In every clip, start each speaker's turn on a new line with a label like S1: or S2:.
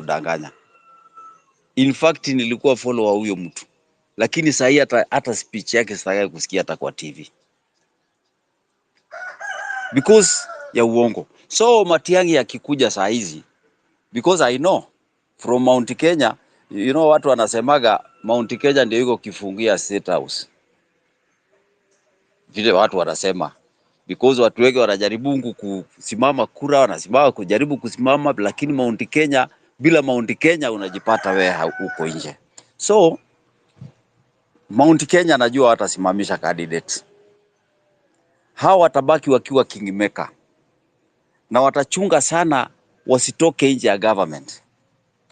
S1: kudanganya. In fact nilikuwa follower huyo mtu. Lakini sasa hata speech yake sitaki kusikia hata kwa TV. Because ya uongo. So Matiang'i akikuja saa hizi, because I know from Mount Kenya, you know watu wanasemaga Mount Kenya ndio iko kifungia State House. Vile watu wanasema. Because watu wengi wanajaribu kusimama kura, wanasimama kujaribu kusimama, lakini Mount Kenya, bila Mount Kenya unajipata wewe uko nje. So Mount Kenya najua watasimamisha candidate. Hawa watabaki wakiwa kingmaker. Na watachunga sana wasitoke nje ya government.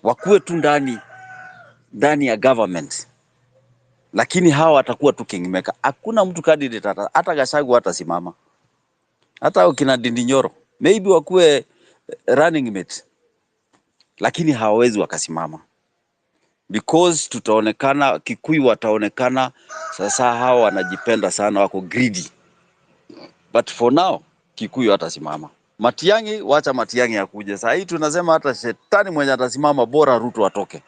S1: Wakuwe tu ndani ya government. Lakini hawa watakuwa tu kingmaker. Hakuna mtu candidate hata Gachagua hatasimama. Hata ukina Ndindi Nyoro, maybe wakuwe running mate. Lakini hawawezi wakasimama. Because tutaonekana, Kikuyu wataonekana, sasa hawa wanajipenda sana, wako greedy. But for now, Kikuyu hatasimama. Matiang'i, wacha Matiang'i akuje. Sasa hii tunasema hata shetani mwenye atasimama bora Ruto atoke.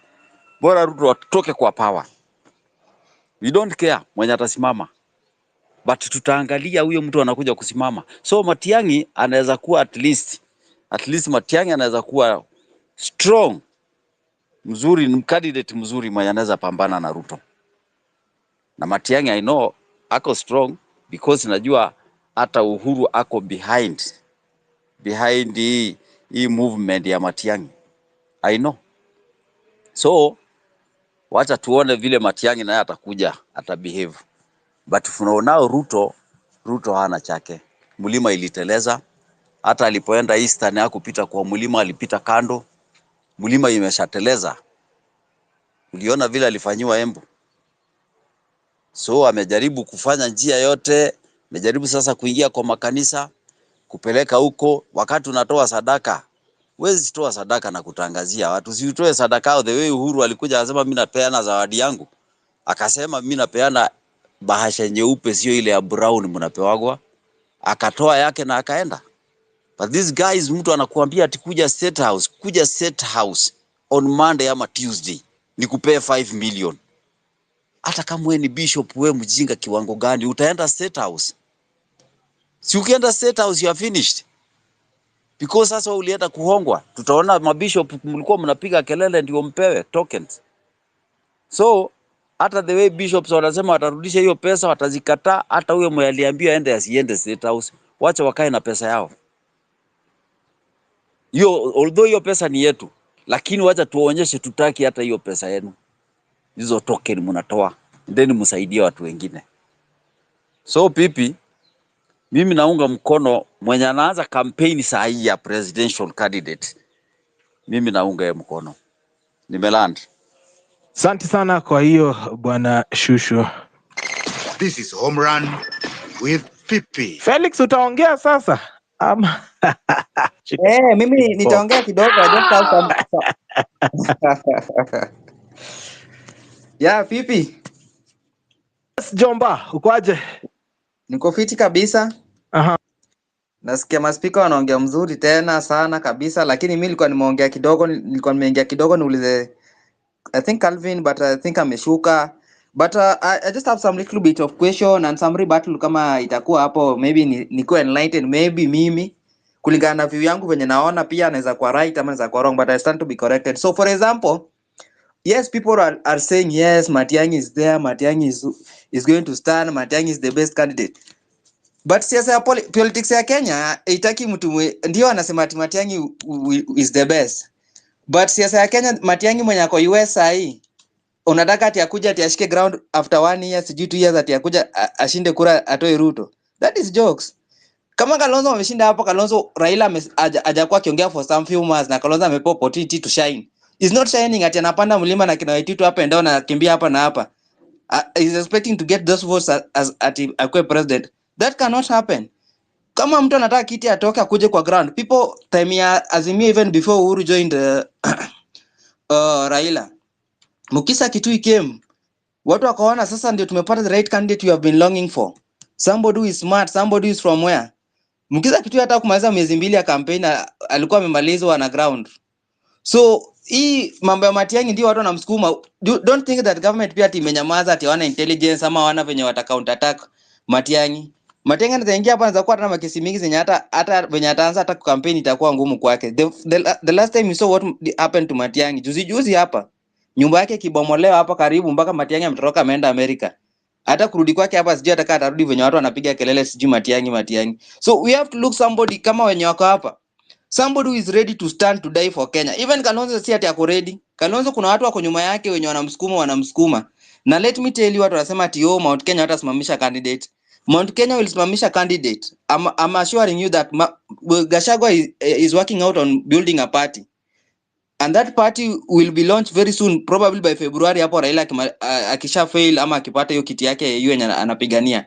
S1: Bora Ruto atoke kwa power. We don't care mwenye atasimama. But tutaangalia huyo mtu anakuja kusimama. So Matiang'i anaweza kuwa at least Matiang'i anaweza kuwa strong, mzuri, ni candidate mzuri mwenye anaweza pambana na Ruto. Na Matiang'i I know ako strong because najua hata Uhuru ako behind hii movement ya Matiang'i. I know. So wacha tuone vile Matiang'i naye atakuja, atabehave. But for now Ruto hana chake. Mlima iliteleza. Hata alipoenda Eastern hakupita kwa mlima, alipita kando. Mlima imeshateleza. Uliona vile alifanywa Embu. So amejaribu kufanya njia yote, amejaribu sasa kuingia kwa makanisa, kupeleka huko. Wakati unatoa sadaka, huwezi toa sadaka na kutangazia watu. Si utoe sadaka the way Uhuru alikuja akasema mimi napeana zawadi yangu. Akasema mimi napeana bahasha nyeupe sio ile ya brown mnapewagwa. Akatoa yake na akaenda. But these guys mtu anakuambia ati kuja State House on Monday ama Tuesday nikupee 5 million. Hata kama wewe ni bishop, wewe mjinga kiwango gani, utaenda State House? Si ukienda State House you are finished. Because sasa ulienda kuhongwa. Tutaona mabishop mlikuwa mnapiga kelele ndio mpewe tokens. So hata the way bishops wanasema watarudisha hiyo pesa, watazikataa. Hata huyo mwenye aliambiwa aende asiende State House, wacha wakae na pesa yao. Although hiyo pesa ni yetu, lakini wacha tuonyeshe tutaki hata hiyo pesa yenu. Hizo token mnatoa, then msaidie watu wengine. So pipi, mimi naunga mkono mwenye anaanza campaign saa hii ya presidential candidate. Mimi naunga yeye mkono. Nimeland.
S2: Asante sana kwa hiyo bwana Shusho.
S3: This is home run with Pipi.
S2: Felix utaongea sasa?
S4: Mimi nitaongea kidogo. Yeah, Pipi.
S2: Yes, Jomba, ukoaje?
S4: Niko fiti kabisa.
S2: Aha.
S4: Nasikia maspika wanaongea mzuri tena sana kabisa, lakini mimi nilikuwa nimeingia kidogo niulize I think Calvin, but I think ameshuka. But I just have some little bit of question and some rebuttal kama itakuwa hapo, maybe niko enlightened, maybe mimi kulingana na view yangu venye naona, pia anaweza kuwa right ama anaweza kuwa wrong, but I stand to be corrected. So for example, yes, people are saying yes, Matiang'i is there, Matiang'i is going to stand, Matiang'i is the best candidate. But siasa ya politics ya Kenya itaki mtu ndio anasema ati Matiang'i is the best. But siasa ya Kenya, Matiang'i mwenye ako US hii, unataka ati akuja ati ashike ground after 1 year, sijui 2 years ati akuja ashinde kura atoe Ruto. That is jokes. Kama Kalonzo ameshinda hapo, Kalonzo Raila hajakuwa akiongea for some few months na Kalonzo amepewa opportunity to shine. Is not shining ati anapanda mlima na kina Waititu hapa and down na kimbia hapa na hapa. Is expecting to get those votes as ati akwe president. That cannot happen. Kama mtu anataka kiti atoke akuje kwa ground. People time ya Azimio even before Uhuru joined Raila. Mukisa Kitui came. Watu wakaona sasa ndio tumepata the right candidate you have been longing for. Somebody who is smart, somebody who is from where? Mukisa Kitui hata kumaliza miezi 2 ya campaign alikuwa amemalizwa na ground. So hii mambo ya Matiang'i ndio watu wanamsukuma. Don't think that government pia imenyamaza ati wana intelligence ama wana venye wata counter attack Matiang'i. Matiang'i anaingia hapa anaanza kuwa na makesi mingi zenye hata venye ataanza hata campaign itakuwa ngumu kwake. The last time you saw what happened to Matiang'i, juzi hapa nyumba yake kibomolewa hapa karibu, mpaka Matiang'i ametoroka ameenda America. Hata kurudi kwake hapa sijui atakaa atarudi venye watu wanapiga kelele sijui Matiang'i. So we have to look somebody kama wenye wako hapa, somebody who is ready to stand to die for Kenya. Even Kalonzo si ati ako ready. Kalonzo kuna watu wako nyuma yake wenye wanamsukuma. Na let me tell you, watu wanasema ati Mount Kenya watasimamisha candidate. Mount Kenya will simamisha candidate. I'm assuring you that Gachagua is working out on building a party. And that party will be launched very soon, probably by February hapo Raila akisha fail ama akipata hiyo kiti yake hiyo anapigania.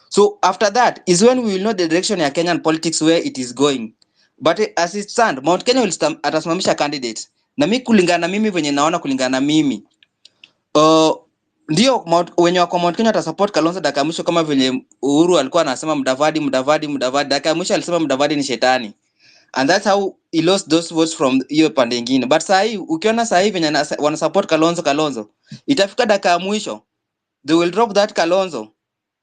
S4: So after that is when we will know the direction ya Kenyan politics where it is going. But as it stand, Mount Kenya will atasimamisha candidate. Na mimi kulingana na mimi venye naona kulingana na mimi. Ndio wenye wako Mount Kenya atasupport Kalonzo dakika mwisho kama vile Uhuru alikuwa anasema Mudavadi. Dakika mwisho alisema Mudavadi ni shetani. And that's how he lost those votes from hiyo pande nyingine. But sasa hivi ukiona sasa hivi venye wana support Kalonzo, itafika dakika mwisho they will drop that Kalonzo.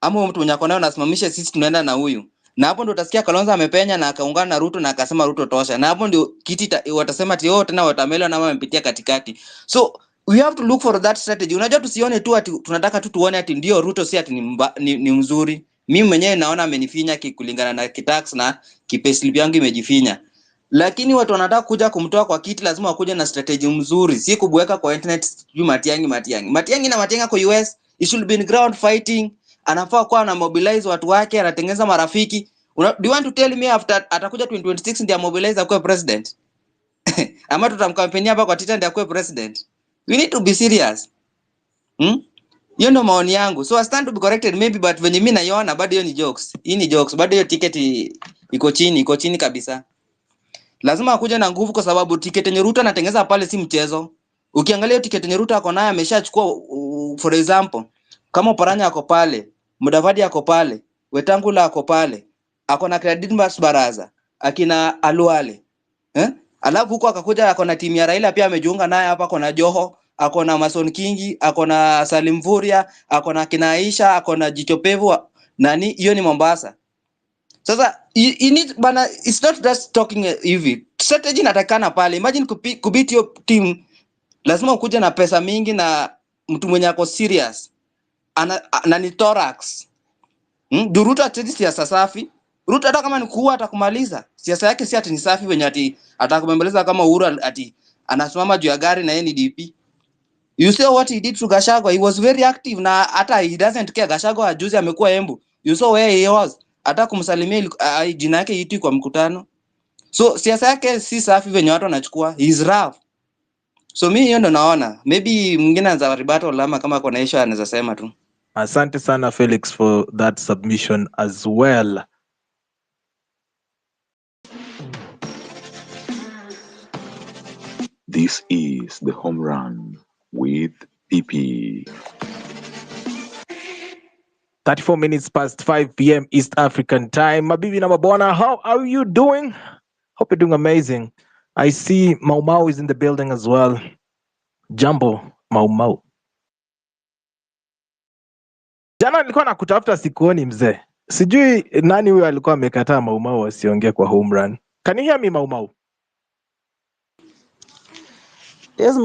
S4: Ama mtu mwenye akona anasimamisha sisi tunaenda na huyu. Na hapo ndio utasikia Kalonzo amepenya na akaungana na Ruto na akasema Ruto tosha. Na hapo ndio kiti watasema ati tena watamelo na wamepitia katikati. So we have to look for that strategy. Unajua tusione tu ati tunataka tu tuone ati ndio Ruto si ati ni mzuri. Mimi mwenyewe naona amenifinya kulingana na kitax na kipayslip yangu imejifinya. Lakini watu wanataka kuja kumtoa kwa kiti lazima wakuje na strategy mzuri. Si kubweka kwa internet juu Matiang'i kwa US, it should be in ground fighting. Anafaa kuwa na mobilize watu wake, anatengeneza marafiki. Do you want to tell me after atakuja 2026 ndio mobilize akue president? Ama tutamkampenia hapa kwa Twitter ndio akue president? We need to be serious. Hiyo ndo maoni yangu. So I stand to be corrected maybe, but venye mimi naiona bado hiyo ni jokes. Hii ni jokes. Bado hiyo ticket iko chini kabisa. Lazima akuje na nguvu kwa sababu ticket yenye Ruto anatengeneza pale si mchezo. Ukiangalia hiyo ticket yenye Ruto ako nayo ameshachukua, for example, kama Oparanya ako pale, Mudavadi ako pale, Wetangula ako pale, ako na Credit Baraza, akina Aluale. Alafu huko akakuja ako na timu ya Raila pia amejiunga naye hapa, ako na Joho, ako na Mason Kingi, ako na Salim Vuria, ako na kina Aisha, ako na Jichopevu nani, hiyo ni Mombasa. Sasa you need bana, it's not just talking hivi. Strategy inatakana pale. Imagine kubiti hiyo team, lazima ukuje na pesa mingi na mtu mwenye ako serious. Na ni thorax. Ruto ati siasa safi. Ruto hata kama ni kuua atakumaliza. Siasa yake si ati ni safi wenye ati atakumembeleza kama Uhuru ati anasimama juu ya gari na NDP. You saw what he did to Gachagua. He was very active na hata he doesn't care. Gachagua juzi amekuwa Embu. You saw where he was. Hata kumsalimia jina yake itu kwa mkutano. So siasa yake si safi venye watu wanachukua. He is rough. So mimi hiyo ndo naona. Maybe mwingine anza ribato lama kama kuna issue anaweza sema tu.
S2: Asante sana Felix for that submission as well.
S5: This is the Home Run with PP.
S2: 34 minutes past 5 p.m. East African time. Mabibi na mabwana, how are you doing? Hope you're doing amazing. I see Mau Mau is in the building as well. Jambo, Mau Mau. Jana nilikuwa nakutafuta sikuoni mzee. Sijui nani huyo alikuwa amekataa Mau Mau asiongee kwa home run. Can you hear me, Mau Mau?
S6: Yes,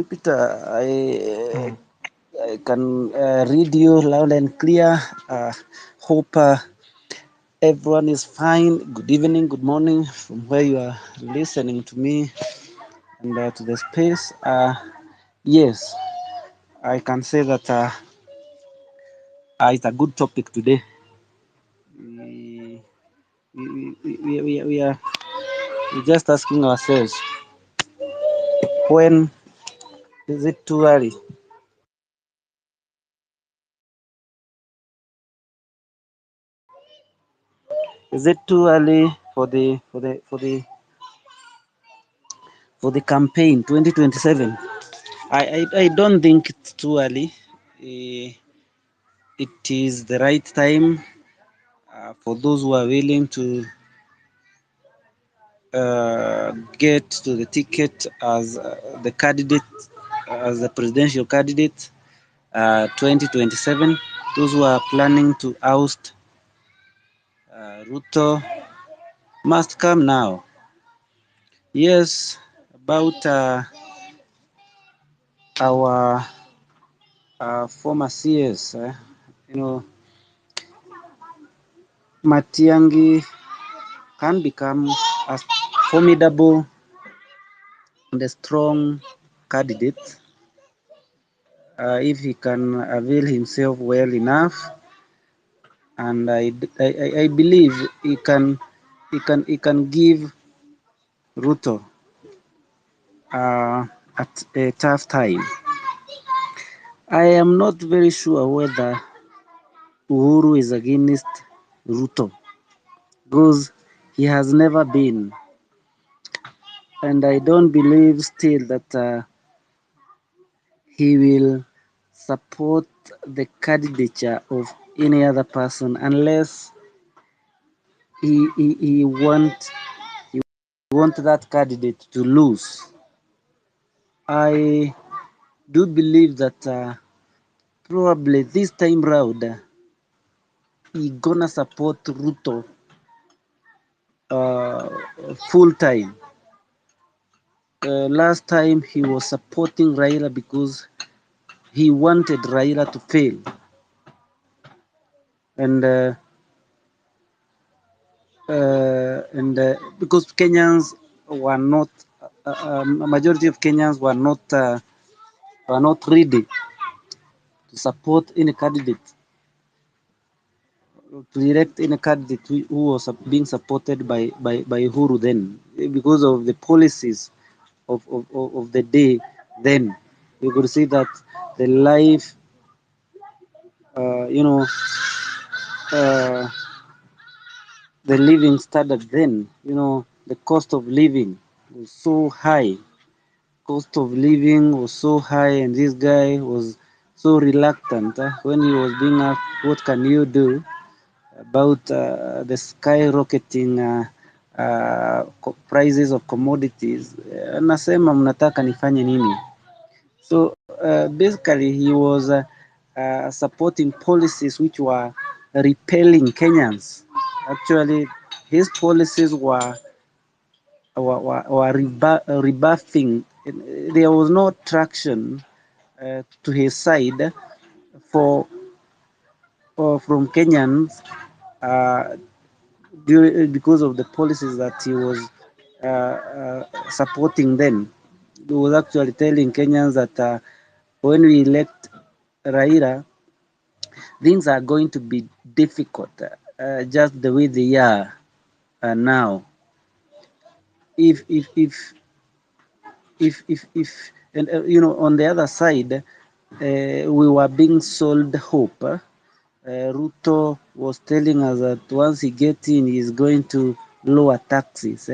S6: Peter, I can read you loud and clear. Hope everyone is fine. Good evening, good morning from where you are listening to me and to the space. Yes, I can say that it's a good topic today. We are just asking ourselves, when is it too early? Is it too early for the campaign 2027? I don't think it's too early. It is the right time for those who are willing to get to the ticket as the candidate, as the presidential candidate, 2027. Those who are planning to oust Ruto must come now. Yes, about our former CS, you know, Matiangi can become a formidable and a strong candidate if he can avail himself well enough, and I believe he can give Ruto at a tough time. I am not very sure whether Uhuru is against Ruto because he has never been, and I don't believe still that he will support the candidature of any other person unless he want that candidate to lose. I do believe that probably this time round he gonna support Ruto uh, full time. Last time he was supporting Raila because he wanted Raila to fail, and because Kenyans were not, a majority of Kenyans were not ready to support any candidate, to elect any candidate who was being supported by Uhuru then, because of the policies of the day then. You could see that the life, uh, you know, uh, the living standard then, the cost of living was so high. Cost of living was so high, and this guy was so reluctant when he was being asked, "What can you do about the skyrocketing prices of commodities?" Anasema mnataka nifanye nini? So basically, he was supporting policies which were repelling Kenyans. Actually, his policies were rebuffing. There was no traction to his side for from Kenyans uh, because of the policies that he was supporting then. He was actually telling Kenyans that when we elect Raila, things are going to be difficult, just the way they are now. If and on the other side, we were being sold hope. Ruto was telling us that once he gets in, he's going to lower taxes.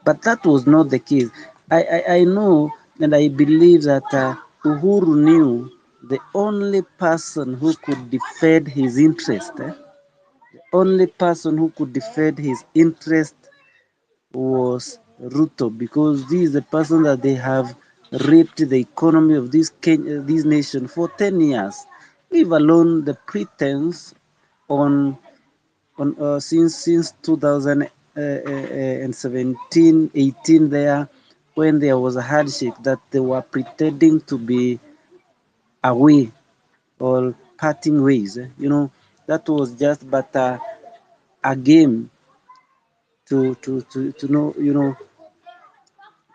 S6: But that was not the case. I know and I believe that Uhuru knew the only person who could defend his interest, only person who could defend his interest was Ruto, because this is the person that they have raped the economy of this nation for 10 years. Leave alone the pretense on since 2017, 18 there, when there was a handshake that they were pretending to be away or parting ways. That was just but a game to know,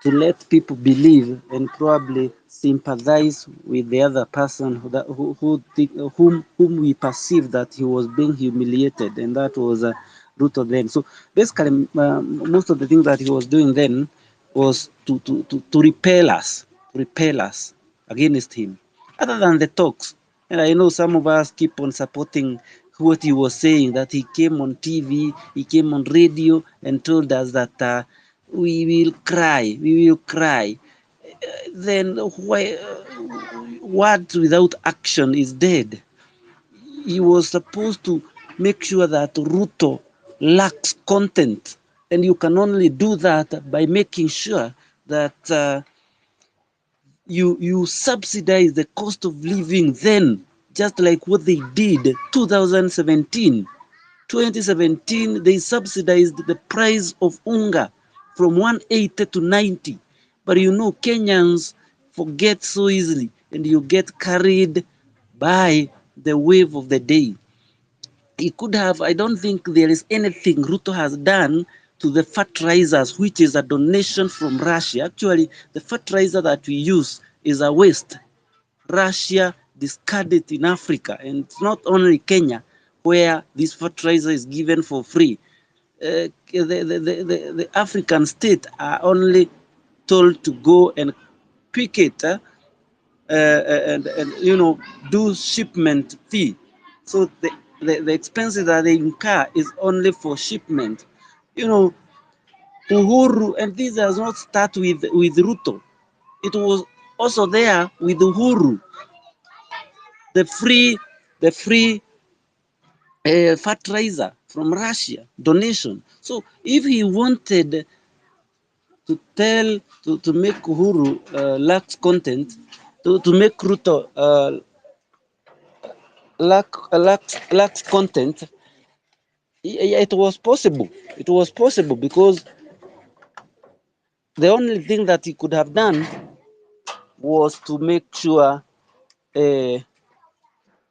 S6: to let people believe and probably sympathize with the other person whom we perceive that he was being humiliated, and that was Ruto then. So basically, most of the things that he was doing then was to repel us against him. Other than the talks, and I know some of us keep on supporting what he was saying, that he came on TV, he came on radio and told us that we will cry. Then why, words without action is dead. He was supposed to make sure that Ruto lacks content. And you can only do that by making sure that you subsidize the cost of living then, just like what they did 2017. 2017, they subsidized the price of unga from 180 to 90. But you know, Kenyans forget so easily, and you get carried by the wave of the day. He could have, I don't think there is anything Ruto has done to the fertilizers, which is a donation from Russia. Actually, the fertilizer that we use is a waste. Russia discarded in Africa, and it's not only Kenya where this fertilizer is given for free. The African states are only told to go and pick it and you know, do shipment fee. So the expenses that they incur is only for shipment. You know, Uhuru, and this does not start with Ruto. It was also there with Uhuru, the free fertilizer from Russia, donation. So if he wanted to tell, to make Uhuru lacks content, to make Ruto lacks content, it was possible. It was possible because the only thing that he could have done was to make sure, uh,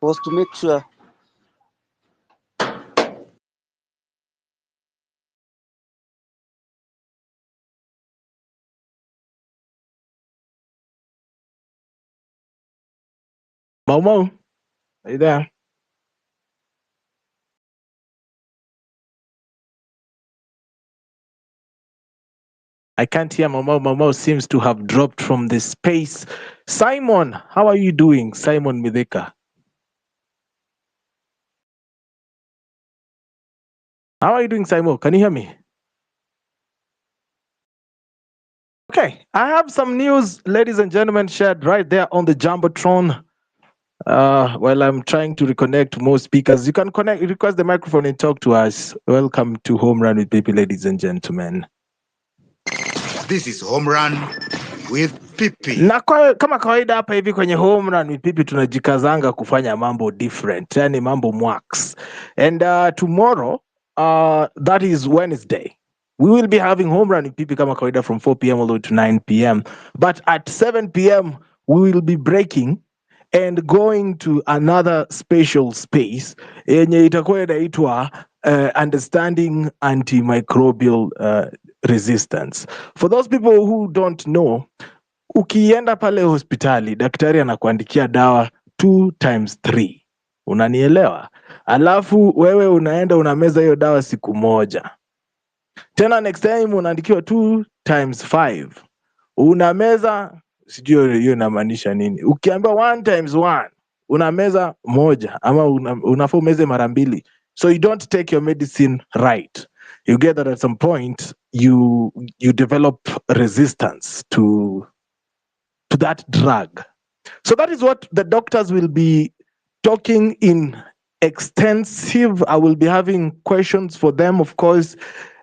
S6: was to make sure.
S2: Momo, are you there? I can't hear Momo. Momo seems to have dropped from the space. Simon, how are you doing? Simon Mideka. How are you doing, Simon? Can you hear me? Okay, I have some news, ladies and gentlemen, shared right there on the Jumbotron. While I'm trying to reconnect more speakers, you can request the microphone and talk to us. Welcome to Home Run with Pipi, ladies and gentlemen.
S3: This is Home Run with Pipi.
S2: Na kama kawaida hapa hivi kwenye Home Run with Pipi tunajikazanga kufanya mambo different, yani mambo mwax. And tomorrow, that is Wednesday, we will be having Home Run with Pipi kama kawaida from 4 p.m. all the way to 9 p.m. But at 7 p.m. we will be breaking and going to another special space yenye itakuwa inaitwa understanding antimicrobial resistance. For those people who don't know, ukienda pale hospitali daktari anakuandikia dawa 2 times 3, unanielewa? Alafu wewe unaenda unameza hiyo dawa siku moja, tena next time unaandikiwa 2 times 5, unameza, sijui hiyo inamaanisha nini. Ukiambiwa 1 times 1 unameza moja, ama unafaa umeze mara mbili. So you don't take your medicine right. You get that at some point you develop resistance to that drug. So that is what the doctors will be talking in extensive. I will be having questions for them, of course,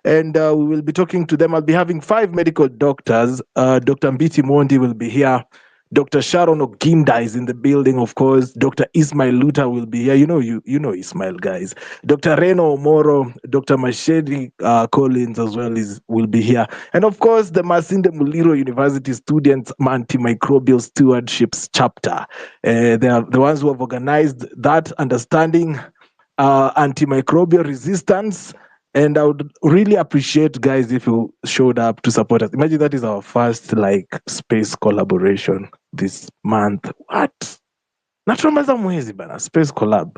S2: and we will be talking to them. I'll be having 5 medical doctors. Dr. Mbiti Mondi will be here. Dr. Sharon Oginda is in the building, of course. Dr. Ismail Luta will be here. You know Ismail, guys. Dr. Reno Omoro, Dr. Mashedi Collins as well will be here. And of course, the Masinde Muliro University Students Antimicrobial Stewardships Chapter. They are the ones who have organized that, understanding antimicrobial resistance. And I would really appreciate, guys, if you showed up to support us. Imagine that is our first space collaboration this month. What? Natumaliza mwezi bana, space collab.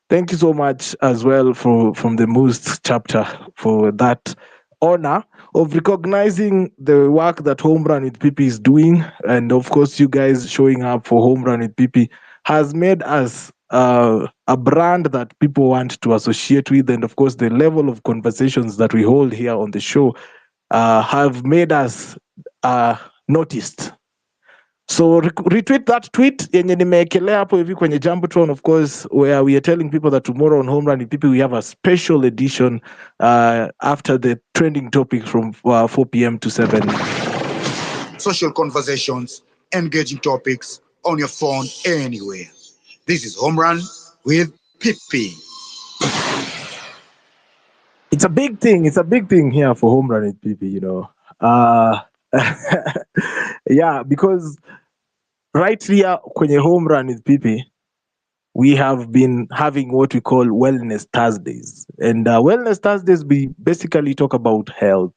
S2: Thank you so much as well from the MUST chapter for that honor of recognizing the work that Home Run with Pipi is doing. And of course, you guys showing up for Home Run with Pipi has made us a brand that people want to associate with. And of course, the level of conversations that we hold here on the show have made us noticed. So retweet that tweet yenye nimeekelea hapo hivi kwenye Jumbotron, of course, where we are telling people that tomorrow on Home Run with People we have a special edition after the trending topics from 4 p.m. to 7.
S3: Social conversations, engaging topics on your phone anywhere. This is Home Run with Pippi.
S2: It's a big thing. It's a big thing here for Home Run with People, you know. Yeah, because right here kwenye Home Run with People, we have been having what we call Wellness Thursdays. And Wellness Thursdays, we basically talk about health,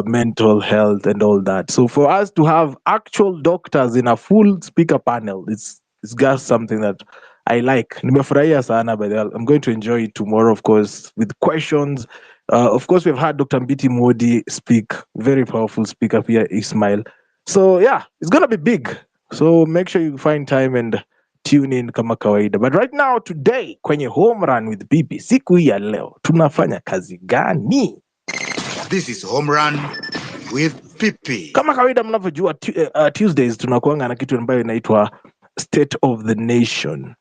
S2: mental health, and all that. So for us to have actual doctors in a full speaker panel, it's just something that I like. Nimefurahia sana, by the way. I'm going to enjoy it tomorrow, of course, with questions. Of course, we've had Dr. Mbiti Modi speak, very powerful speaker here, Ismail. So yeah, it's going to be big. So make sure you find time and tune in kama kawaida. But right now today kwenye Home Run with Bibi, siku hii ya leo tunafanya kazi gani?
S3: This is Home Run with Pippi.
S2: Kama kawaida mnavyojua Tuesdays tunakuanga na kitu ambayo inaitwa State of the Nation.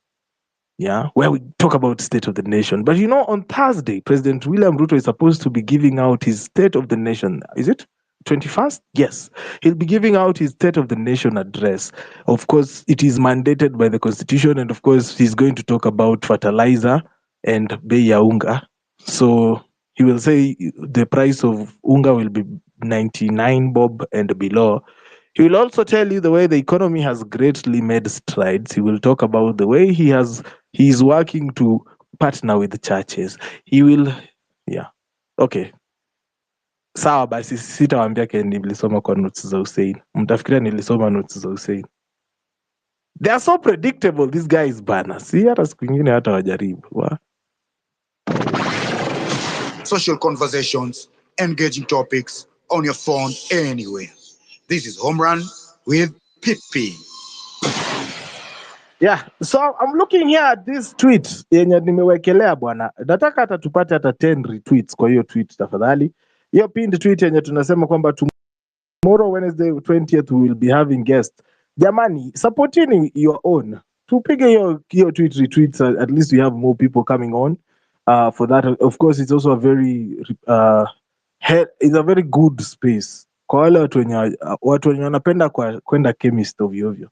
S2: Yeah, where we talk about State of the Nation. But you know, on Thursday, President William Ruto is supposed to be giving out his State of the Nation. Is it 21st? Yes. He'll be giving out his State of the Nation address. Of course, it is mandated by the Constitution. And of course, he's going to talk about fertilizer and bei ya unga. So he will say the price of unga will be 99 bob and below. He will also tell you the way the economy has greatly made strides. He will talk about the way he is working to partner with the churches. He will, yeah. Okay. Sawa basi sitawaambia ke nilisoma kwa notes za Hussein. Mtafikiria nilisoma notes za Hussein. They are so predictable, these guys bana. Si hata siku nyingine hata wajaribu.
S3: Social conversations, engaging topics on your phone anywhere. This is Home Run with Pippi.
S2: Yeah, so I'm looking here at this tweet yenye nimewekelea bwana. Nataka hata tupate hata 10 retweets kwa hiyo tweet tafadhali. Hiyo pinned tweet yenye tunasema kwamba tomorrow Wednesday 20th we will be having guests. Jamani, supporting your own. Tupige hiyo tweet retweets, at least we have more people coming on. For that, of course, it's also a very it's a very good space. Kwa wale watu wenye wanapenda kwenda chemist ovyo ovyo.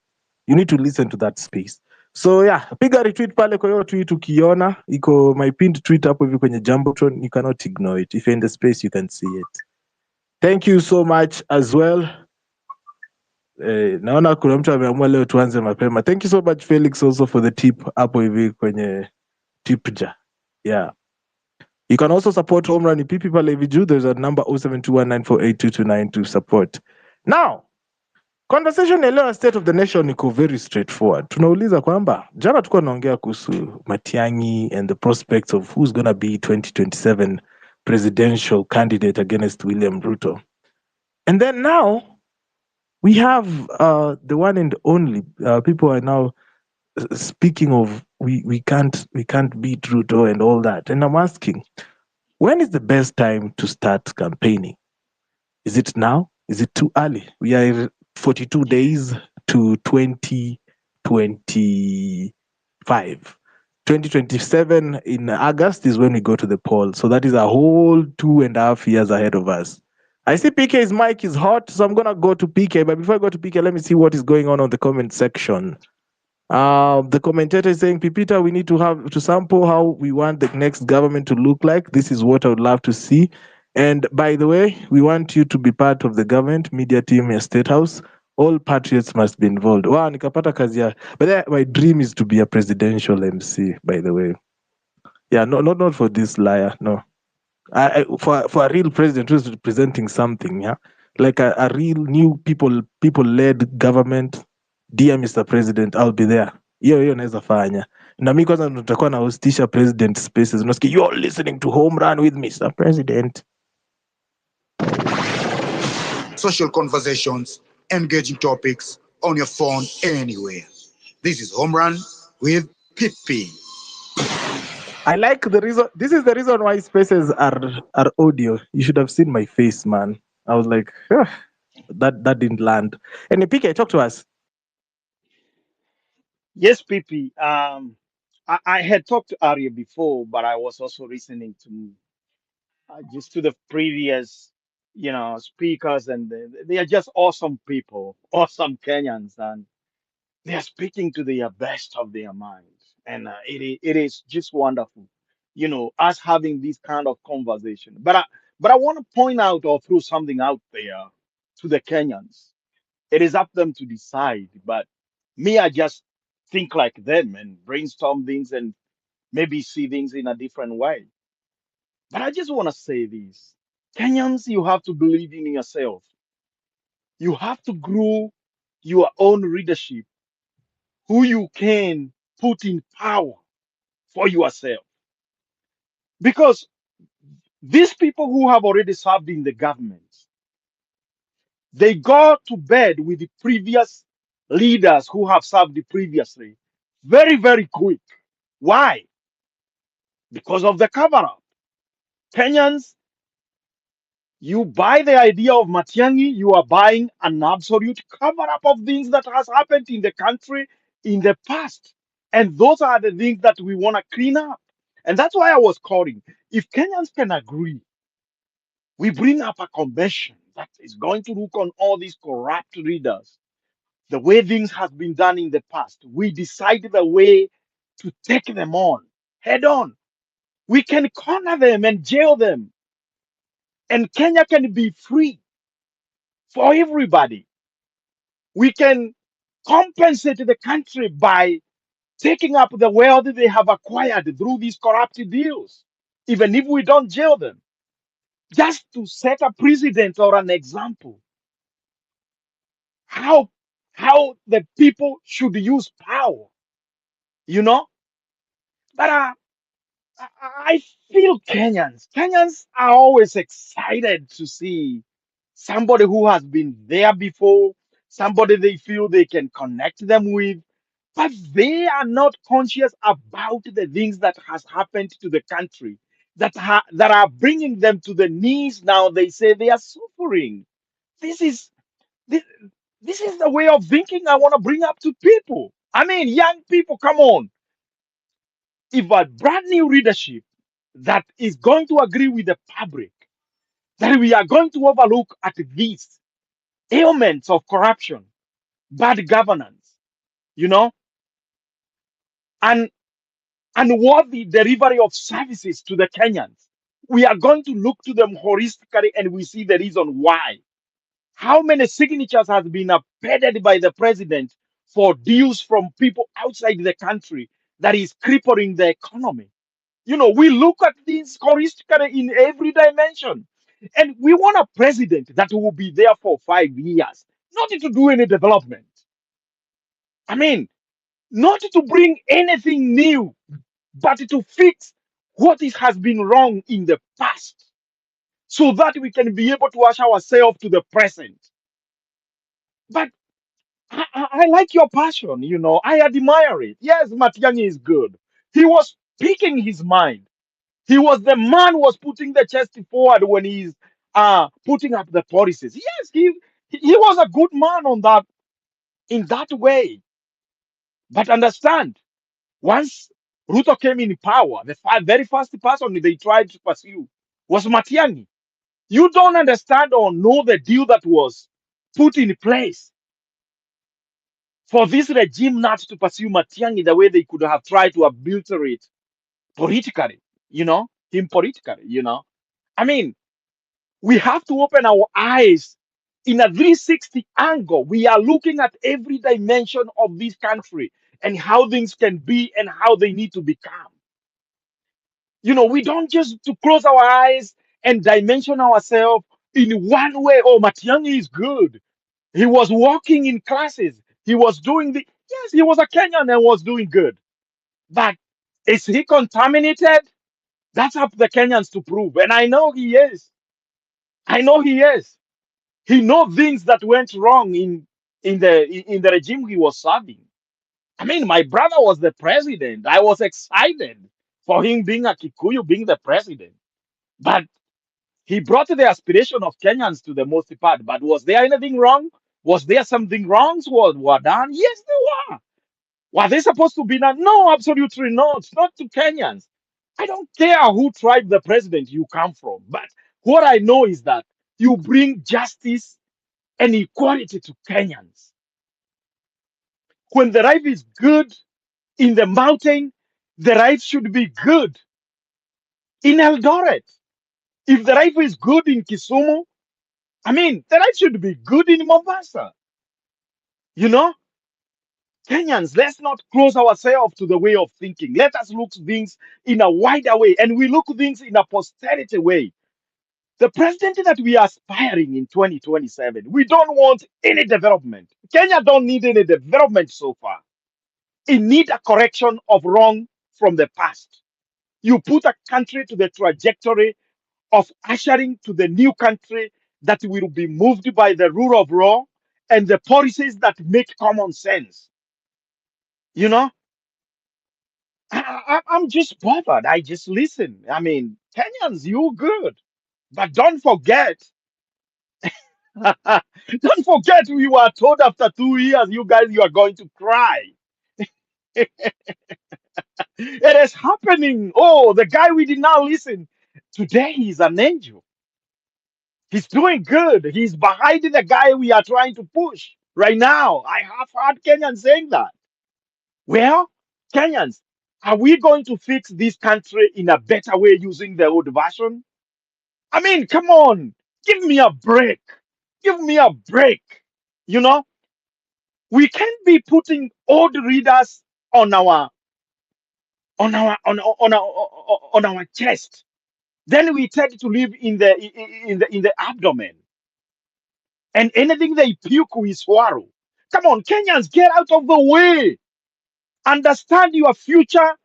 S2: You need to listen to that space. So yeah, piga retweet pale kwa hiyo tweet ukiona iko my pinned tweet hapo hivi kwenye Jumbotron, you cannot ignore it. If you're in the space you can see it. Thank you so much as well. Naona kuna mtu ameamua leo tuanze mapema. Thank you so much Felix also for the tip hapo hivi kwenye tipja. Yeah. You can also support Home Run PP pale hivi juu. There's a number 0721948229 to support. Now, conversation ya leo State of the Nation iko very straightforward. Tunauliza kwamba jana tulikuwa tunaongea kuhusu Matiang'i and the prospects of who's gonna be 2027 presidential candidate against William Ruto. And then now we have the one and only people are now speaking of we can't beat Ruto and all that. And I'm asking, when is the best time to start campaigning? Is it now? Is it too early? We are 42 days to 2025. 2027 in August is when we go to the poll. So that is a whole 2.5 years ahead of us. I see PK's mic is hot, so I'm going to go to PK. But before I go to PK, let me see what is going on the comment section. The commentator is saying, Pipita, we need to sample how we want the next government to look like. This is what I would love to see. And by the way, we want you to be part of the government, media team, and State House. All patriots must be involved. Wow, nikapata kazi ya. But my dream is to be a presidential MC, by the way. Yeah, not for this liar, no. For a real president who's representing something, yeah? Like a real new people-led government. Dear Mr. President, I'll be there. Hiyo naweza fanya. Na mimi kwanza nitakuwa na hostisha president spaces. Unasikia you're listening to Home Run with Mr. President.
S3: Social conversations, engaging topics on your phone anywhere. This is Home Run with Pippi.
S2: I like the reason. This is the reason why spaces are audio. You should have seen my face, man. I was like, that didn't land. And PK, talk to us.
S7: Yes, PP. I had talked to Arya before, but I was also listening to just to the previous, speakers, and they are just awesome people, awesome Kenyans, and they are speaking to the best of their minds, and it is just wonderful, us having this kind of conversation. But I want to point out or throw something out there to the Kenyans. It is up them to decide, but me, I just think like them and brainstorm things and maybe see things in a different way. But I just want to say this. Kenyans, you have to believe in yourself. You have to grow your own leadership, who you can put in power for yourself. Because these people who have already served in the government, they go to bed with the previous leaders who have served previously very, very quick. Why? Because of the cover up. Kenyans, you buy the idea of Matiangi, you are buying an absolute cover up of things that has happened in the country in the past. And those are the things that we want to clean up. And that's why I was calling. If Kenyans can agree, we bring up a convention that is going to look on all these corrupt leaders, the way things has been done in the past. We decide the way to take them on head on. We can corner them and jail them, and Kenya can be free for everybody. We can compensate the country by taking up the wealth they have acquired through these corrupt deals, even if we don't jail them, just to set a precedent or an example how the people should use power, you know. But I feel Kenyans are always excited to see somebody who has been there before, somebody they feel they can connect them with, but they are not conscious about the things that has happened to the country that are bringing them to the knees. Now they say they are suffering. This is this, this is the way of thinking I want to bring up to people. I mean, young people, come on. If a brand new leadership that is going to agree with the public that we are going to overlook at these ailments of corruption, bad governance, you know, and unworthy delivery of services to the Kenyans. We are going to look to them holistically and we see the reason why. How many signatures has been paid by the president for deals from people outside the country that is crippling the economy? We look at things holistically in every dimension. And we want a president that will be there for 5 years, not to do any development. I mean, not to bring anything new, but to fix what has been wrong in the past so that we can be able to ask ourselves to the present. But I like your passion, I admire it. Yes, Matiang'i is good. He was speaking his mind. He was the man who was putting the chest forward when he's putting up the policies. Yes, he was a good man on that in that way. But understand, once Ruto came in power, the very first person they tried to pursue was Matiang'i. You don't understand or know the deal that was put in place for this regime not to pursue Matiang'i the way they could have tried to obliterate politically, him politically. I mean, we have to open our eyes in a 360 angle. We are looking at every dimension of this country and how things can be and how they need to become. We don't just to close our eyes and dimension ourselves in one way. Oh, Matiang'i is good. He was walking in classes. He was doing yes, he was a Kenyan and was doing good. But is he contaminated? That's up to the Kenyans to prove. And I know he is. I know he is. He knows things that went wrong in the regime he was serving. I mean, my brother was the president. I was excited for him being a Kikuyu, being the president. But he brought the aspiration of Kenyans to the most part. But was there anything wrong? Was there something wrong? Was were done? Yes, there were. Were they supposed to be now? No, absolutely not. Not to Kenyans. I don't care who tribe the president you come from. But what I know is that you bring justice and equality to Kenyans. When the life is good in the mountain, the life should be good in Eldoret. If the life is good in Kisumu, I mean, the life should be good in Mombasa. You know, Kenyans, let's not close ourselves to the way of thinking. Let us look things in a wider way, and we look things in a posterity way. The president that we are aspiring in 2027, we don't want any development. Kenya don't need any development so far. It need a correction of wrong from the past. You put a country to the trajectory of ushering to the new country that will be moved by the rule of law and the policies that make common sense. You know, I'm just bothered. I just listen. I mean, Kenyans, you good, but don't forget, don't forget, we were told after 2 years, you guys, you are going to cry. It is happening. Oh, the guy we did not listen. Today he's an angel. He's doing good. He's behind the guy we are trying to push right now. I have heard Kenyans saying that. Well, Kenyans, are we going to fix this country in a better way using the old version? I mean, come on, give me a break. Give me a break. You know, we can't be putting old readers on our on our chest. Then we tend to live in the abdomen, and anything they puke we swallow. Come on, Kenyans, get out of the way. Understand your future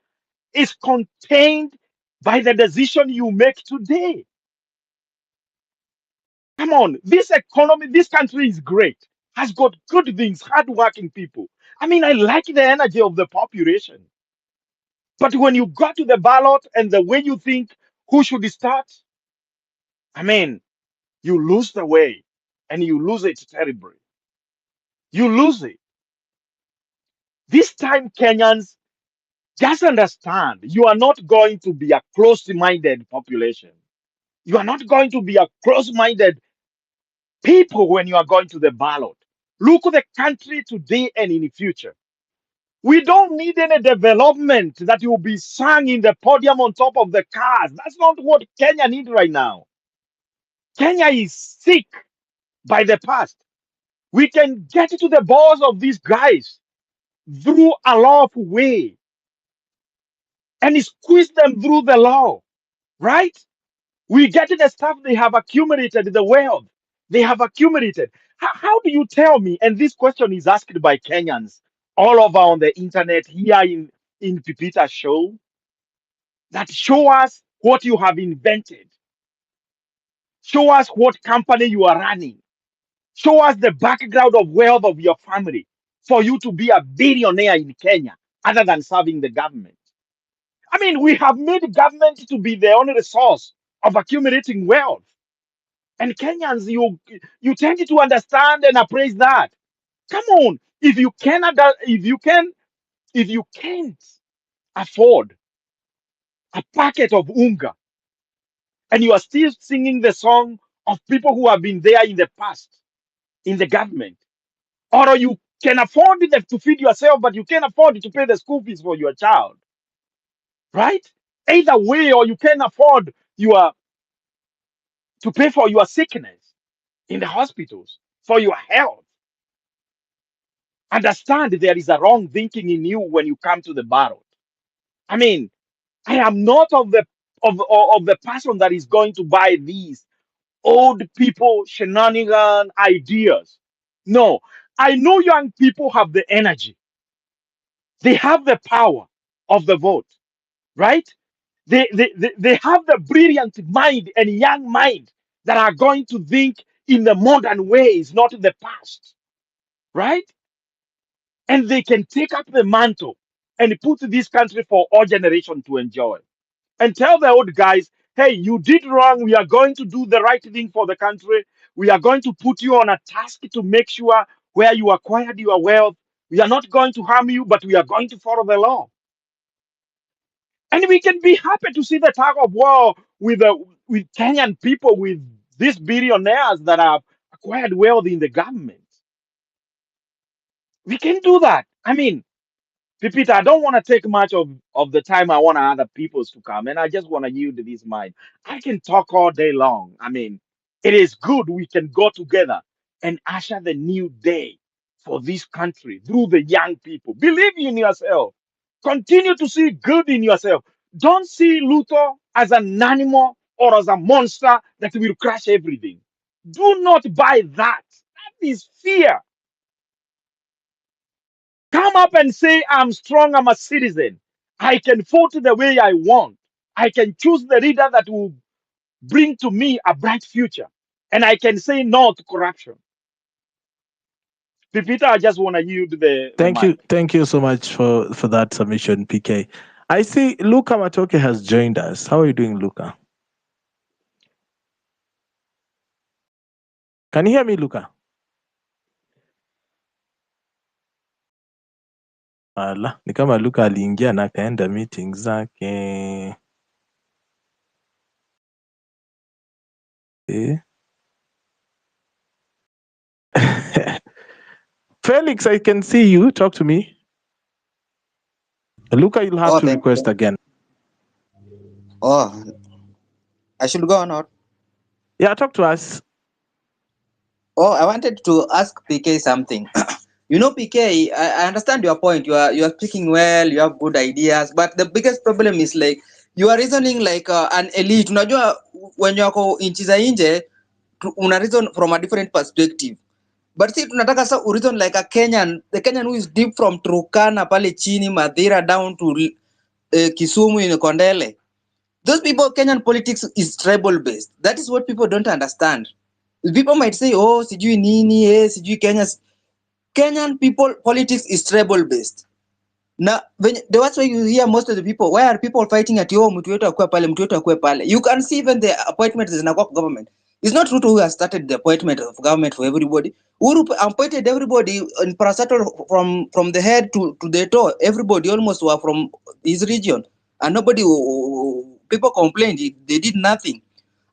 S7: is contained by the decision you make today. Come on, this economy, this country is great, has got good things, hardworking people. I mean, I like the energy of the population. But when you go to the ballot and the way you think who should start, I mean, you lose the way and you lose it terribly. You lose it. This time, Kenyans, just understand you are not going to be a close minded population. You are not going to be a close minded people when you are going to the ballot. Look at the country today and in the future. We don't need any development that will be sung in the podium on top of the cars. That's not what Kenya needs right now. Kenya is sick by the past. We can get to the balls of these guys through a lawful way and squeeze them through the law, right? We get the stuff they have accumulated, the wealth they have accumulated. How do you tell me? And this question is asked by Kenyans all over on the internet here in Pipita's show, that show us what you have invented. Show us what company you are running. Show us the background of wealth of your family for you to be a billionaire in Kenya other than serving the government. I mean, we have made government to be the only source of accumulating wealth. And Kenyans, you tend to understand and appraise that. Come on, if you can't afford a packet of unga, and you are still singing the song of people who have been there in the past in the government, or you can afford to feed yourself, but you can't afford to pay the school fees for your child, right? Either way, or you can afford your to pay for your sickness in the hospitals, for your health. Understand there is a wrong thinking in you when you come to the ballot. I mean, I am not of the person that is going to buy these old people shenanigan ideas. No, I know young people have the energy. They have the power of the vote, right? They have the brilliant mind and young mind that are going to think in the modern ways, not the past, right? And they can take up the mantle and put this country for all generation to enjoy. And tell the old guys, hey, you did wrong. We are going to do the right thing for the country. We are going to put you on a task to make sure where you acquired your wealth, We are not going to harm you, but we are going to follow the law. And we can be happy to see the tug of war with Kenyan people, with these billionaires that have acquired wealth in the government. We can do that. I mean, Pipita, I don't want to take much of the time. I want other people's to come, and I just want to yield this mind. I can talk all day long. I mean, it is good we can go together and usher the new day for this country through the young people. Believe in yourself. Continue to see good in yourself. Don't see Luther as an animal or as a monster that will crush everything. Do not buy that. That is fear. Come up and say, I'm strong, I'm a citizen. I can vote the way I want. I can choose the leader that will bring to me a bright future. And I can say no to corruption. Pipita, I just want to yield the mic.
S2: Thank you so much for that submission, PK. I see Luca Matoke has joined us. How are you doing, Luca? Can you hear me, Luca? Ala, ni kama Luca aliingia na akaenda meeting zake. Felix, I can see you. Talk to me. Luca, you'll have to
S4: thank
S2: request
S4: you.
S2: again.
S4: Oh, I should go or not?
S2: Yeah, talk to us.
S4: Oh, I wanted to ask PK something. You know, PK, I understand your point. You are speaking well. You have good ideas, but the biggest problem is like you are reasoning like an elite. Unajua, when you are inchi za nje, una reason from a different perspective. But see, tunataka sa reason like a Kenyan, the Kenyan who is deep from Turkana, pale chini, Madeira down to Kisumu in Kondele. Those people, Kenyan politics is tribal based. That is what people don't understand. People might say, oh, sijui nini, sijui Kenyan people politics is tribal based. Now, that's why you hear most of the people, why are people fighting at your mtu wetu akue pale, mtu wetu akue pale? You can see even the appointments in the government. It's not Ruto who has started the appointment of government for everybody. Uru appointed everybody in Parastatal from the head to the toe. Everybody almost were from his region. And nobody, people complained, they did nothing.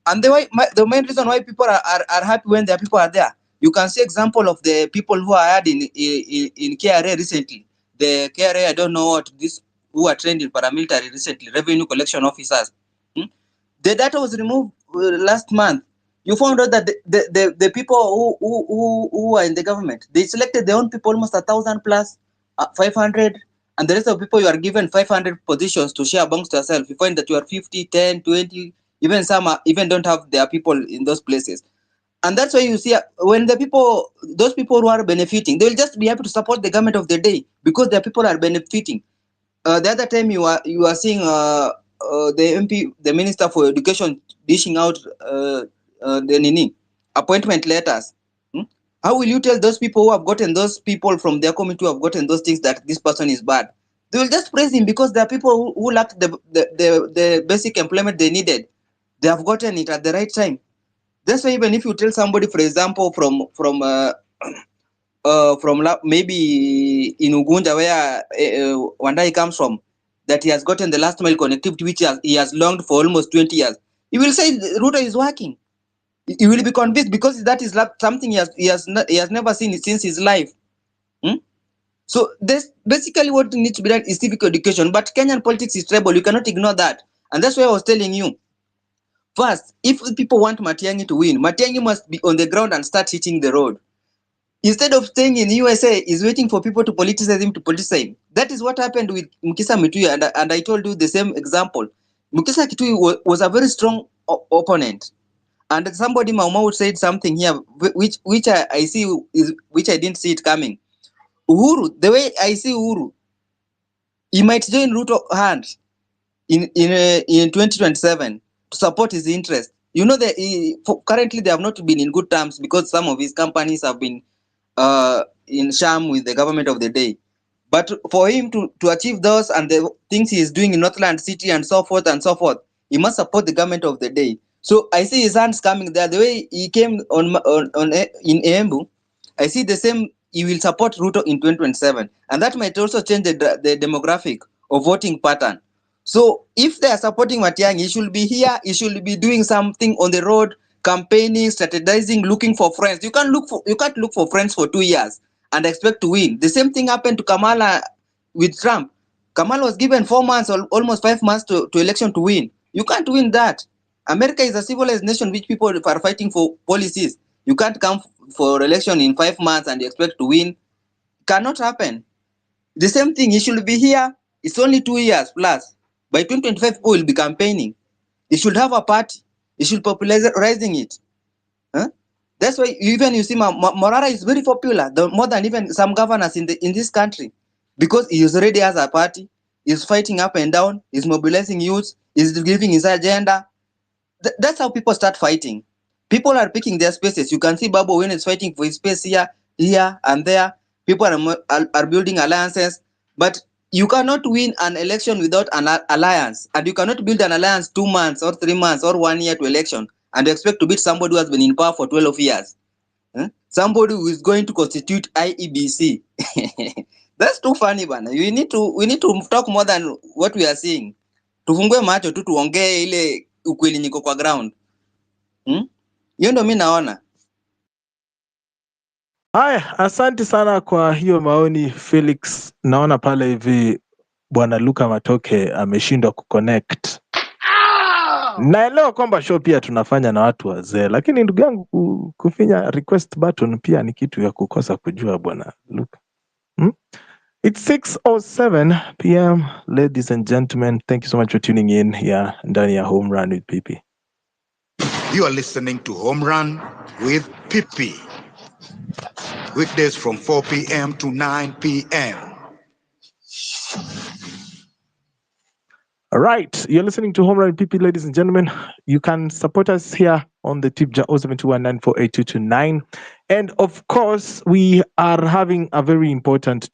S4: And the main reason why people are happy when their people are there, you can see example of the people who are hired in KRA recently. The KRA, I don't know what this, who are trained in paramilitary recently, revenue collection officers. The data was removed last month. You found out that the people who are in the government, they selected their own people, almost 1,000 plus, 500, and the rest of people you are given 500 positions to share amongst yourself. You find that you are 50, 10, 20, even some even don't have their people in those places. And that's why you see when the people, those people who are benefiting, they will just be happy to support the government of the day because their people are benefiting. The other time you are seeing the MP, the Minister for Education, dishing out the appointment letters. How will you tell those people who have gotten those people from their committee who have gotten those things that this person is bad? They will just praise him because there are people who lacked the basic employment they needed. They have gotten it at the right time. That's why even if you tell somebody, for example, from maybe in Ugunja where Wandai comes from, that he has gotten the last mile connectivity which he has longed for almost 20 years, he will say Ruto is working. He will be convinced because that is something he has never seen since his life. So this basically what needs to be done is civic education. But Kenyan politics is tribal. You cannot ignore that, and that's why I was telling you. First, if people want Matiang'i to win, Matiang'i must be on the ground and start hitting the road. Instead of staying in USA, he's waiting for people to politicize him to politicize him. That is what happened with Mukisa Kitui, and I told you the same example. Mukisa Kitui was a very strong opponent. And somebody Mau said something here, which I see is which I didn't see it coming. Uhuru, the way I see Uhuru, he might join Ruto hand in 2027 to support his interest. You know that currently they have not been in good terms because some of his companies have been in sham with the government of the day. But for him to achieve those and the things he is doing in Northland City and so forth, he must support the government of the day. So I see his hands coming there. The way he came on in Embu, I see the same you will support Ruto in 2027, and that might also change the demographic of voting pattern. So if they are supporting Matiang'i, he should be here. He should be doing something on the road, campaigning, strategizing, looking for friends. You can't look for friends for 2 years and expect to win. The same thing happened to Kamala with Trump. Kamala was given 4 months or almost 5 months to election to win. You can't win that. America is a civilized nation which people are fighting for policies. You can't come for election in 5 months and expect to win. Cannot happen. The same thing, he should be here. It's only 2 years plus. By 2025, people will be campaigning. He should have a party. He should popularizing it. Huh? That's why even you see Morara is very popular, more than even some governors in this country, because he is already has a party. He's fighting up and down. He's mobilizing youth. He's giving his agenda. That's how people start fighting. People are picking their spaces. You can see Babu when is fighting for his space here, and there. People are building alliances, but you cannot win an election without an alliance, and you cannot build an alliance 2 months or 3 months or 1 year to election and expect to beat somebody who has been in power for 12 years. Somebody who is going to constitute IEBC. That's too funny, bana. We need to talk more than what we are seeing. Tufungue macho tu tuongee ile ukweli niko kwa ground. Hiyo ndo mimi naona.
S2: Haya, asante sana kwa hiyo maoni Felix. Naona pale hivi bwana Luka Matoke ameshindwa kuconnect. Naelewa kwamba show pia tunafanya na watu wazee, lakini ndugu yangu kufinya request button pia ni kitu ya kukosa kujua bwana Luka. It's 6:07 p.m. Ladies and gentlemen, thank you so much for tuning in here ndani ya Home Run with PP.
S3: You are listening to Home Run with PP. Weekdays from 4 p.m. to 9 p.m.
S2: All right, you're listening to Home Run PP, ladies and gentlemen. You can support us here on the tip jar 0721948229. And of course, we are having a very important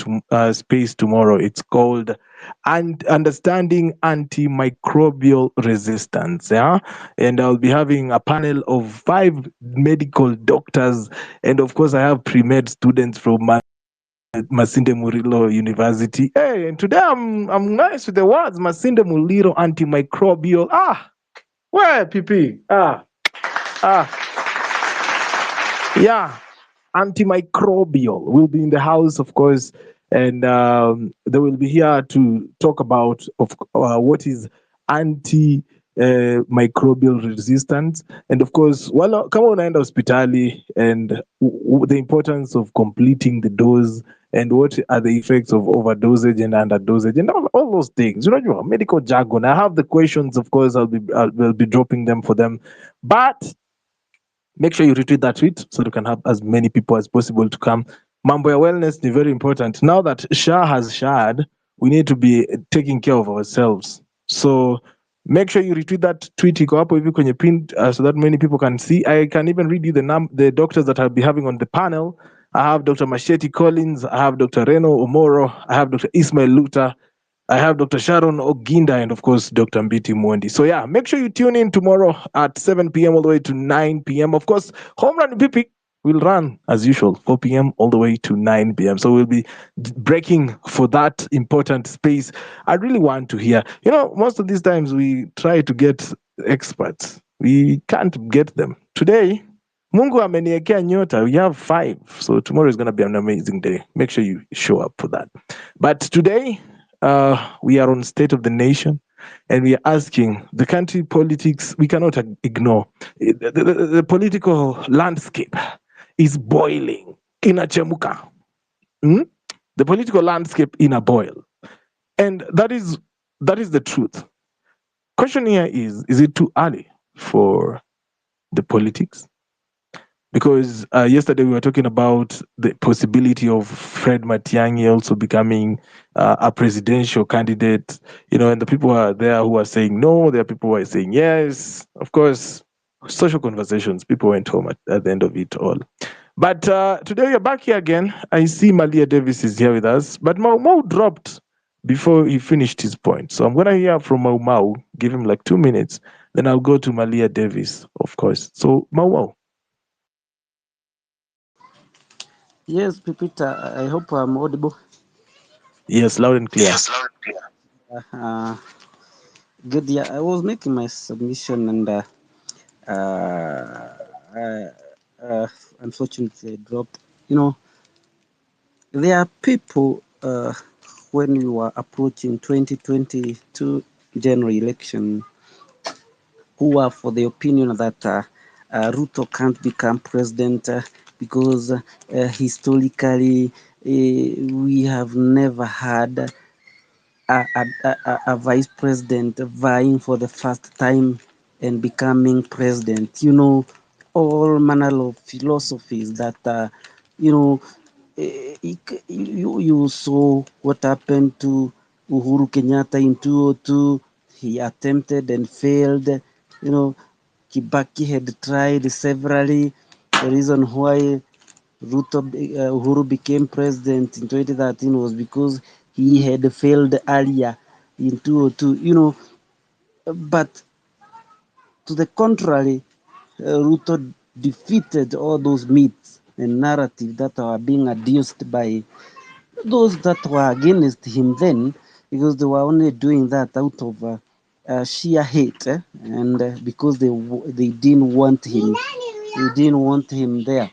S2: space tomorrow. It's called Understanding Antimicrobial Resistance. Yeah, and I'll be having a panel of 5 medical doctors, and of course, I have pre-med students from Masinde Muliro University. Hey, and today I'm nice with the words. Masinde Muliro antimicrobial. Where PP? Yeah, antimicrobial will be in the house, of course, and they will be here to talk about what is microbial resistance, and of course, well, come on, end hospitali, and the importance of completing the dose, and what are the effects of overdosage and underdosage, and all those things. You know, medical jargon. I have the questions, of course. I'll be dropping them for them, but make sure you retweet that tweet so you can have as many people as possible to come. Mambo ya wellness is very important. Now that Shah has shared, we need to be taking care of ourselves. So make sure you retweet that tweet. Iko hapo hivi kwenye pin so that many people can see. I can even read you the doctors that I'll be having on the panel. I have Dr. Machete Collins. I have Dr. Reno Omoro. I have Dr. Ismail Luta. I have Dr. Sharon Oginda and, of course, Dr. Mbiti Mwendi. So, yeah, make sure you tune in tomorrow at 7 p.m. all the way to 9 p.m. Of course, Home Run PP will run, as usual, 4 p.m. all the way to 9 p.m. So we'll be breaking for that important space. I really want to hear. You know, most of these times we try to get experts. We can't get them. Today, Mungu ameniekea nyota. We have 5. So tomorrow is going to be an amazing day. Make sure you show up for that. But today, we are on State of the Nation, and we are asking the country politics. We cannot ignore the political landscape is boiling in a chemuka. The political landscape in a boil, and that is the truth. Question here is it too early for the politics? Because yesterday we were talking about the possibility of Fred Matiang'i also becoming a presidential candidate, you know, and the people are there who are saying no, there are people who are saying yes. Of course, social conversations, people went home at the end of it all. But today we are back here again. I see Malia Davis is here with us, but Mau dropped before he finished his point. So I'm going to hear from Mau, give him like 2 minutes, then I'll go to Malia Davis, of course. So Mau.
S6: Yes, Pipita, I hope I'm audible.
S2: Yes, loud and clear.
S6: Yes, loud and clear. Uh, Good. Yeah, I was making my submission and uh, uh, uh, unfortunately I dropped. You know, there are people when we were approaching 2022 general election who are for the opinion that Ruto can't become president because historically we have never had a vice president vying for the first time and becoming president. You know, all manner of philosophies that, you know, you saw what happened to Uhuru Kenyatta in 202. He attempted and failed. You know, Kibaki had tried severally. The reason why Uhuru became president in 2013 was because he had failed earlier in 202. You know, but to the contrary, Ruto defeated all those myths and narratives that were being adduced by those that were against him then, because they were only doing that out of sheer hate, and because they didn't want him, there.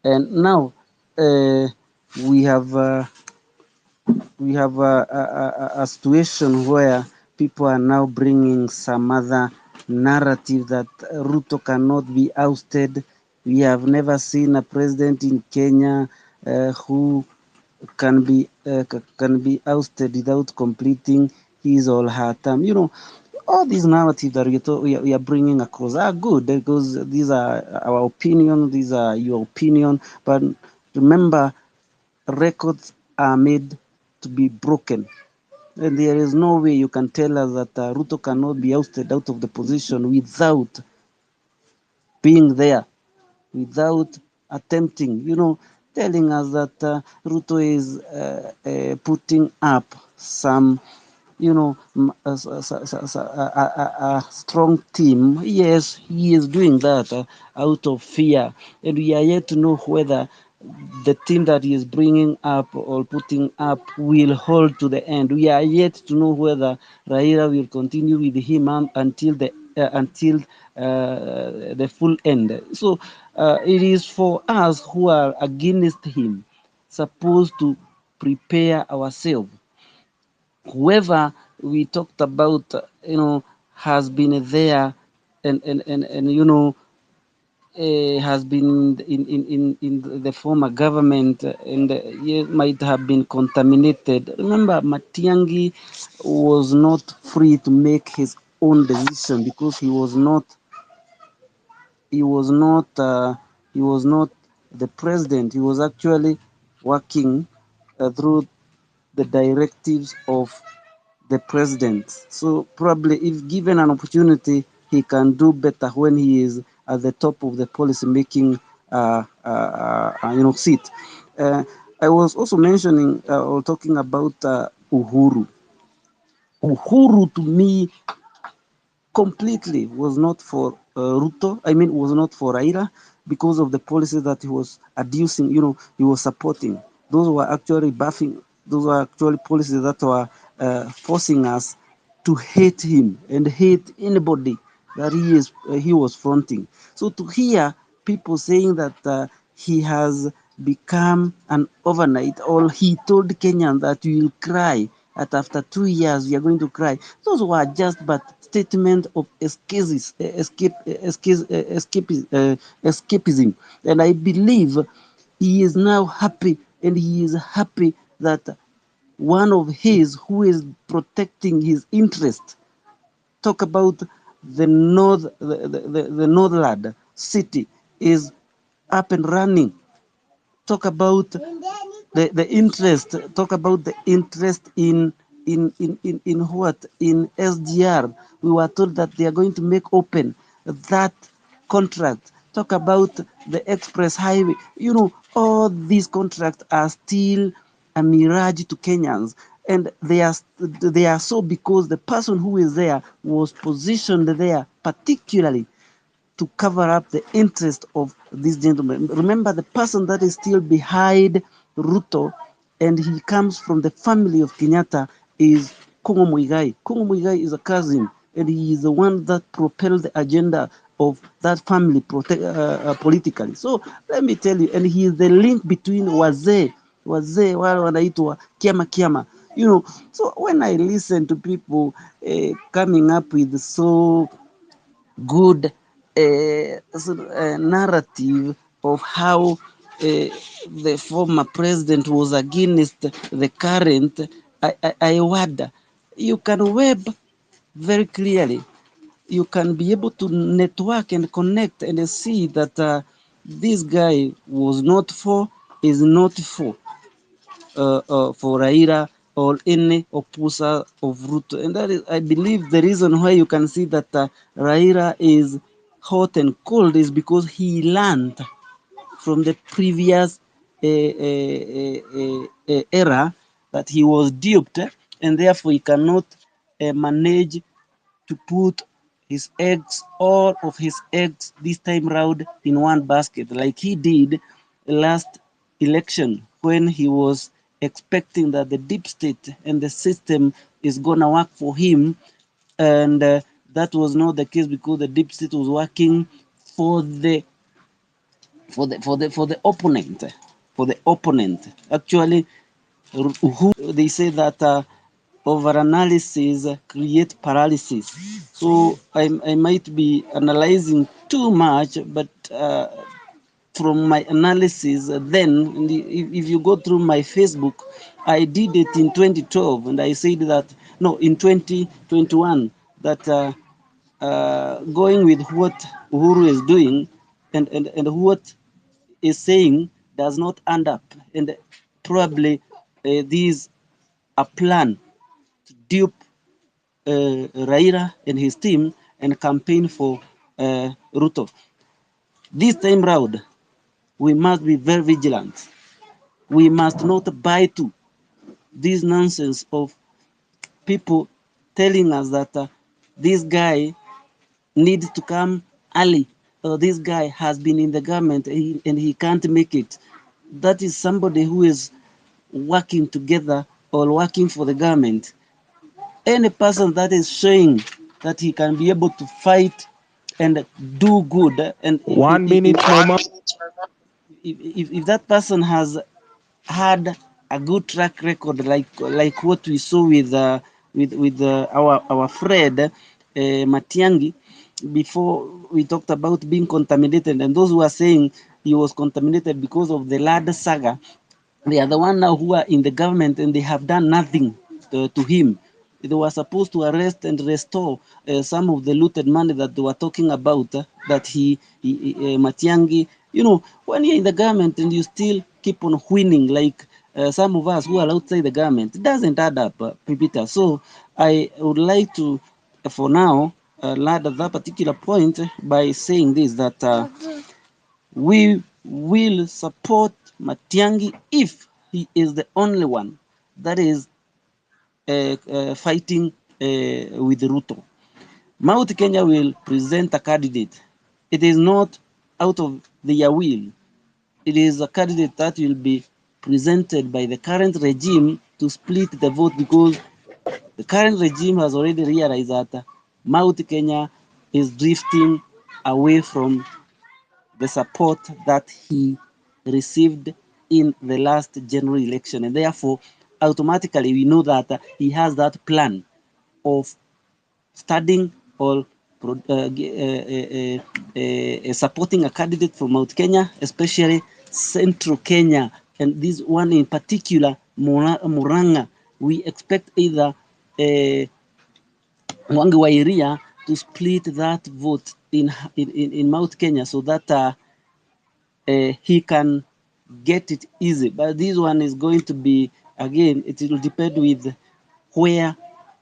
S6: And now uh, we have a situation where people are now bringing some other narrative that Ruto cannot be ousted. We have never seen a president in Kenya who can be ousted without completing his or her term. You know, all these narratives that we are bringing across are good because these are our opinion, these are your opinion. But remember, records are made to be broken. And there is no way you can tell us that Ruto cannot be ousted out of the position without being there, without attempting, telling us that Ruto is putting up some, a strong team. Yes, he is doing that out of fear. And we are yet to know whether the team that he is bringing up or putting up will hold to the end. We are yet to know whether Raila will continue with him until the full end. So it is for us who are against him supposed to prepare ourselves. Whoever we talked about, has been there and has been in the former government and might have been contaminated. Remember, Matiangi was not free to make his own decision because he was not he was not the president. He was actually working through the directives of the president. So probably if given an opportunity, he can do better when he is at the top of the policy making seat. Uh, I was also mentioning or talking about Uhuru. Uhuru to me completely was not for Ruto. I mean, was not for Raila because of the policies that he was adducing. He was supporting. Those were actually buffing. Those were actually policies that were forcing us to hate him and hate anybody that he was fronting. So to hear people saying that he has become an overnight, or he told Kenyans that you will cry, that after 2 years we are going to cry. Those were just but statement of escapism. And I believe he is now happy, and he is happy that one of his who is protecting his interest, talk about the Northland city, is up and running. Talk about the interest, talk about the interest in what, in SGR. We were told that they are going to make open that contract. Talk about the express highway. All these contracts are still a mirage to Kenyans, and they are so because the person who is there was positioned there particularly to cover up the interest of this gentleman. Remember, the person that is still behind Ruto, and he comes from the family of Kenyatta, is Kongo Muigai. Kongo Muigai is a cousin, and he is the one that propelled the agenda of that family politically. So let me tell you, and he is the link between wazee wale wanaitwa kiama. So when I listen to people coming up with so good narrative of how the former president was against the current, I wonder. You can web very clearly. You can be able to network and connect and see that this guy was not for, is not for Raila or any opposer of Ruto. And that is, I believe, the reason why you can see that Raila is hot and cold is because he learned from the previous era that he was duped, and therefore he cannot manage to put his eggs, all of his eggs this time round, in one basket, like he did last election when he was expecting that the deep state and the system is gonna work for him, and that was not the case because the deep state was working for the opponent, Actually, who they say that overanalysis create paralysis. So I might be analyzing too much, but from my analysis then, if you go through my Facebook, I did it in 2012, and I said that, no, in 2021, that going with what Uhuru is doing and what is saying does not end up, and probably these a plan to dupe Raila and his team and campaign for Ruto. This time round, we must be very vigilant. We must not buy to this nonsense of people telling us that this guy needs to come early, or this guy has been in the government and he can't make it. That is somebody who is working together or working for the government. Any person that is showing that he can be able to fight and do good, and
S2: 1 minute, Moma.
S6: if that person has had a good track record, like what we saw with our friend Matiangi, before we talked about being contaminated, and those who are saying he was contaminated because of the lad saga, they are the one now who are in the government and they have done nothing to him. They were supposed to arrest and restore some of the looted money that they were talking about, that Matiangi, when you're in the government and you still keep on winning, like some of us who are outside the government, it doesn't add up, Pipita. So I would like to, for now, land at that particular point by saying this, that we will support Matiangi if he is the only one that is fighting with Ruto. Mount Kenya will present a candidate. It is not out of their will. It is a candidate that will be presented by the current regime to split the vote, because the current regime has already realized that Mount Kenya is drifting away from the support that he received in the last general election. And therefore, automatically, we know that he has that plan of studying or supporting a candidate from Mount Kenya, especially Central Kenya, and this one in particular, Muranga. We expect either Mwangi wa Iria to split that vote in Mount Kenya, so that he can get it easy. But this one is going to be, again, it will depend with where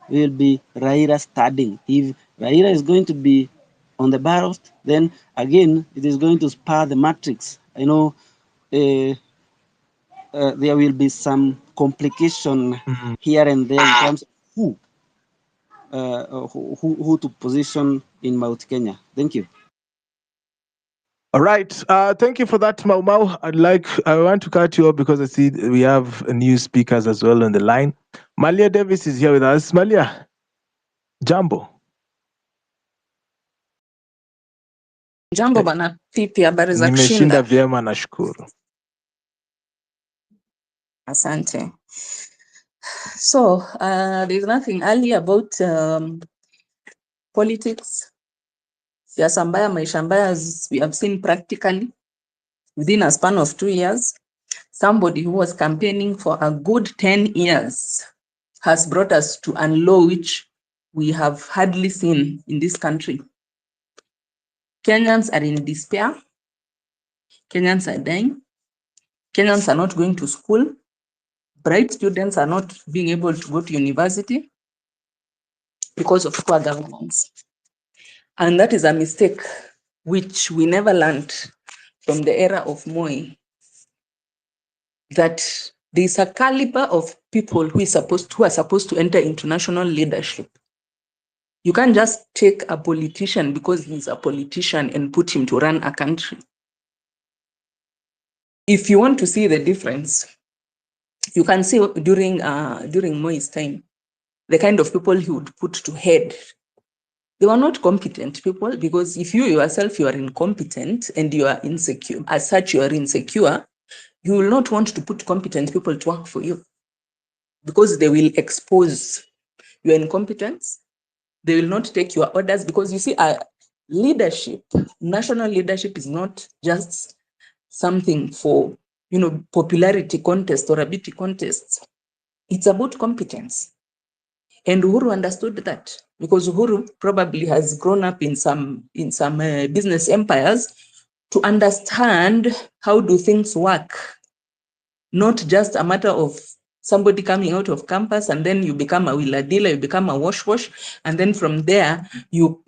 S6: will be Raila studying. If Raila is going to be on the ballot, then again, it is going to spur the matrix. I know there will be some complication
S2: Mm.
S6: here and there in terms of who to position in Mount Kenya. Thank you.
S2: All right. Thank you for that, Mau Mau. I want to cut you off because I see we have new speakers as well on the line. Malia Davis is here with us. Malia, jambo.
S8: Jambo bana pipi, habari za
S2: Nimeshinda
S8: kushinda.
S2: vyema nashukuru.
S8: Asante. So, there's nothing early about politics. Siasa mbaya, maisha mbaya, as we have seen practically within a span of 2 years. Somebody who was campaigning for a good 10 years has brought us to a law which we have hardly seen in this country. Kenyans are in despair. Kenyans are dying. Kenyans are not going to school. Bright students are not being able to go to university because of poor governance. And that is a mistake which we never learned from the era of Moi, that there's a caliber of people who are supposed to enter international leadership. You can't just take a politician because he's a politician and put him to run a country. If you want to see the difference, you can see during Moi's time, the kind of people he would put to head. They were not competent people, because if you yourself, you are incompetent and you are insecure, as such you are insecure, you will not want to put competent people to work for you, because they will expose your incompetence. They will not take your orders, because you see, leadership, national leadership is not just something for, popularity contest or ability contests. It's about competence. And Uhuru understood that, because Uhuru probably has grown up in some business empires to understand how do things work, not just a matter of somebody coming out of campus and then you become a wheeler dealer, you become a wash, and then from there you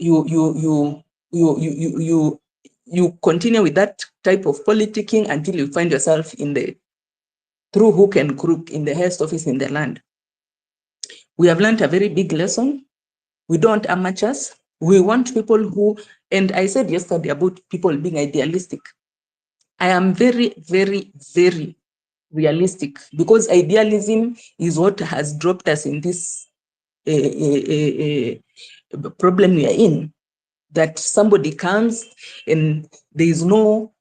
S8: continue with that type of politicking until you find yourself through hook and crook in the highest office in the land. We have learned a very big lesson. We don't amateurs. We want people who, and I said yesterday about people being idealistic. I am very, very, very realistic, because idealism is what has dropped us in this problem we are in, that somebody comes and there is no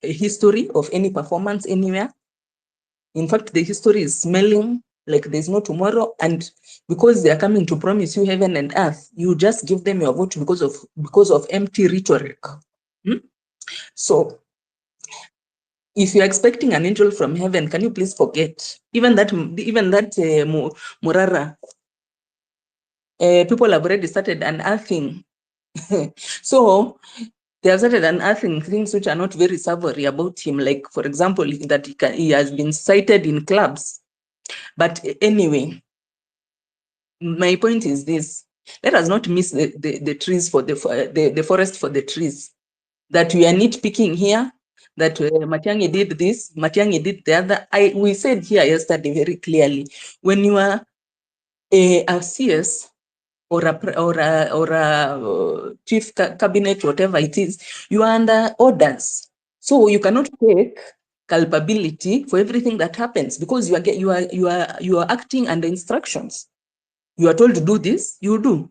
S8: history of any performance anywhere. In fact, the history is smelling like there's no tomorrow, and because they are coming to promise you heaven and earth, you just give them your vote because of empty rhetoric. So if you're expecting an angel from heaven, can you please forget even that Murara? People have already started unearthing. So they have started unearthing things which are not very savory about him, like, for example, that he has been cited in clubs. But anyway, my point is this: let us not miss the trees for the forest for the trees. That we are nitpicking here, that Matiang'i did this, Matiang'i did the other. We said here yesterday very clearly, when you are a CS or a chief cabinet, whatever it is, you are under orders. So you cannot take culpability for everything that happens, because you are acting under instructions. You are told to do this, you do.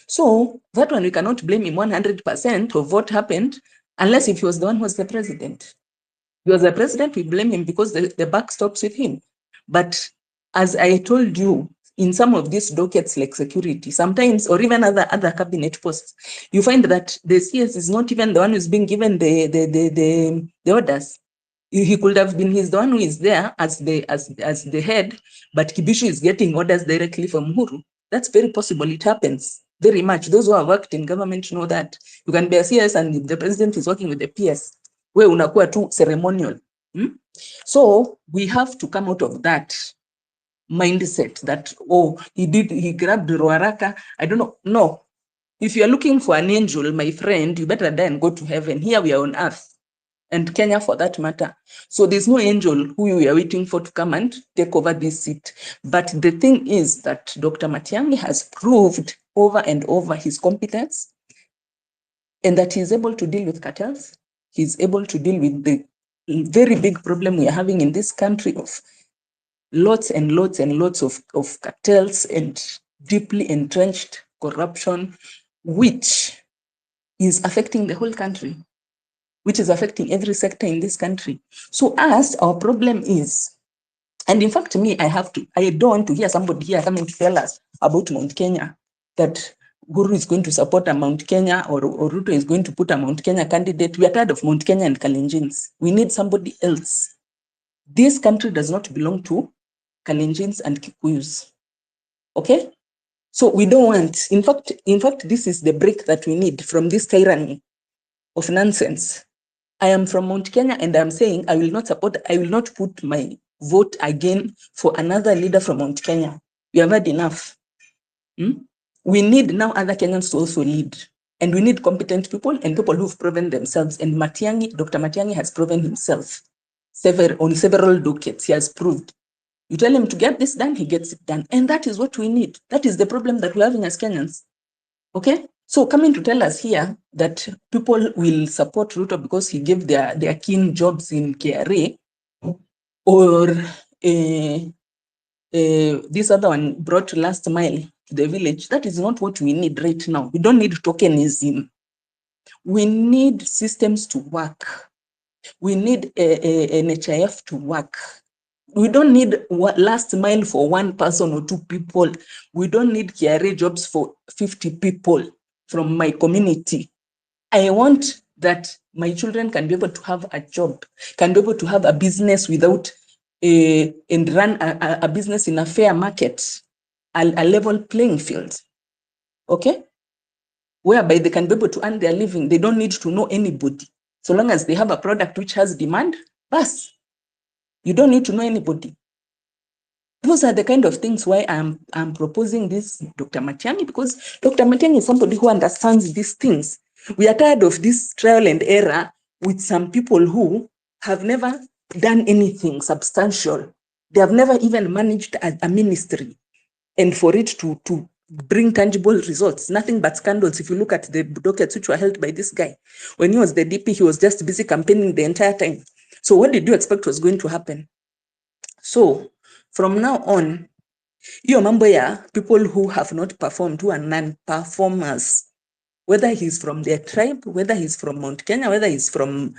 S8: So that one, we cannot blame him 100% of what happened, unless if he was the one who was the president. He was the president, we blame him because the buck stops with him. But as I told you, in some of these dockets like security, sometimes, or even other cabinet posts, you find that the CS is not even the one who's being given the orders. He could have been, he's the one who is there as the head, but Kibishu is getting orders directly from Uhuru. That's very possible. It happens very much. Those who have worked in government know that. You can be a CS and the president is working with the PS. We unakuwa tu ceremonial. So we have to come out of that mindset that, oh, he grabbed Ruaraka. I don't know. No. If you're looking for an angel, my friend, you better die and go to heaven. Here we are on earth, and Kenya for that matter. So there's no angel who we are waiting for to come and take over this seat. But the thing is that Dr. Matiang'i has proved over and over his competence. and that he's able to deal with cartels. He's able to deal with the very big problem we are having in this country of lots and lots and lots of cartels and deeply entrenched corruption, which is affecting the whole country, which is affecting every sector in this country. So our problem is, and in fact, I don't want to hear somebody here coming to tell us about Mount Kenya, that Guru is going to support a Mount Kenya or Ruto is going to put a Mount Kenya candidate. We are tired of Mount Kenya and Kalenjins. We need somebody else. This country does not belong to Kalenjins and Kikuyus. Okay? So we don't want, in fact, this is the break that we need from this tyranny of nonsense. I am from Mount Kenya and I'm saying I will not put my vote again for another leader from Mount Kenya. We have had enough. We need now other Kenyans to also lead. And we need competent people and people who've proven themselves. And Dr. Matiang'i has proven himself on several dockets. He has proved. You tell him to get this done, he gets it done. And that is what we need. That is the problem that we're having as Kenyans. Okay? So coming to tell us here that people will support Ruto because he gave their keen jobs in KRA, or this other one brought last mile to the village, that is not what we need right now. We don't need tokenism. We need systems to work. We need an HIF to work. We don't need last mile for one person or two people. We don't need KRA jobs for 50 people from my community. I want that my children can be able to have a job, can be able to have a business without and run a business in a fair market, a level playing field. Okay? Whereby they can be able to earn their living. They don't need to know anybody. So long as they have a product which has demand, bas, you don't need to know anybody. Those are the kind of things why I'm proposing this Dr. Matiang'i, because Dr. Matiang'i is somebody who understands these things. We are tired of this trial and error with some people who have never done anything substantial. They have never even managed a ministry, and for it to bring tangible results, nothing but scandals. If you look at the dockets which were held by this guy, when he was the DP, he was just busy campaigning the entire time. So what did you expect was going to happen? So from now on, hiyo mambo ya people who have not performed, who are non-performers, whether he's from their tribe, whether he's from Mount Kenya, whether he's from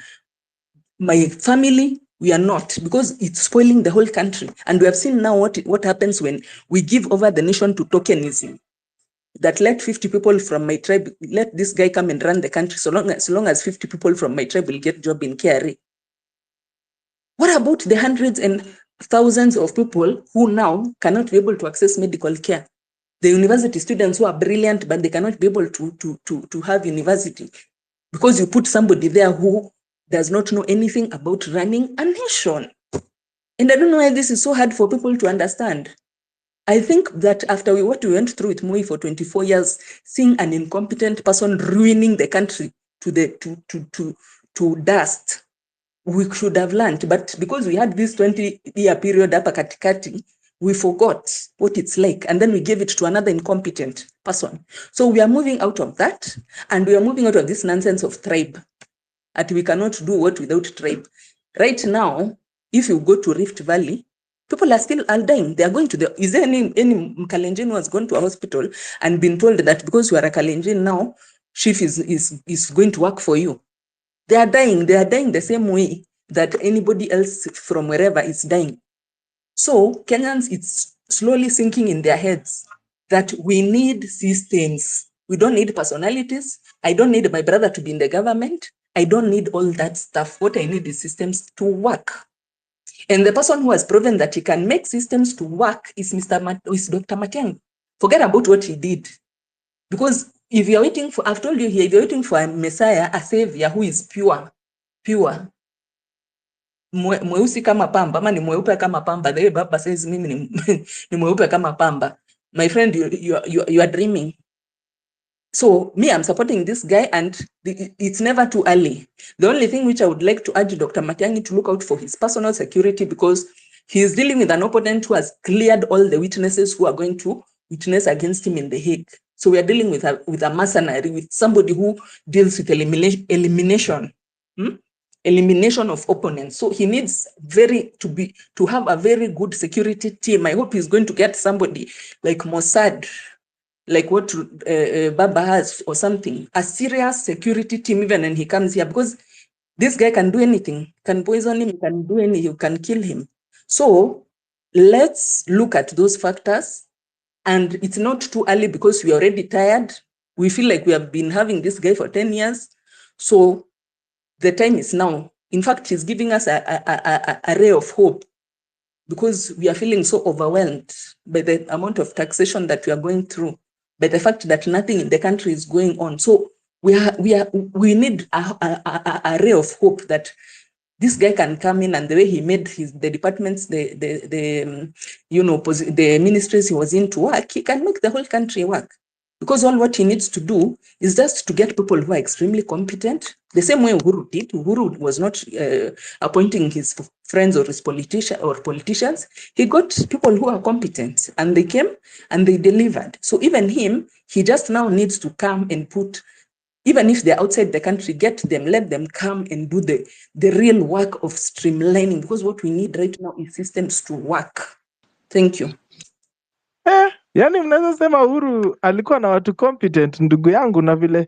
S8: my family, we are not, because it's spoiling the whole country. And we have seen now what happens when we give over the nation to tokenism. That let 50 people from my tribe, let this guy come and run the country, so long as 50 people from my tribe will get job in KRA. What about the hundreds and thousands of people who now cannot be able to access medical care? The university students who are brilliant, but they cannot be able to have university because you put somebody there who does not know anything about running a nation. And I don't know why this is so hard for people to understand. I think that after what we went through with Moi for 24 years, seeing an incompetent person ruining the country to dust, we should have learned. But because we had this 20-year period up katikati, we forgot what it's like, and then we gave it to another incompetent person. So we are moving out of that, and we are moving out of this nonsense of tribe. That we cannot do what without tribe. Right now, if you go to Rift Valley, people are still dying. They are going to is there any Kalenjin who has gone to a hospital and been told that because you are a Kalenjin now, chief is going to work for you? They are dying. They are dying the same way that anybody else from wherever is dying. So Kenyans, it's slowly sinking in their heads that we need systems. We don't need personalities. I don't need my brother to be in the government. I don't need all that stuff. What I need is systems to work. And the person who has proven that he can make systems to work is Dr. Matiang'i. Forget about what he did. Because if you're waiting for, I've told you here, if you're waiting for a messiah, a savior who is pure, mweusi kama pamba, ama ni mweupe kama pamba, the way Baba says mimi ni mweupe kama pamba, my friend, you are dreaming. So me, I'm supporting this guy, and it's never too early. The only thing which I would like to urge Dr. Matiang'i to look out for his personal security, because he is dealing with an opponent who has cleared all the witnesses who are going to witness against him in The Hague. So we are dealing with a mercenary, with somebody who deals with elimination. Elimination of opponents. So he needs to have a very good security team. I hope he's going to get somebody like Mossad, like what Baba has or something, a serious security team even when he comes here, because this guy can do anything, can poison him, can do anything, you can kill him. So let's look at those factors, and it's not too early because we're already tired. We feel like we have been having this guy for 10 years. So the time is now. In fact, he's giving us a ray of hope, because we are feeling so overwhelmed by the amount of taxation that we are going through, by the fact that nothing in the country is going on. So we need a ray of hope that this guy can come in, and the way he made the departments, the ministries he was in to work, he can make the whole country work. Because all what he needs to do is just to get people who are extremely competent, the same way Uhuru did. Uhuru was not appointing his friends or his politicians. He got people who are competent, and they came and they delivered. So even him, he just now needs to come and put, even if they're outside the country, get them, let them come and do the real work of streamlining, because what we need right now is systems to work. Thank you.
S2: Yani mnaweza sema Uhuru alikuwa na watu competent, ndugu yangu, na vile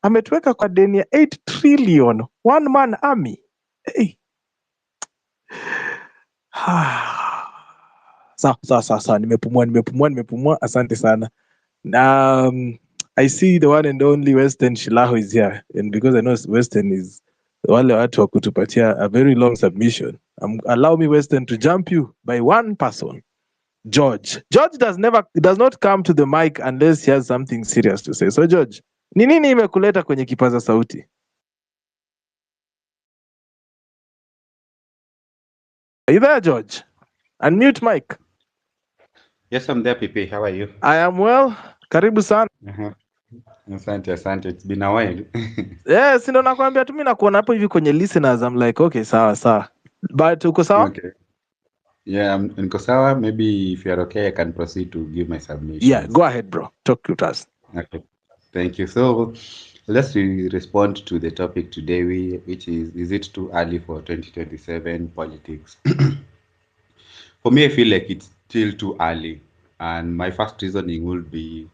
S2: ametuweka kwa deni ya 8 trillion one man army. Hey. Sawa, nimepumua. Asante sana. I see the one and only Western Shilaho is here, and because I know Western is wale watu wa kutupatia a very long submission, allow me, Western, to jump you by one person. George does not come to the mic unless he has something serious to say. So George, ni nini imekuleta kwenye kipaza sauti? Are you there, George? Unmute mic.
S9: Yes, I'm there, PP. How are you?
S2: I am well. Karibu sana.
S9: Asante. It's been a while.
S2: Yes, ndo nakwambia tu, mimi nakuona hapo hivi kwenye listeners. I'm like, okay, sawa. But uko sawa?
S9: Okay. Yeah, niko sawa. Maybe if you're okay, I can proceed to give my submission.
S2: Yeah, go ahead, bro. Talk to us.
S9: Okay. Thank you. So let's respond to the topic today, which is it too early for 2027 politics? For me, I feel like it's still too early. And my first reasoning would be,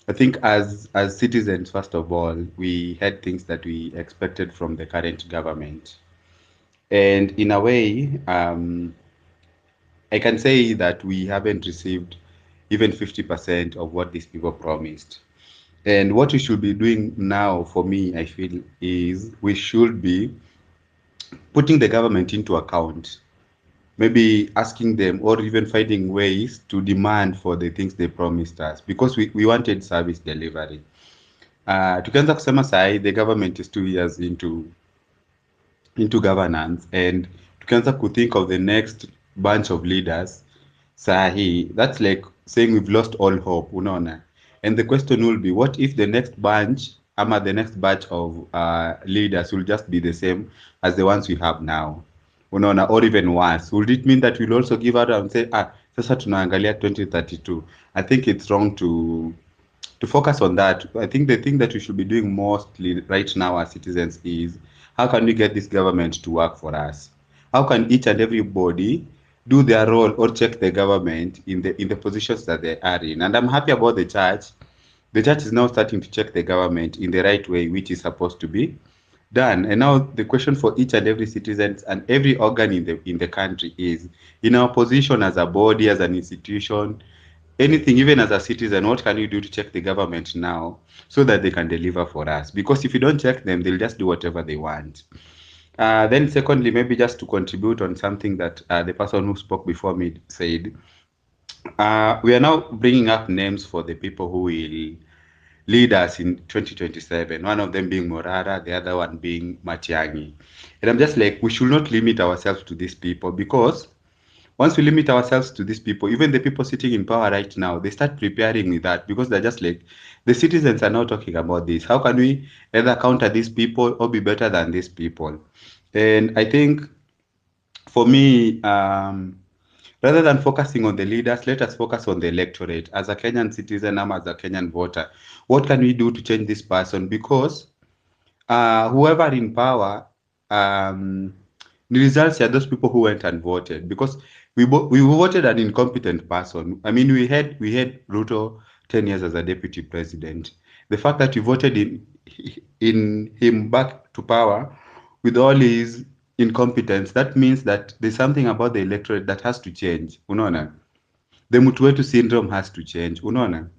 S9: I think as citizens, first of all, we had things that we expected from the current government. And in a way, I can say that we haven't received even 50% of what these people promised. And what we should be doing now, for me, I feel, is we should be putting the government into account, maybe asking them or even finding ways to demand for the things they promised us, because we wanted service delivery. Tukianza kusema sahi, the government is 2 years into governance, and tukianza think of the next bunch of leaders sahi, that's like saying we've lost all hope, unaona. And the question will be, what if the next bunch ama the next batch of leaders will just be the same as the ones we have now, unaona, or even worse? Would it mean that we'll also give out and say, sasa tunaangalia 2032? I think it's wrong to focus on that. I think the thing that we should be doing mostly right now as citizens is, how can we get this government to work for us? How can each and everybody do their role or check the government in the positions that they are in? And I'm happy about the church. The church is now starting to check the government in the right way, which is supposed to be done. And now the question for each and every citizen and every organ in the country is, in our position as a body, as an institution, anything, even as a citizen, what can you do to check the government now so that they can deliver for us? Because if you don't check them, they'll just do whatever they want. Then secondly, maybe just to contribute on something that the person who spoke before me said, we are now bringing up names for the people who will lead us in 2027. One of them being Morara, the other one being Matiang'i. And I'm just like, we should not limit ourselves to these people, because once we limit ourselves to these people, even the people sitting in power right now, they start preparing with that, because they're just like, the citizens are now talking about this. How can we either counter these people or be better than these people? And I think for me, Rather than focusing on the leaders, let us focus on the electorate. As a Kenyan citizen, I'm as a Kenyan voter. What can we do to change this person? Because whoever in power, the results are those people who went and voted. Because we voted an incompetent person. I mean, we had Ruto 10 years as a deputy president. The fact that you voted in him back to power with all his incompetence, that means that there's something about the electorate that has to change. Unaona? The mtu wetu syndrome has to change. Unaona?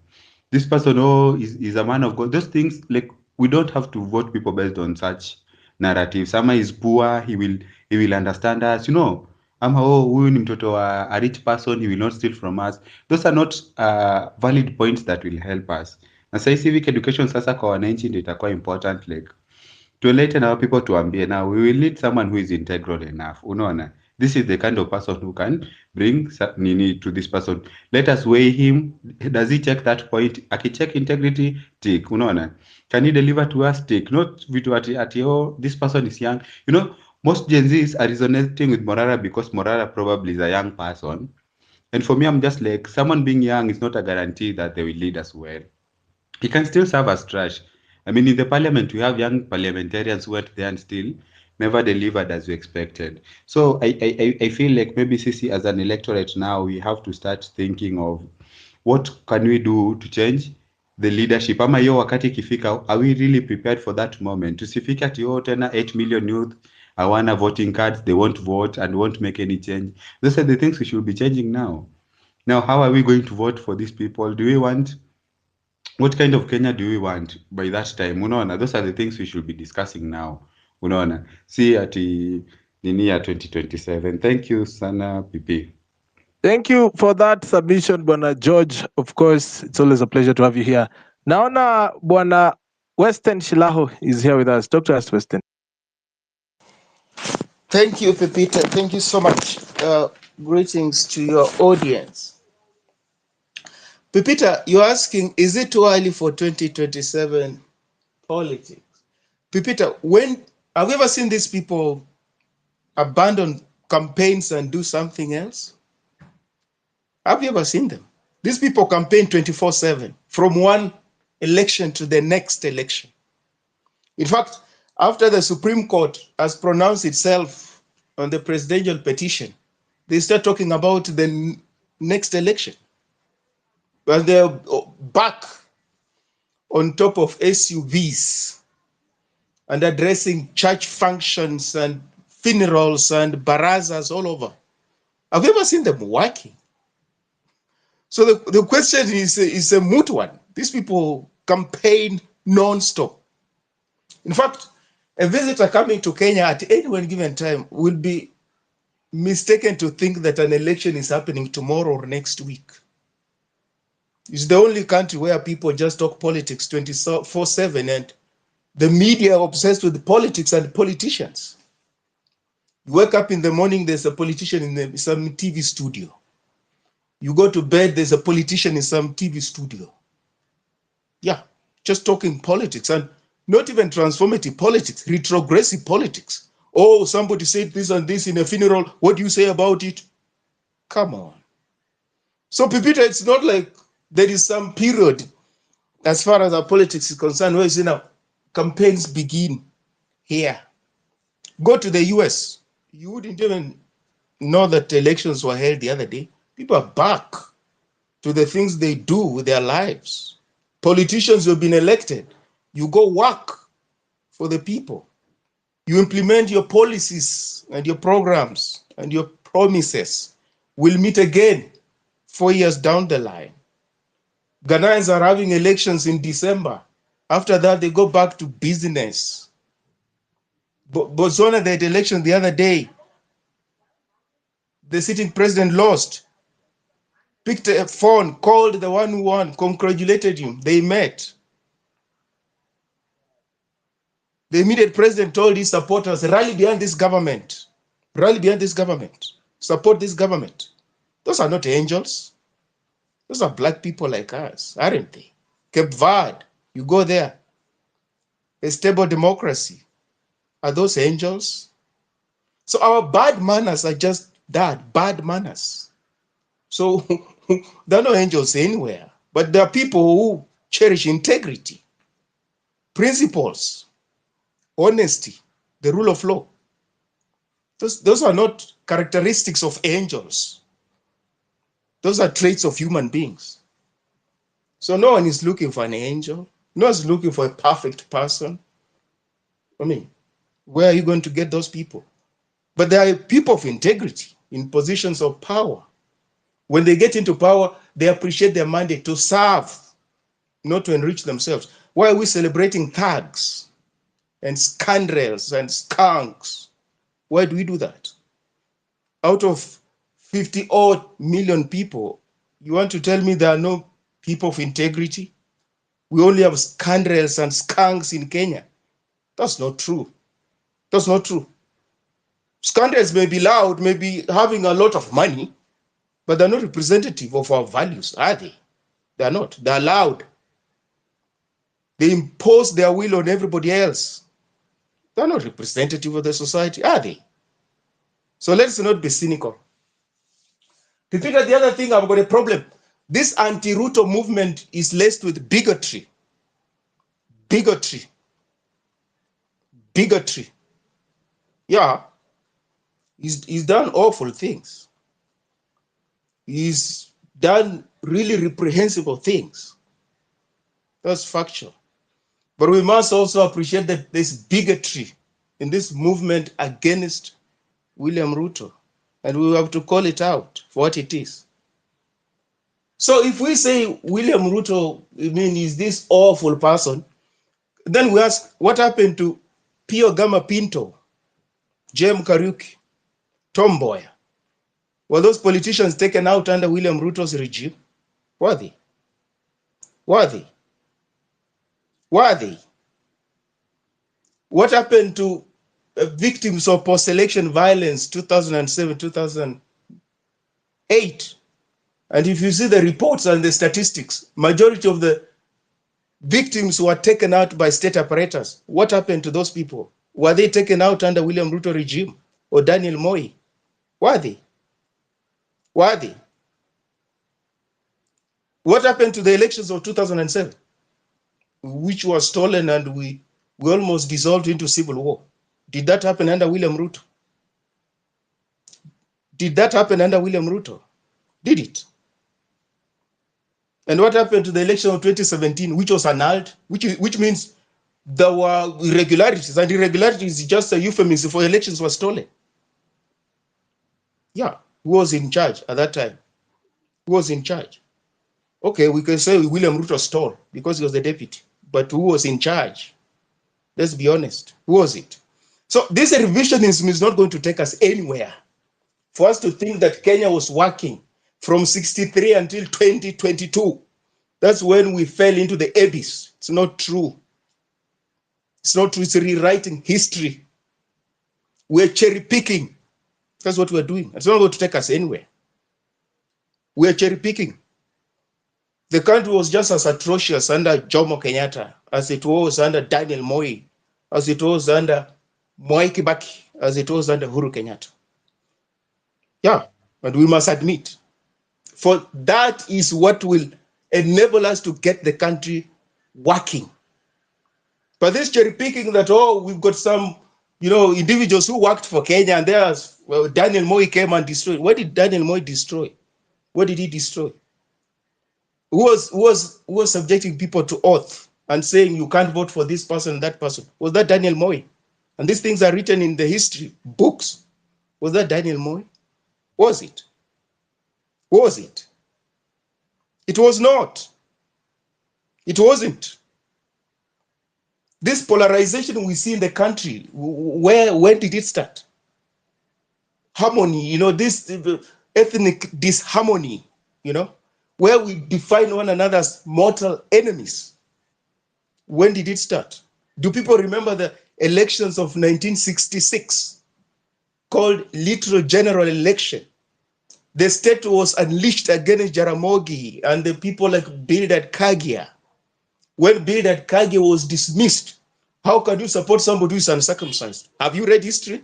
S9: This person, oh, is a man of God. Those things, like, we don't have to vote people based on such narratives. Ama is poor, he will understand us, Ama, oh, huyu ni mtoto wa a rich person, he will not steal from us. Those are not valid points that will help us. Na sasa civic education sasa kwa wananchi ndio itakuwa important, like to enlighten our people, tuambie now we will need someone who is integral enough. Unaona, this is the kind of person who can bring nini to this person. Let us weigh him. Does he check that point? Akicheck integrity, tick. Unaona, can he deliver to us? Tick. Not vitu ati oh, this person is young. Most Gen Zs are resonating with Morara because Morara probably is a young person. And for me, I'm just like, someone being young is not a guarantee that they will lead us well. He can still serve as trash. I mean, in the parliament, we have young parliamentarians who went there and still never delivered as we expected. So I feel like maybe CC as an electorate now, we have to start thinking of what can we do to change the leadership. Ama hiyo wakati ikifika, are we really prepared for that moment? Tusifike ati tena 8 million youth hawana voting cards, they won't vote and won't make any change. Those are the things we should be changing now. Now, how are we going to vote for these people? Do we want what kind of Kenya do we want by that time? Unaona, those are the things we should be discussing now. Unaona, si ati nini ya 2027. Thank you sana, PP.
S2: Thank you for that submission, Bwana George. Of course, it's always a pleasure to have you here. Naona Bwana Weston Shilaho is here with us. Talk to us, Weston.
S10: Thank you, Pepita. Thank you so much. Greetings to your audience. Pepita, you're asking, is it too early for 2027 politics? Pepita, have you ever seen these people abandon campaigns and do something else? Have you ever seen them? These people campaign 24/7 from one election to the next election. In fact, after the Supreme Court has pronounced itself on the presidential petition, they start talking about the next election. But they're back on top of SUVs and addressing church functions and funerals and barazas all over. Have you ever seen them working? So the question is a moot one. These people campaign non-stop. In fact, a visitor coming to Kenya at any one given time will be mistaken to think that an election is happening tomorrow or next week. It's the only country where people just talk politics 24/7, and the media are obsessed with politics and politicians. You wake up in the morning, there's a politician in some TV studio. You go to bed, there's a politician in some TV studio. Yeah, just talking politics, and not even transformative politics, retrogressive politics. Oh, somebody said this and this in a funeral. What do you say about it? Come on. So, Pepita, it's not like there is some period as far as our politics is concerned where campaigns begin here. Go to the US. You wouldn't even know that elections were held the other day. People are back to the things they do with their lives. Politicians who have been elected, you go work for the people. You implement your policies and your programs and your promises. We'll meet again 4 years down the line. Ghanaians are having elections in December. After that, they go back to business. Botswana, they had election the other day. The sitting president lost. Picked a phone, called the one who won, congratulated him. They met. The immediate president told his supporters, rally behind this government. Rally behind this government. Support this government. Those are not angels. Those are black people like us, aren't they? Cape Verde, you go there. A stable democracy. Are those angels? So our bad manners are just that, bad manners. So there are no angels anywhere, but there are people who cherish integrity, principles, honesty, the rule of law. Those are not characteristics of angels. Those are traits of human beings. So no one is looking for an angel. No one is looking for a perfect person. I mean, where are you going to get those people? But there are people of integrity in positions of power. When they get into power, they appreciate their mandate to serve, not to enrich themselves. Why are we celebrating thugs and scoundrels and skunks? Why do we do that? Out of 50 odd million people, you want to tell me there are no people of integrity? We only have scoundrels and skunks in Kenya. That's not true. That's not true. Scoundrels may be loud, may be having a lot of money, but they're not representative of our values, are they? They're not. They're loud. They impose their will on everybody else. They're not representative of the society, are they? So let's not be cynical. Pipita, the other thing, I've got a problem. This anti-RUTO movement is laced with bigotry. Bigotry. Bigotry. Yeah, he's done awful things. He's done really reprehensible things. That's factual. But we must also appreciate that there's bigotry in this movement against William Ruto. And we have to call it out for what it is. So if we say William Ruto, I mean, is this awful person, then we ask, what happened to Pio Gama Pinto, Jem Kariuki, Tom Mboya? Were those politicians taken out under William Ruto's regime? Were they? Were they? Were they? What happened to victims of post-election violence 2007, 2008? And if you see the reports and the statistics, majority of the victims were taken out by state apparatus. What happened to those people? Were they taken out under William Ruto regime or Daniel Moi? Were they? Were they? What happened to the elections of 2007, which was stolen and we almost dissolved into civil war? Did that happen under William Ruto? Did that happen under William Ruto? Did it? And what happened to the election of 2017, which was annulled, which means there were irregularities, and irregularities is just a euphemism for elections were stolen. Yeah, who was in charge at that time? Who was in charge? Okay, we can say William Ruto stole because he was the deputy, but who was in charge? Let's be honest. Who was it? So this revisionism is not going to take us anywhere. For us to think that Kenya was working from 63 until 2022, that's when we fell into the abyss. It's not true. It's not true. It's rewriting history. We're cherry picking. That's what we're doing. It's not going to take us anywhere. We're cherry picking. The country was just as atrocious under Jomo Kenyatta as it was under Daniel Moi, as it was under Mwai Kibaki, as it was under Uhuru Kenyatta. Yeah, and we must admit, for that is what will enable us to get the country working. But this cherry picking that, oh, we've got some, individuals who worked for Kenya and there's, well, Daniel Moi came and destroyed. What did Daniel Moi destroy? What did he destroy? Who was subjecting people to oath and saying you can't vote for this person and that person? Was that Daniel Moi? And these things are written in the history books. Was that Daniel Moi? Was it? Was it? It was not. It wasn't. This polarization we see in the country, when did it start? Harmony, this ethnic disharmony, where we define one another as mortal enemies. When did it start? Do people remember the elections of 1966 called literal general election? The state was unleashed against Jaramogi and the people like Bildad Kagia. When Bildad Kagia was dismissed, how can you support somebody who is uncircumcised? Have you read history?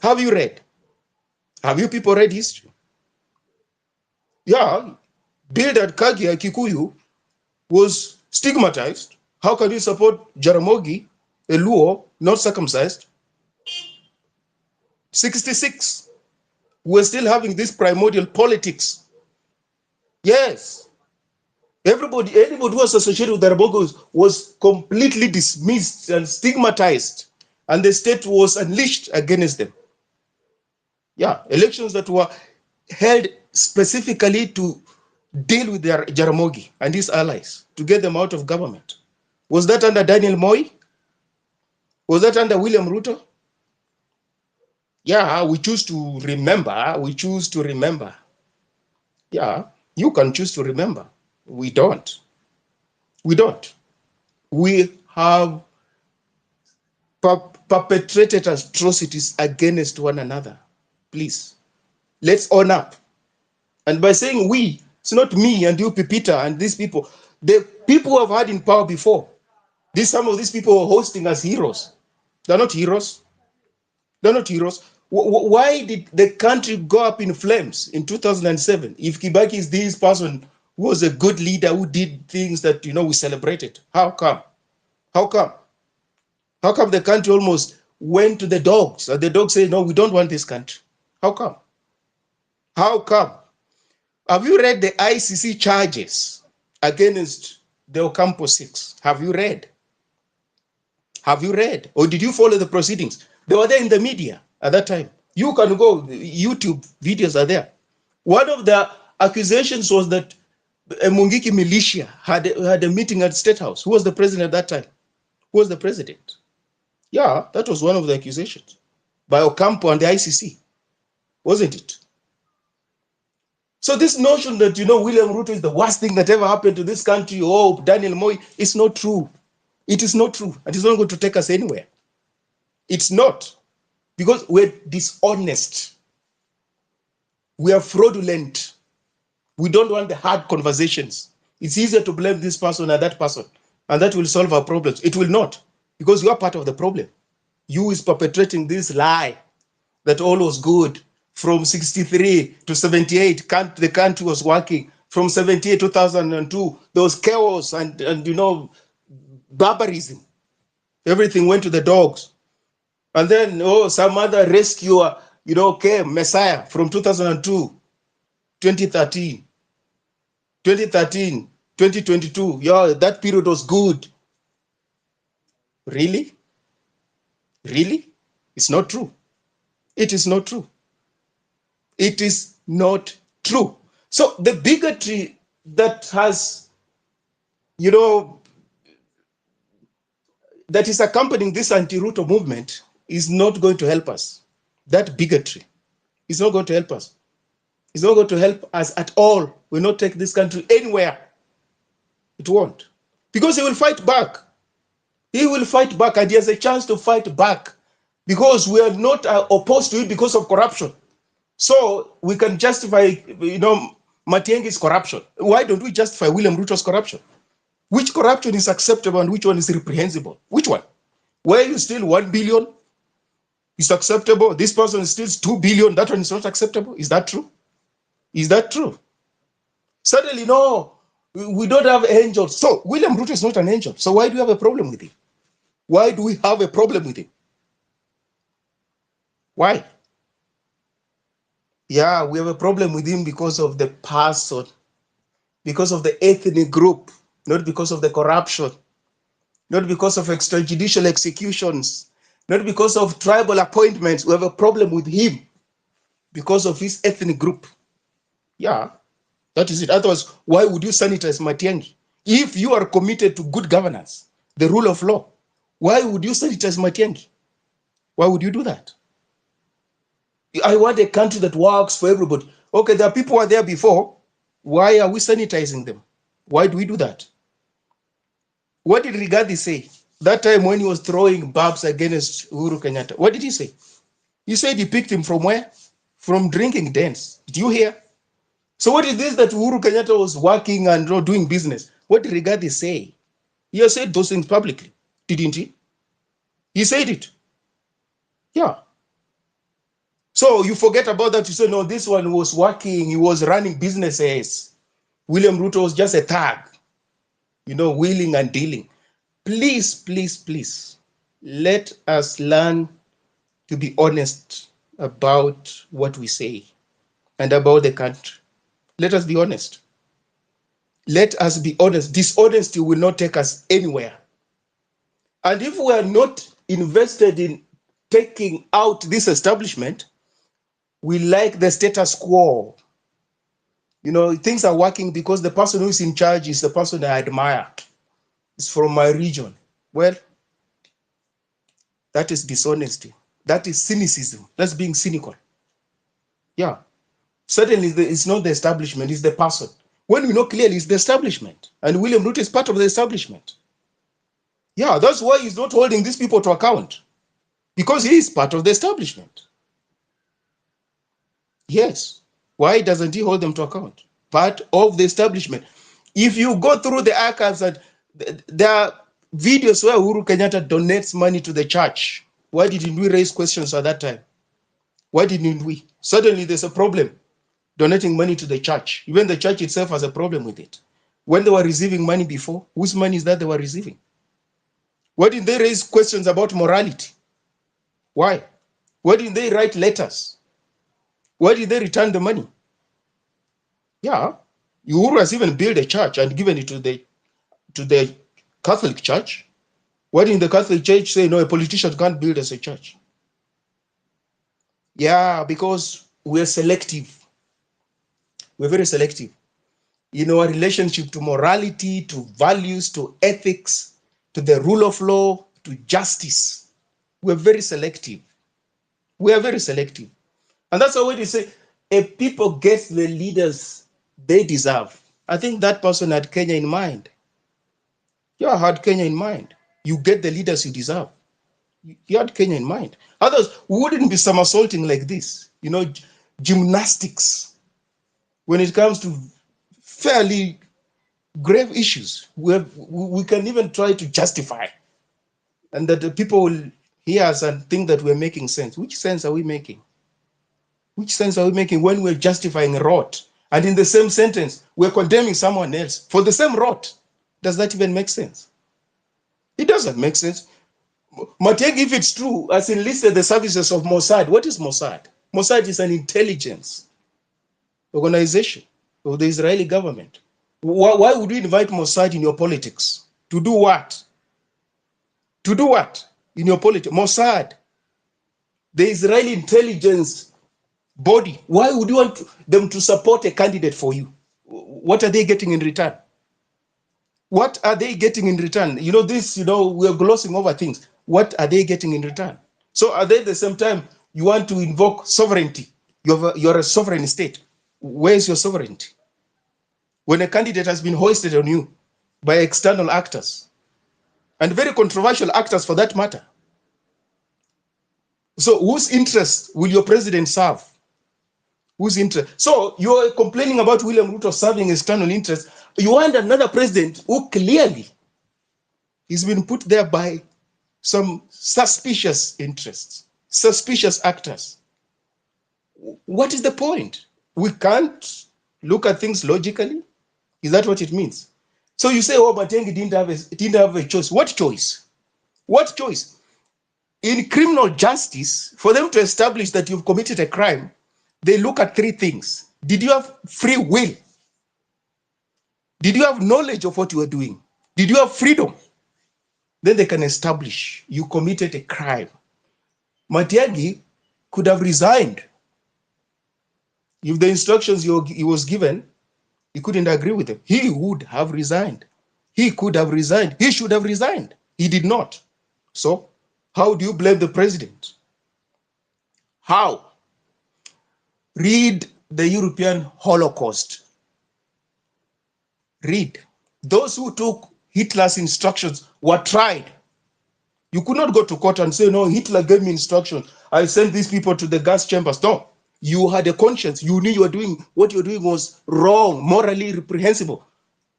S10: Have you read? Have you people read history? Yeah, Bildad Kagia Kikuyu was stigmatized. How can you support Jaramogi, a Luo, not circumcised? 66. We're still having this primordial politics. Yes. Anybody who was associated with Jaramogi was completely dismissed and stigmatized, and the state was unleashed against them. Yeah, elections that were held specifically to deal with their Jaramogi and his allies to get them out of government. Was that under Daniel Moi? Was that under William Ruto? Yeah, we choose to remember. We choose to remember. Yeah, you can choose to remember. We don't. We don't. We have perpetrated atrocities against one another. Please, let's own up. And by saying we, it's not me and you, Pipita, and these people. The people who have had in power before, some of these people are hosting as heroes. They're not heroes. They're not heroes. Why did the country go up in flames in 2007? If Kibaki is this person who was a good leader who did things that we celebrated, how come? How come? How come the country almost went to the dogs? And the dogs say, no, we don't want this country. How come? How come? Have you read the ICC charges against the Ocampo 6? Have you read? Have you read? Or did you follow the proceedings? They were there in the media at that time. You can go, YouTube videos are there. One of the accusations was that a Mungiki militia had a meeting at State House. Who was the president at that time? Who was the president? Yeah, that was one of the accusations by Ocampo and the ICC, wasn't it? So this notion that, William Ruto is the worst thing that ever happened to this country, oh, Daniel Moi, it's not true. It is not true. And it's not going to take us anywhere. It's not. Because we're dishonest. We are fraudulent. We don't want the hard conversations. It's easier to blame this person and that person, and that will solve our problems. It will not, because you are part of the problem. You is perpetrating this lie that all was good. From 63 to 78, the country was working. From 78 to 2002, there was chaos and barbarism. Everything went to the dogs. And then, some other rescuer, came, Messiah, from 2002, 2013, 2022. Yeah, that period was good. Really? Really? It's not true. It is not true. It is not true. So the bigotry that has, that is accompanying this anti-Ruto movement is not going to help us. That bigotry is not going to help us. It's not going to help us at all. Will not take this country anywhere. It won't. Because he will fight back. He will fight back, and he has a chance to fight back. Because we are not opposed to it because of corruption. So we can justify, Matiangi's corruption. Why don't we justify William Ruto's corruption? Which corruption is acceptable and which one is reprehensible? Which one? Where you steal 1 billion is acceptable. This person steals 2 billion. That one is not acceptable. Is that true? Is that true? Suddenly, no, we don't have angels. So William Ruto is not an angel. So why do you have a problem with him? Why do we have a problem with him? Why? Yeah, we have a problem with him because of the person, because of the ethnic group, not because of the corruption, not because of extrajudicial executions, not because of tribal appointments. We have a problem with him because of his ethnic group. Yeah, that is it. Otherwise, why would you sanitize Matiangi? If you are committed to good governance, the rule of law, why would you sanitize Matiangi? Why would you do that? I want a country that works for everybody. Okay, there are people who were there before. Why are we sanitizing them? Why do we do that? What did Rigathi say that time when he was throwing barbs against Uhuru Kenyatta? What did he say? He said he picked him from where? From drinking dens. Did you hear? So what is this that Uhuru Kenyatta was working and doing business? What did Rigathi say? He has said those things publicly, didn't he? He said it. Yeah. So you forget about that. You say, no, this one was working. He was running businesses. William Ruto was just a thug, wheeling and dealing. Please, please, please, let us learn to be honest about what we say and about the country. Let us be honest. Let us be honest. Dishonesty will not take us anywhere. And if we are not invested in taking out this establishment, we like the status quo. Things are working because the person who is in charge is the person I admire. It's from my region. Well, that is dishonesty. That is cynicism. That's being cynical. Yeah. Certainly, it's not the establishment, it's the person. When we know clearly it's the establishment. And William Ruto is part of the establishment. Yeah, that's why he's not holding these people to account. Because he is part of the establishment. Yes. Why doesn't he hold them to account? Part of the establishment. If you go through the archives, and there are videos where Uhuru Kenyatta donates money to the church. Why didn't we raise questions at that time? Why didn't we? Suddenly there's a problem donating money to the church. Even the church itself has a problem with it. When they were receiving money before, whose money is that they were receiving? Why didn't they raise questions about morality? Why? Why didn't they write letters? Why did they return the money? Yeah, Uhuru has even built a church and given it to the Catholic Church. Why didn't the Catholic Church say, no, a politician can't build us a church? Yeah, because we're selective. We're very selective. In our relationship to morality, to values, to ethics, to the rule of law, to justice. We're very selective. We are very selective. And that's why they say, if people get the leaders they deserve, I think that person had Kenya in mind. You had Kenya in mind. You get the leaders you deserve. You had Kenya in mind. Others wouldn't be somersaulting like this. Gymnastics. When it comes to fairly grave issues, we can even try to justify, and that the people will hear us and think that we're making sense. Which sense are we making? Which sense are we making when we're justifying rot? And in the same sentence, we're condemning someone else for the same rot. Does that even make sense? It doesn't make sense. Matiang'i, if it's true, has enlisted the services of Mossad. What is Mossad? Mossad is an intelligence organization of the Israeli government. Why would you invite Mossad in your politics? To do what? To do what in your politics? Mossad, the Israeli intelligence body. Why would you want them to support a candidate for you? What are they getting in return? What are they getting in return? We're glossing over things. What are they getting in return? So at the same time, you want to invoke sovereignty. You're a sovereign state. Where's your sovereignty? When a candidate has been hoisted on you by external actors, and very controversial actors for that matter. So whose interest will your president serve? Whose interest? So you're complaining about William Ruto serving external interests. You want another president who clearly has been put there by some suspicious interests, suspicious actors. What is the point? We can't look at things logically? Is that what it means? So you say, oh, Matiang'i didn't have a choice. What choice? What choice? In criminal justice, for them to establish that you've committed a crime, they look at three things. Did you have free will? Did you have knowledge of what you were doing? Did you have freedom? Then they can establish you committed a crime. Matiang'i could have resigned. If the instructions he was given, he couldn't agree with them, he would have resigned. He could have resigned. He should have resigned. He did not. So how do you blame the president? How? Read the European Holocaust. Read. Those who took Hitler's instructions were tried. You could not go to court and say, no, Hitler gave me instructions. I sent these people to the gas chambers. No, you had a conscience. You knew what you were doing was wrong, morally reprehensible.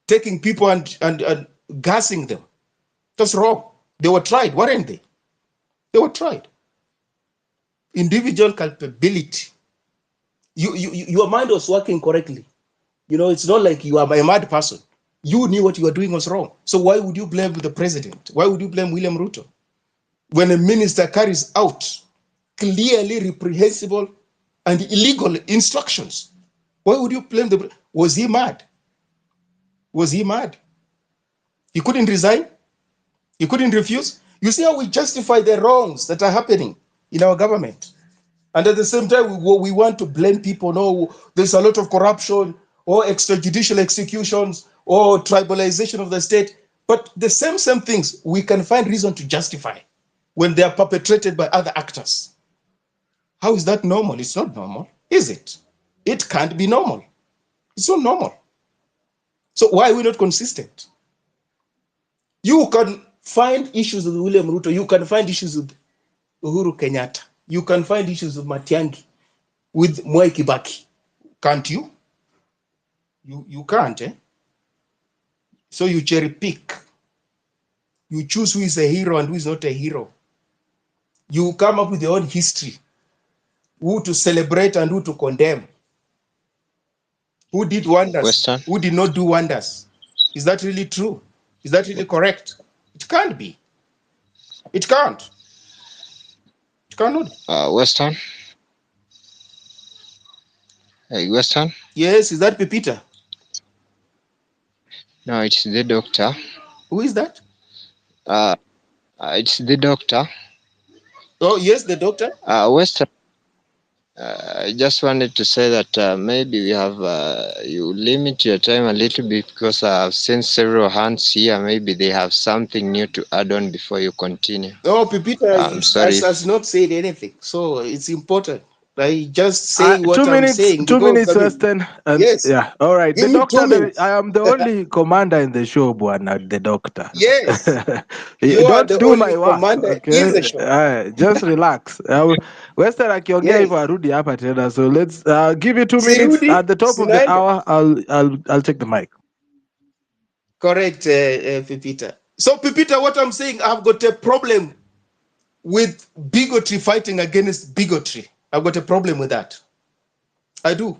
S10: Taking people and gassing them. That's wrong. They were tried, weren't they? They were tried. individual culpability. Your mind was working correctly. You know, it's not like you are a mad person. You knew what you were doing was wrong. So why would you blame the president? Why would you blame William Ruto? When a minister carries out clearly reprehensible and illegal instructions, why would you blame the? Was he mad? Was he mad? He couldn't resign. He couldn't refuse. You see how we justify the wrongs that are happening in our government, and at the same time we want to blame people. No, there's a lot of corruption or extrajudicial executions or tribalization of the state. But the same things we can find reason to justify when they are perpetrated by other actors. How is that normal? It's not normal, is it? It can't be normal. It's not normal. So why are we not consistent? You can find issues with William Ruto. You can find issues with Uhuru Kenyatta. You can find issues with Matiang'i, with Mwai Kibaki. Can't you? You can't, eh? So you cherry pick. You choose who is a hero and who is not a hero. You come up with your own history, who to celebrate and who to condemn. Who did wonders?
S11: Western.
S10: Who did not do wonders? Is that really true? Is that really correct? It can't be. It can't. It cannot.
S11: Western. Hey, Western.
S10: Yes, is that Pepita?
S11: No, it's the doctor.
S10: Who is that?
S11: It's the doctor.
S10: Oh, yes, the doctor.
S11: Western. I just wanted to say that maybe we have you limit your time a little bit because I've seen several hands here. Maybe they have something new to add on before you continue.
S10: Oh, Pepita
S11: I'm sorry.
S10: has not said anything, so it's important. I just say what
S2: 2
S10: I'm
S2: minutes,
S10: saying.
S2: 2
S10: because,
S2: minutes,
S10: I mean,
S2: Western. And
S10: yes,
S2: yeah, all right.
S10: give
S2: The
S10: me 2
S2: doctor,
S10: minutes.
S2: I am the only commander in the show, Buana, the doctor.
S10: Yes, you are
S2: Don't
S10: the
S2: do my
S10: only
S2: work,
S10: commander in the
S2: okay?
S10: show.
S2: Just relax. Western akiongea hivyo
S10: Yes,
S2: arudi hapa tena. So let's give you 2 minutes.
S10: Sirudi,
S2: At the top of the
S10: Sinaenda.
S2: hour, I'll take the mic.
S10: Correct, Pepita. So, Pepita, what I'm saying, I've got a problem with bigotry fighting against bigotry. I've got a problem with that. I do.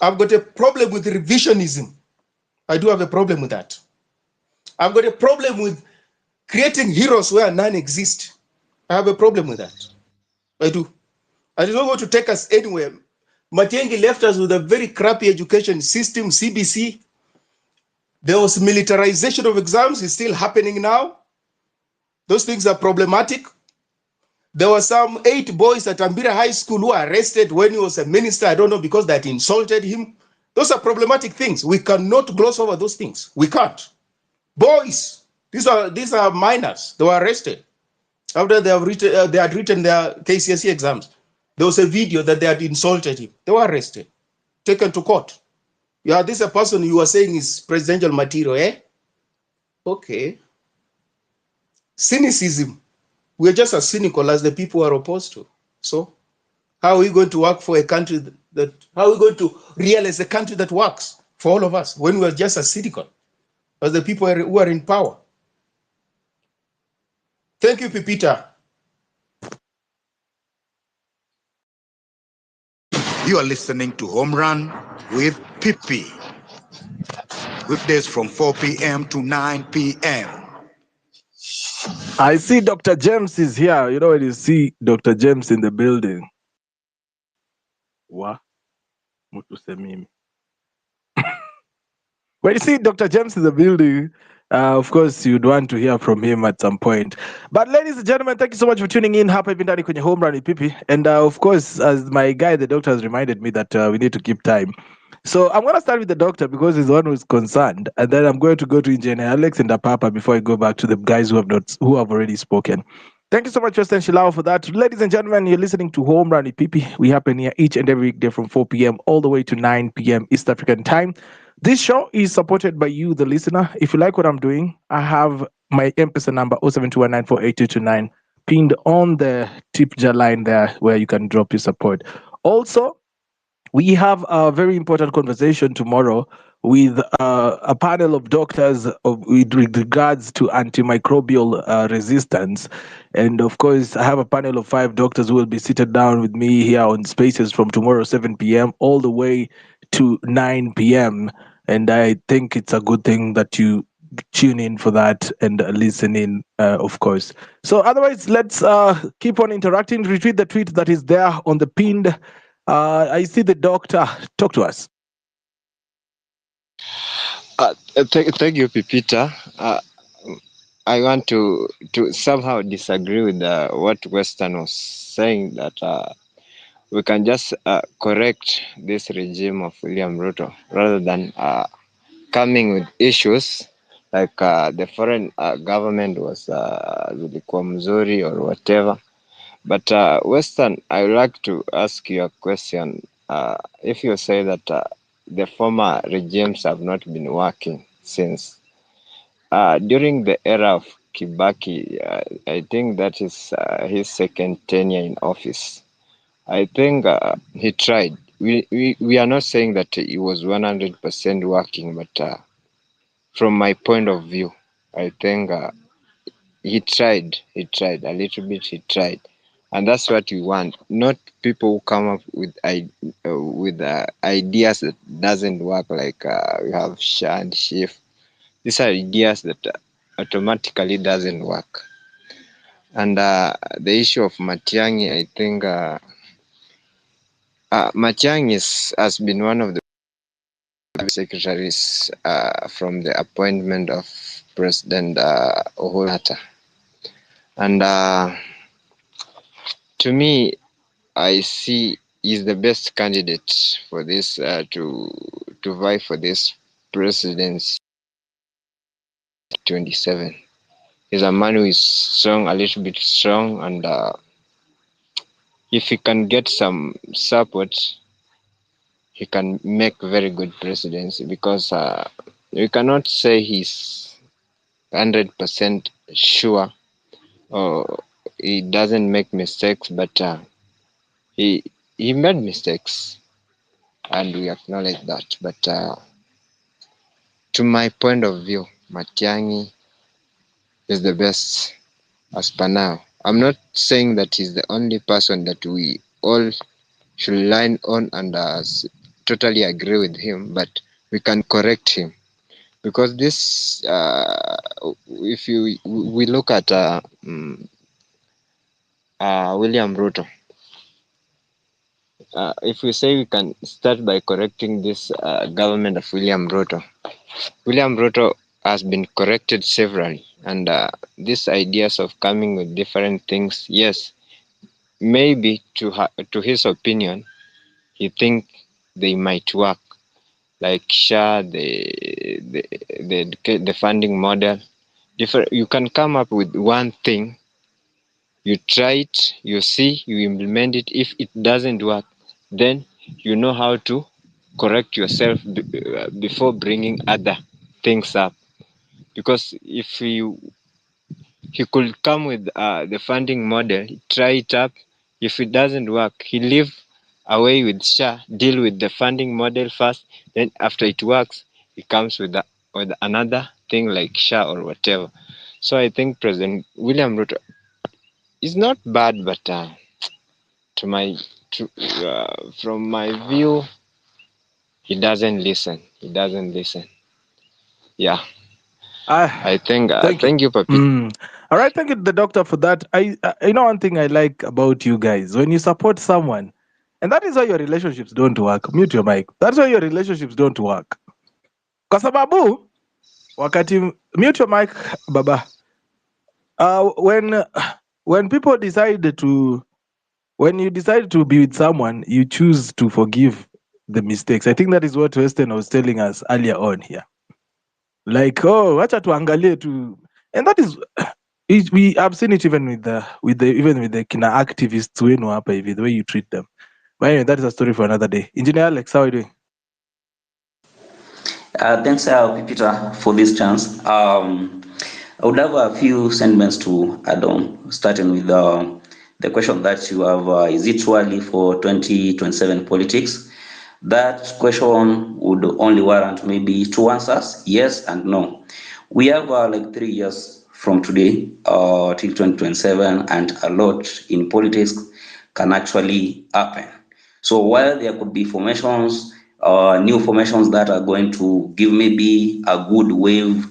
S10: I've got a problem with revisionism. I do have a problem with that. I've got a problem with creating heroes where none exist. I have a problem with that. I do. I don't want to take us anywhere. Matiang'i left us with a very crappy education system, CBC. There was militarization of exams, it's still happening now. Those things are problematic. There were some 8 boys at Ambira High School who were arrested when he was a minister. I don't know, because that insulted him. Those are problematic things. We cannot gloss over those things. We can't. Boys, these are minors. They were arrested after they had written their KCSE exams. There was a video that they had insulted him. They were arrested, taken to court. Yeah, this is a person you are saying is presidential material, eh? Okay. Cynicism. We're just as cynical as the people who are opposed to. So how are we going to work for a country how are we going to realize a country that works for all of us when we're just as cynical as the people who are in power? Thank you, Pepita.
S3: You are listening to Home Run with Pipi. Weekdays from 4 p.m. to 9 p.m.
S2: I see Dr. James is here. You know when you see Dr. James in the building. Wa mtu semimi. When you see Dr. James in the building, of course, you'd want to hear from him at some point. But ladies and gentlemen, thank you so much for tuning in. Hapa hivi ndani kwenye Home Run with Pipi. And of course, as my guy, the doctor has reminded me that we need to keep time. So I'm going to start with the doctor because he's the one who's concerned. And then I'm going to go to Engineer Alex and Apapa before I go back to the guys who have already spoken. Thank you so much, Justin Shilao, for that. Ladies and gentlemen, you're listening to Home Run with Pipi. We happen here each and every weekday from 4 p.m. all the way to 9 p.m. East African time. This show is supported by you, the listener. If you like what I'm doing, I have my M-Pesa number 0721948229 pinned on the tip jar line there where you can drop your support. Also, we have a very important conversation tomorrow with a panel of doctors with regards to antimicrobial resistance. And of course, I have a panel of 5 doctors who will be seated down with me here on Spaces from tomorrow 7 p.m. all the way to 9 p.m. And I think it's a good thing that you tune in for that and listen in, of course. So otherwise, let's keep on interacting. Retweet the tweet that is there on the pinned. I see the doctor. Talk to us.
S11: Thank you, Pipita. I want to somehow disagree with what Western was saying, that we can just correct this regime of William Ruto rather than coming with issues like the foreign government was zilikuwa mzuri or whatever. But Western, I would like to ask you a question. If you say that the former regimes have not been working since during the era of Kibaki, I think that is his second tenure in office. I think he tried. We are not saying that he was 100% working, but from my point of view, I think he tried. He tried a little bit. He tried, and that's what we want. Not people who come up with ideas that doesn't work. Like we have Sha and Shift. These are ideas that automatically doesn't work. And the issue of Matiang'i, I think Matiang'i has been one of the secretaries from the appointment of President Uhuru Kenyatta. And to me, I see he's the best candidate for this to vie for this presidency 27. He's a man who is strong, a little bit strong, and if he can get some support, he can make very good presidency, because we cannot say he's 100% sure or he doesn't make mistakes, but he made mistakes, and we acknowledge that. But to my point of view, Matiang'i is the best as per now. I'm not saying that he's the only person that we all should line on and totally agree with him, but we can correct him, because this, if we look at William Ruto, if we say we can start by correcting this government of William Ruto, William Ruto has been corrected severally, and these ideas of coming with different things, yes, maybe to his opinion, he think they might work, like Sha, the funding model. Different, you can come up with one thing, you try it, you see, you implement it. If it doesn't work, then you know how to correct yourself before bringing other things up. Because if he could come with the funding model, try it up. If it doesn't work, he leave away with Sha, deal with the funding model first. Then after it works, he comes with another thing like Sha or whatever. So I think President William Ruto is not bad, but from my view, he doesn't listen. He doesn't listen. Yeah, I think.
S2: Thank you.
S11: Thank you, Papi.
S2: All right, thank you, the doctor, for that. You know one thing I like about you guys, when you support someone, and that is why your relationships don't work. Mute your mic. That's why your relationships don't work. Kwa sababu wakati mute your mic, baba. When people decide to, when you decide to be with someone, you choose to forgive the mistakes. I think that is what Weston was telling us earlier on here. Like, oh, wacha tuangalie tu, and that is we have seen it even with the kina activists wenu hapa hivi, the way you treat them. But anyway, that is a story for another day. Engineer Alex, how are you doing?
S12: Thanks, Peter, for this chance. I would have a few sentiments to add on, starting with the question that you have, is it too early for 2027 politics? That question would only warrant maybe two answers, yes and no. We have like 3 years from today till 2027, and a lot in politics can actually happen. So while there could be formations, new formations that are going to give maybe a good wave,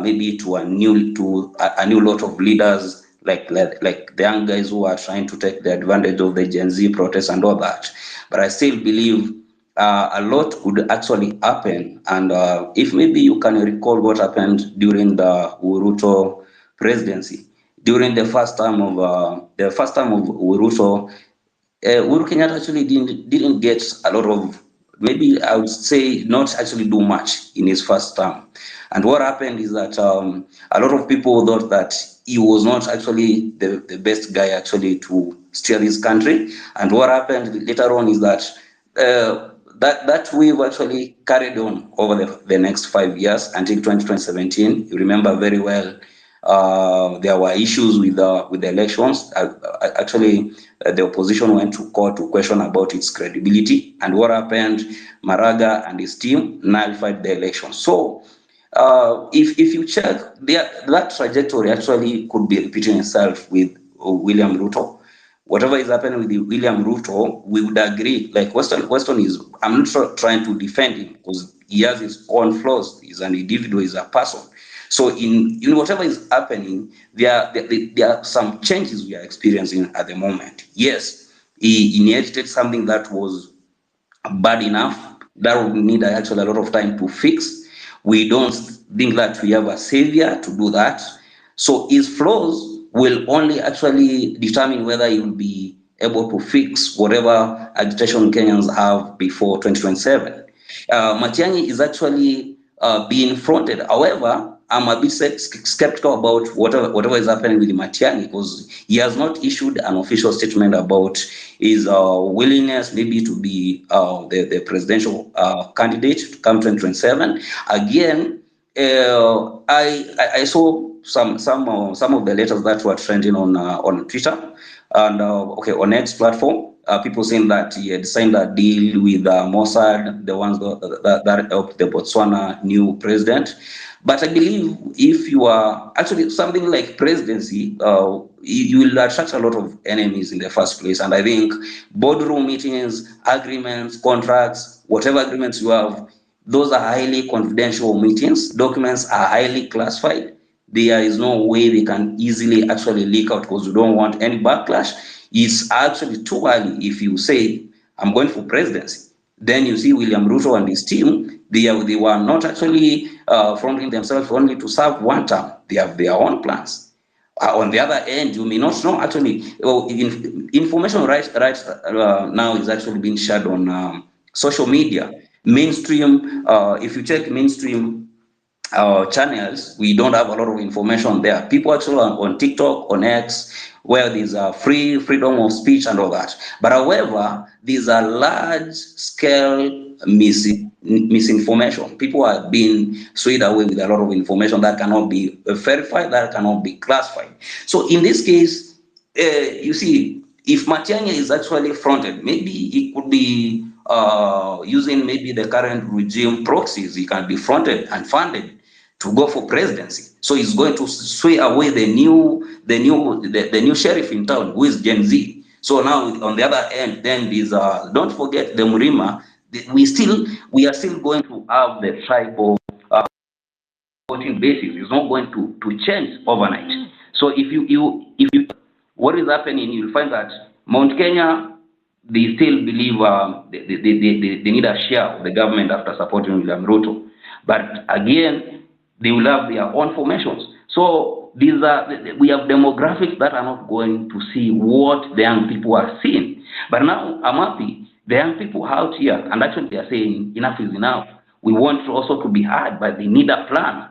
S12: maybe to a new lot of leaders, like the young guys who are trying to take the advantage of the Gen Z protests and all that. But I still believe a lot could actually happen. And if maybe you can recall what happened during the Uruto presidency, during the first time of Uruto, Uhuru Kenyatta actually didn't get a lot of, maybe I would say not actually do much in his first term. And what happened is that a lot of people thought that he was not actually the best guy actually to steer this country. And what happened later on is that that wave actually carried on over the next 5 years until 2017. You remember very well there were issues with the elections. Actually, the opposition went to court to question about its credibility. And what happened? Maraga and his team nullified the election. So, if you check, that trajectory actually could be repeating itself with William Ruto. Whatever is happening with William Ruto, we would agree. Like Weston is, I'm not trying to defend him because he has his own flaws. He's an individual, he's a person. So in whatever is happening, there are some changes we are experiencing at the moment. Yes, he inherited something that was bad enough that would need actually a lot of time to fix. We don't think that we have a savior to do that. So his flaws will only actually determine whether he will be able to fix whatever agitation Kenyans have before 2027. Matiang'i is actually being fronted. However, I'm a bit skeptical about whatever is happening with Matiang'i, because he has not issued an official statement about his willingness maybe to be the presidential candidate to come 2027. Again, I saw some of the letters that were trending on Twitter and on X platform. People saying that he had signed a deal with Mossad, the ones that helped the Botswana new president. But I believe if you are actually something like presidency, you will attract a lot of enemies in the first place. And I think boardroom meetings, agreements, contracts, whatever agreements you have, those are highly confidential meetings. Documents are highly classified. There is no way they can easily actually leak out because you don't want any backlash. It's actually too early if you say, I'm going for presidency. Then you see William Ruto and his team, they were not actually fronting themselves only to serve one term. They have their own plans. On the other end, you may not know actually. Well, information right now is actually being shared on social media. Mainstream, if you check mainstream channels, we don't have a lot of information there. People actually on TikTok, on X, where there's a freedom of speech and all that. But however, these are large scale misinformation. People are being swayed away with a lot of information that cannot be verified, that cannot be classified. So in this case, you see, if Matiang'i is actually fronted, maybe he could be using maybe the current regime proxies. He can be fronted and funded to go for presidency. So he's going to sway away the new sheriff in town, who is Gen Z. So now on the other end, then these don't forget the Murima. We are still going to have the tribal voting basis. It's not going to change overnight. So if you what is happening, you'll find that Mount Kenya, they still believe they need a share of the government after supporting William Ruto. But again, they will have their own formations. So we have demographics that are not going to see what the young people are seeing. But now I'm happy the young people out here, and actually they are saying enough is enough. We want also to be heard, but they need a plan.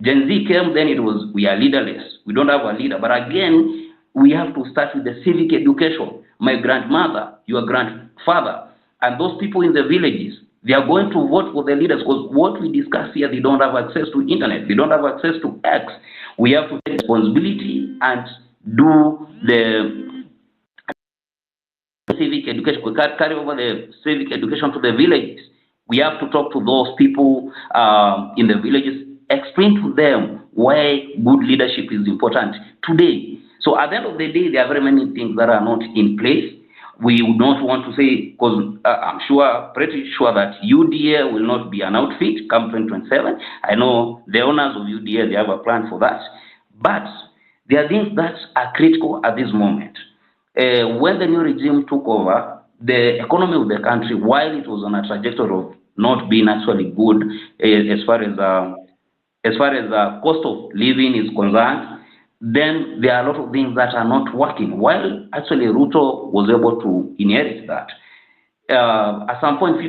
S12: Gen Z came, then it was we are leaderless. We don't have a leader. But again, we have to start with the civic education. My grandmother, your grandfather, and those people in the villages, they are going to vote for the leaders because what we discuss here, they don't have access to internet. They don't have access to X. We have to take responsibility and do the civic education, we can't carry over the civic education to the villages. We have to talk to those people in the villages, explain to them why good leadership is important today. So at the end of the day, there are very many things that are not in place. We would not want to say, because I'm sure, pretty sure that UDA will not be an outfit come 2027. I know the owners of UDA, they have a plan for that. But there are things that are critical at this moment. When the new regime took over, the economy of the country, while it was on a trajectory of not being actually good as far as cost of living is concerned, then there are a lot of things that are not working. While actually Ruto was able to inherit that, at some point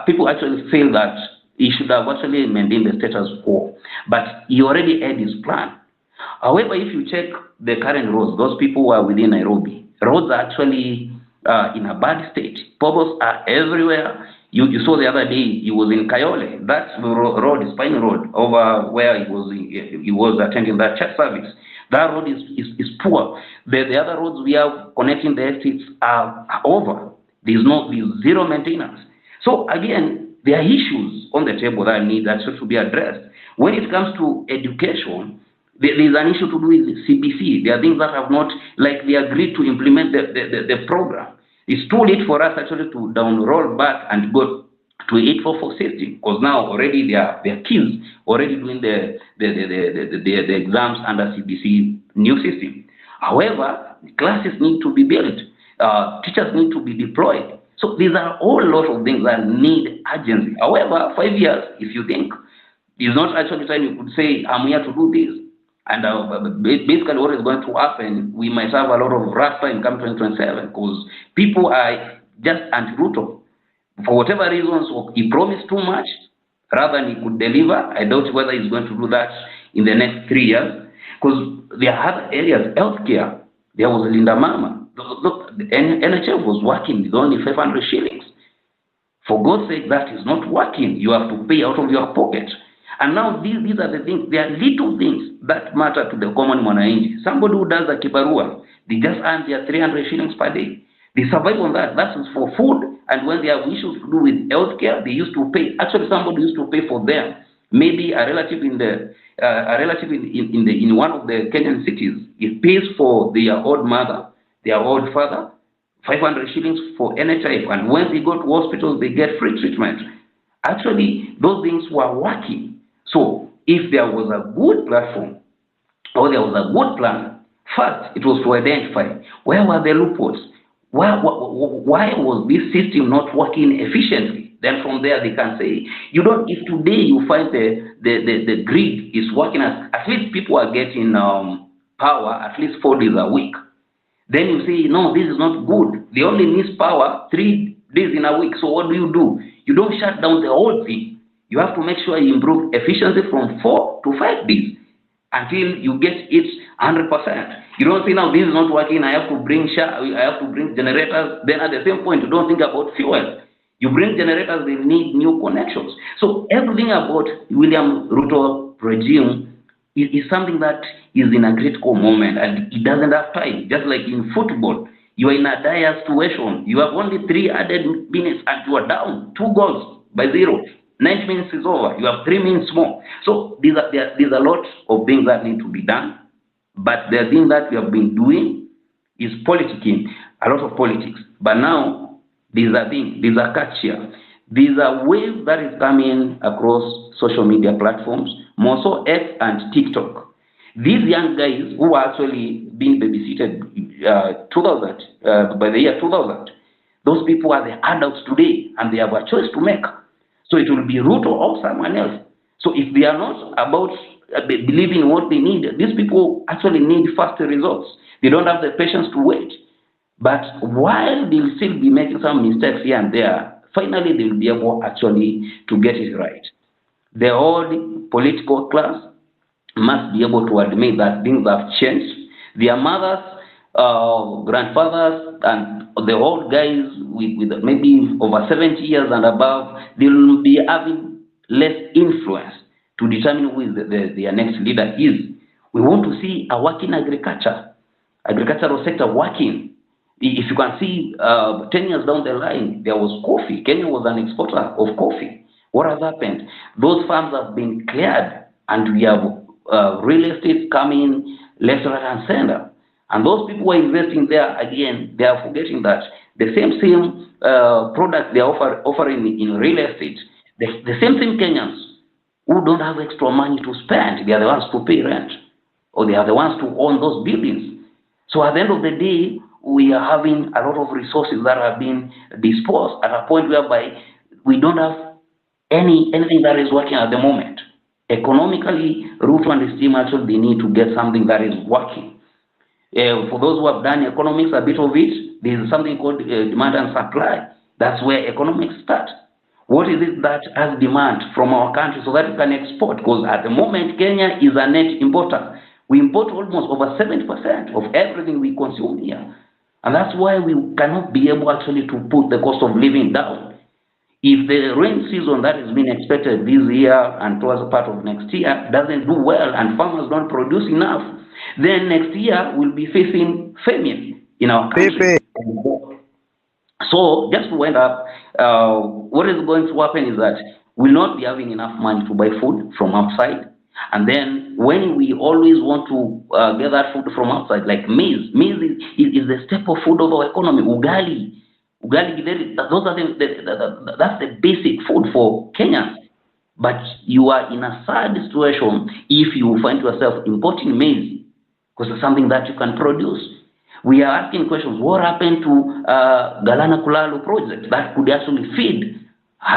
S12: people actually feel that he should have actually maintained the status quo, but he already had his plan. However, if you check the current roads, those people who are within Nairobi, roads are actually in a bad state. Potholes are everywhere. You saw the other day he was in Kayole. That road is Pine Road, over where he was attending that church service. That road is poor. The other roads we have connecting the estates are over. There's zero maintenance. So again, there are issues on the table that need actually to be addressed. When it comes to education, there's an issue to do with CBC. There are things that have not, like they agreed to implement the program. It's too late for us actually to roll back and go to 844 system, because now already there are kids already doing the exams under CBC new system. However, classes need to be built, teachers need to be deployed. So these are all a lot of things that need urgency. However, 5 years, if you think, is not actually time you could say, I'm here to do this. And basically what is going to happen, we might have a lot of rough time come 2027, because people are just anti-Ruto. For whatever reasons, he promised too much rather than he could deliver. I doubt whether he's going to do that in the next 3 years, because there are other areas, healthcare. There was Linda Mama. Look, the NHF was working with only 500 shillings. For God's sake, that is not working. You have to pay out of your pocket. And now these are the things, they are little things that matter to the common mwananchi. Somebody who does a kibarua, they just earn their 300 shillings per day. They survive on that. That's for food. And when they have issues to do with healthcare, they used to pay. Actually, somebody used to pay for them. Maybe a relative in one of the Kenyan cities, it pays for their old mother, their old father, 500 shillings for NHIF. And when they go to hospitals, they get free treatment. Actually, those things were working. So if there was a good platform or there was a good plan, first it was to identify where were the loopholes, why was this system not working efficiently. Then from there they can say, if today you find the grid is working, at least people are getting power at least 4 days a week. Then you say, no, this is not good. They only miss power 3 days in a week. So what do? You don't shut down the whole thing. You have to make sure you improve efficiency from 4 to 5 days until you get it 100%. You don't say, now this is not working, I have to bring generators. Then at the same point, you don't think about fuel. You bring generators, they need new connections. So everything about William Ruto regime is something that is in a critical moment, and it doesn't have time. Just like in football, you are in a dire situation. You have only 3 added minutes and you are down 2 goals by 0. 90 minutes is over. You have 3 minutes more. So there's a lot of things that need to be done. But the thing that we have been doing is politicking, a lot of politics. But now there's a catch here. There's a wave that is coming across social media platforms, more so X and TikTok. These young guys who are actually being babysitted by the year 2000, those people are the adults today and they have a choice to make. So it will be Ruto or someone else. So if they are not about believing what they need, these people actually need faster results. They don't have the patience to wait. But while they'll still be making some mistakes here and there, finally they'll be able actually to get it right. The whole political class must be able to admit that things have changed. Their mothers, grandfathers, and the old guys with maybe over 70 years and above, they will be having less influence to determine who their next leader is. We want to see a working agricultural sector working. If you can see, 10 years down the line, there was coffee. Kenya was an exporter of coffee. What has happened? Those farms have been cleared, and we have real estate coming left, right, and center. And those people who are investing there, again, they are forgetting that the same product they are offering in real estate, the same Kenyans who don't have extra money to spend, they are the ones to pay rent, or they are the ones to own those buildings. So at the end of the day, we are having a lot of resources that are being disposed at a point whereby we don't have anything that is working at the moment. Economically, Ruto and his team actually they need to get something that is working. For those who have done economics, a bit of it, there is something called demand and supply. That's where economics start. What is it that has demand from our country so that we can export? Because at the moment, Kenya is a net importer. We import almost over 70% of everything we consume here. And that's why we cannot be able actually to put the cost of living down. If the rain season that is being expected this year and towards the part of next year doesn't do well and farmers don't produce enough, then next year we'll be facing famine in our country. So just to wind up, what is going to happen is that we'll not be having enough money to buy food from outside. And then when we always want to get that food from outside, like maize is the staple food of our economy. Ugali, those are that's the basic food for Kenyans. But you are in a sad situation if you find yourself importing maize because it's something that you can produce. We are asking questions. What happened to Galana Kulalu project that could actually feed,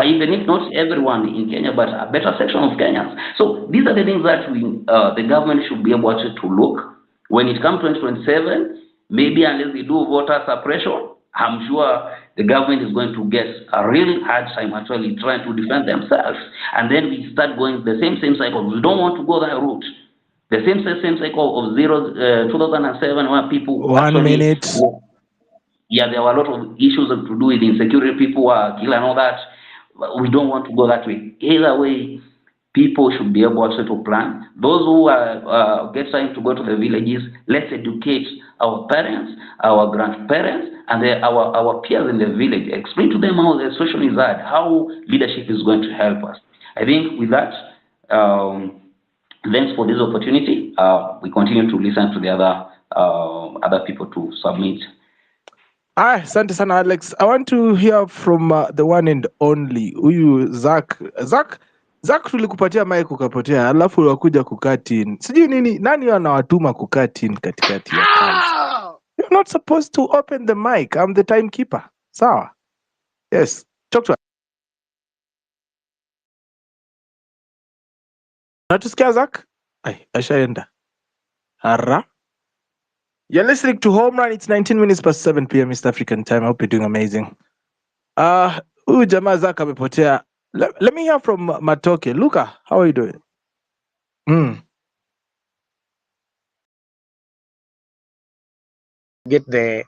S12: even if not everyone in Kenya, but a better section of Kenyans? So these are the things that the government should be able to look. When it comes to 2027, maybe unless they do voter suppression, I'm sure the government is going to get a really hard time actually trying to defend themselves. And then we start going the same cycle. We don't want to go that route. The same cycle of 2007 where people
S2: 1 minute.
S12: Yeah, there were a lot of issues to do with insecurity. People were killed and all that. But we don't want to go that way. Either way, people should be able also to plan. Those who get time to go to the villages, let's educate our parents, our grandparents, and our peers in the village. Explain to them how the social is at, how leadership is going to help us. I think with that, thanks for this opportunity. We continue to listen to the other people to submit.
S2: Asante sana Alex. I want to hear from the one and only huyu Zach tulikupatia mic ukapotea, alafu wakuja kukaa tin. Sijui nani anawatuma kukaa tin katikati ya kazi. You're not supposed to open the mic. I'm the timekeeper. Sawa? Yes. Talk to us. Natusikia Zach? Ashaenda. Hara. You're listening to Home Run. It's 19 minutes past 7 p.m. East African time. I hope you're doing amazing. Huyu jamaa Zach amepotea. Let me hear from Matoke. Luka, how are you doing?
S13: Get the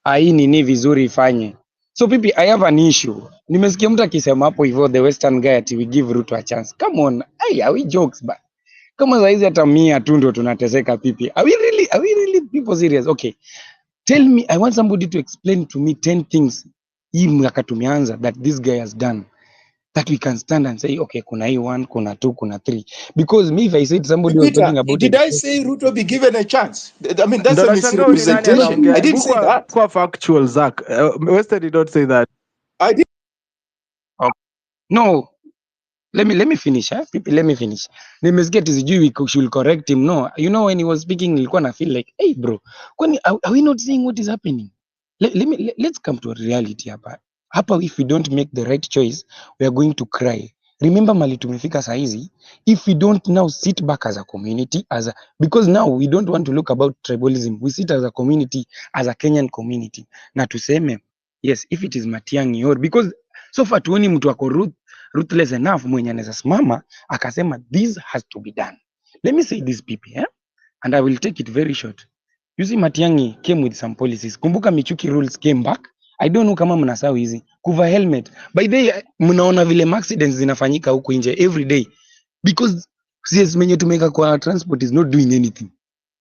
S13: hii nini vizuri ifanye. So pipi, I have an issue. Nimesikia mtu akisema hapo hivyo the western guy ati we give Ruto a chance. Come on. Hey, are we jokes but kama saizi hata 100 tu ndo tunateseka pipi. Are we really people serious? Okay. Tell me, I want somebody to explain to me 10 things hii mwaka tumeanza that this guy has done that we can stand and say okay, kuna hii 1, kuna 2, kuna 3. Because me if I said somebody was talking about
S10: did I say Ruto be given a chance? I mean, that's a
S2: misrepresentation.
S10: I didn't say that.
S2: Kwa factual, Zach. Western did not say that.
S10: I did.
S13: Okay. No. Let me finish. Let me finish. Nimesikia sijui we should correct him. No. You know when he was speaking nilikuwa na feel like, hey bro, are we not seeing what is happening? Let's come to a reality hapa. Hapa if we don't make the right choice, we are going to cry. Remember mali tumefika saizi, if we don't now sit back as a community, because now we don't want to look about tribalism. We sit as a community, as a Kenyan community. Na tuseme, yes, if it is Matiang'i or because so far tuoni mtu wako ruthless enough mwenye anaweza simama akasema this has to be done. Let me say this people, and I will take it very short. You see Matiang'i came with some policies. Kumbuka Michuki rules came back. I don't know kama mnasahau hizi. Kuva helmet. By the way, mnaona vile accidents zinafanyika huko nje every day because CS mwenye tumeka kwa transport is not doing anything.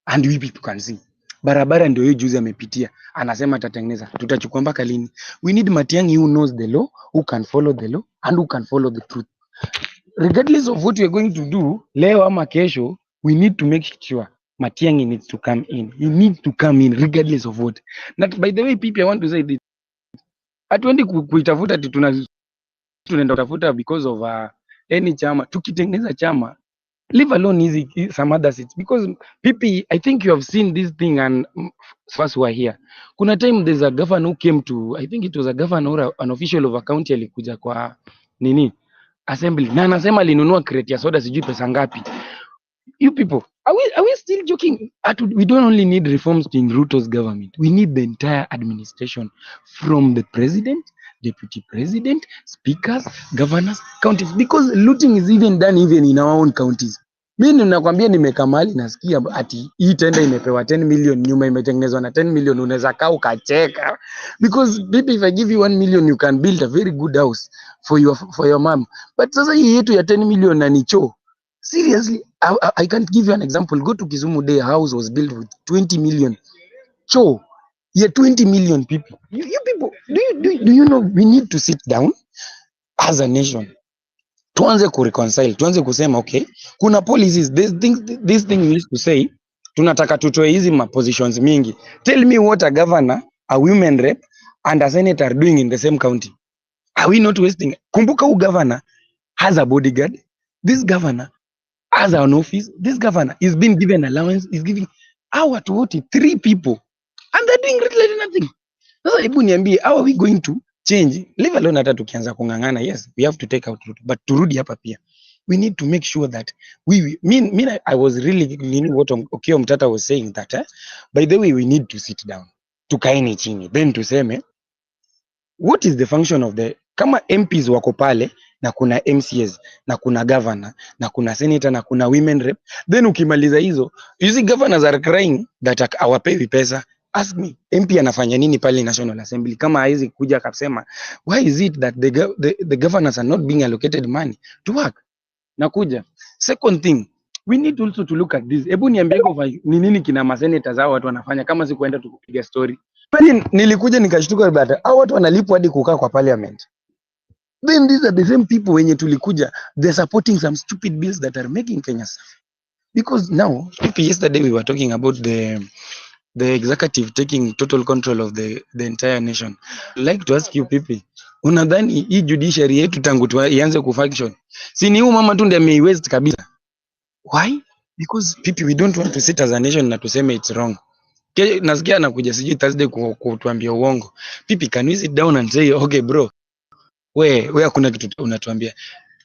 S13: And we people can see. barabara ndio hiyo juzi amepitia, anasema atatengeneza. Tutachukua mpaka lini? We need Matiang'i who knows the law, who can follow the law and who can follow the truth. Regardless of what we are going to do leo ama kesho, we need to make sure Matiang'i needs to come in. He needs to come in regardless of what. Not, by the way, people, I want to say this. Hatuendi kuitafuta ati tunaenda kutafuta because of any chama. Tukitengeneza chama, leave alone easy some other seats, because people, I think you have seen this thing, and first were here. Kuna time there's a governor who came to, I think it was a governor or an official of a county, alikuja kwa nini assembly na anasema alinunua crate ya soda sijui pesa ngapi. You people, are we still joking? We don't only need reforms in Ruto's government. We need the entire administration, from the president, deputy president, speakers, governors, counties, because looting is even done even in our own counties. Mimi ninakwambia nimeka mahali nasikia ati hii tenda imepewa 10 million, nyuma imetengenezwa na 10 million, unaweza kaa ukacheka, because maybe if I give you 1 million you can build a very good house for your mom, but sasa hii yetu ya 10 million na ni choo. Seriously, I can't give you an example. Go to Kisumu Day, a house was built with 20 million. Cho, yeah, 20 million people. You people, do you know we need to sit down as a nation? Tuanze kureconcile, tuanze kusema okay, kuna policies, this thing we used to say, tunataka tutoe hizi positions mingi. Tell me what a governor, a women rep and a senator are doing in the same county. Are we not wasting? Kumbuka who governor has a bodyguard. This governor as an office, this governor is being given allowance, is giving our to what 3 people, and they're doing literally nothing. Sasa hebu niambie, how are we going to change? Leave alone hata tukianza kungangana, yes, we have to take out Ruto, but turudi hapa pia, we need to make sure that I was really meaning what Okiya Mtata was saying, that by the way, we need to sit down, tukaeni chini, then tuseme what is the function of the, kama MPs wako pale na kuna MCAs na kuna governor na kuna senator na kuna women rep, then ukimaliza hizo, you see governors are crying that hawapewi pesa. Ask me, MP anafanya nini pale National Assembly kama haizi kuja akasema why is it that the governors are not being allocated money to work? Nakuja. Second thing, we need also to look at this. Hebu niambie ni nini kina masenators hao watu wanafanya kama si kuenda tukupiga story. Pale nilikuja nikashtuka, but hao watu wanalipwa hadi kukaa kwa parliament. Then these are the same people wenye tulikuja, they're supporting some stupid bills that are making Kenya suffer. Because now, yesterday we were talking about the executive taking total control of the entire nation. I'd like to ask you people, unadhani hii judiciary yetu tangu ianze kufunction, si ni huyu mama tu ndiye ameiwaste kabisa? Why? Because people, we don't want to sit as a nation na tuseme it's wrong. Nasikia anakuja sijui Thursday kutuambia uongo. People, can we sit down and say okay bro, we hakuna kitu unatuambia?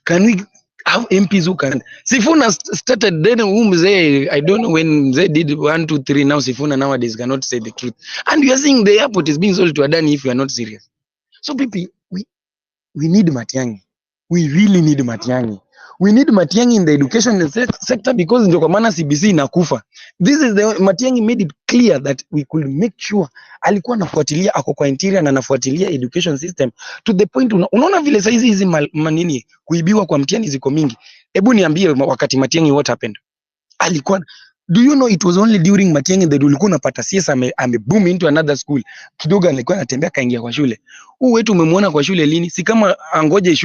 S13: Can we have MPs who can? Sifuna started then mzee, I don't know when they did 1 2 3, now Sifuna nowadays cannot say the truth, and we are seeing the airport is being sold to Adani if we are not serious. So people, we need Matiang'i. We really need Matiang'i. We need Matiang'i in the education sector, because ndio kwa maana CBC inakufa. This is the Matiang'i made it clear that we could make sure alikuwa anafuatilia, ako kwa interior na anafuatilia education system to the point unaona vile saizi hizi manini kuibiwa kwa mtihani ziko mingi. Hebu niambie, wakati Matiang'i what happened? Alikuwa, do you know it was only during Matiang'i that ulikuwa unapata CS boom into another school, kidogo alikuwa anatembea kaingia kwa shule. Huu wetu umemwona kwa shule lini? Si kama angoje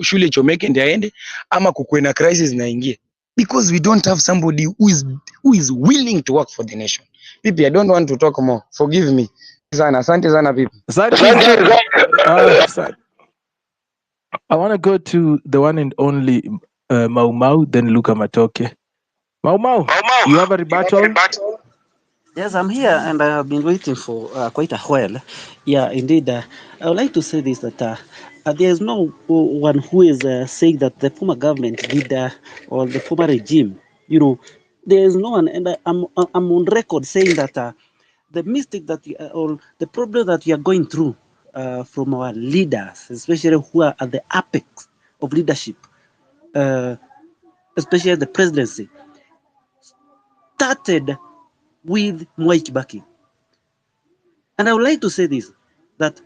S13: shule chomeke ndiye aende, ama kukuwe na crisis na ingie, because we don't have somebody who is willing to work for the nation. People, I don't want to talk more, forgive me sana. Asante sana people.
S2: I want to go to the one and only Mau Mau, then Luka Matoke. Mau Mau, you have a rebuttal?
S6: Yes, I'm here and I have been waiting for quite a while. Yeah, indeed. I would like to say this, that there is no one who is saying that the former government did or the former regime, there is no one, and I'm on record saying that the mistake that or the problem that we are going through from our leaders, especially who are at the apex of leadership, especially the presidency, started with Mwai Kibaki. And I would like to say this, that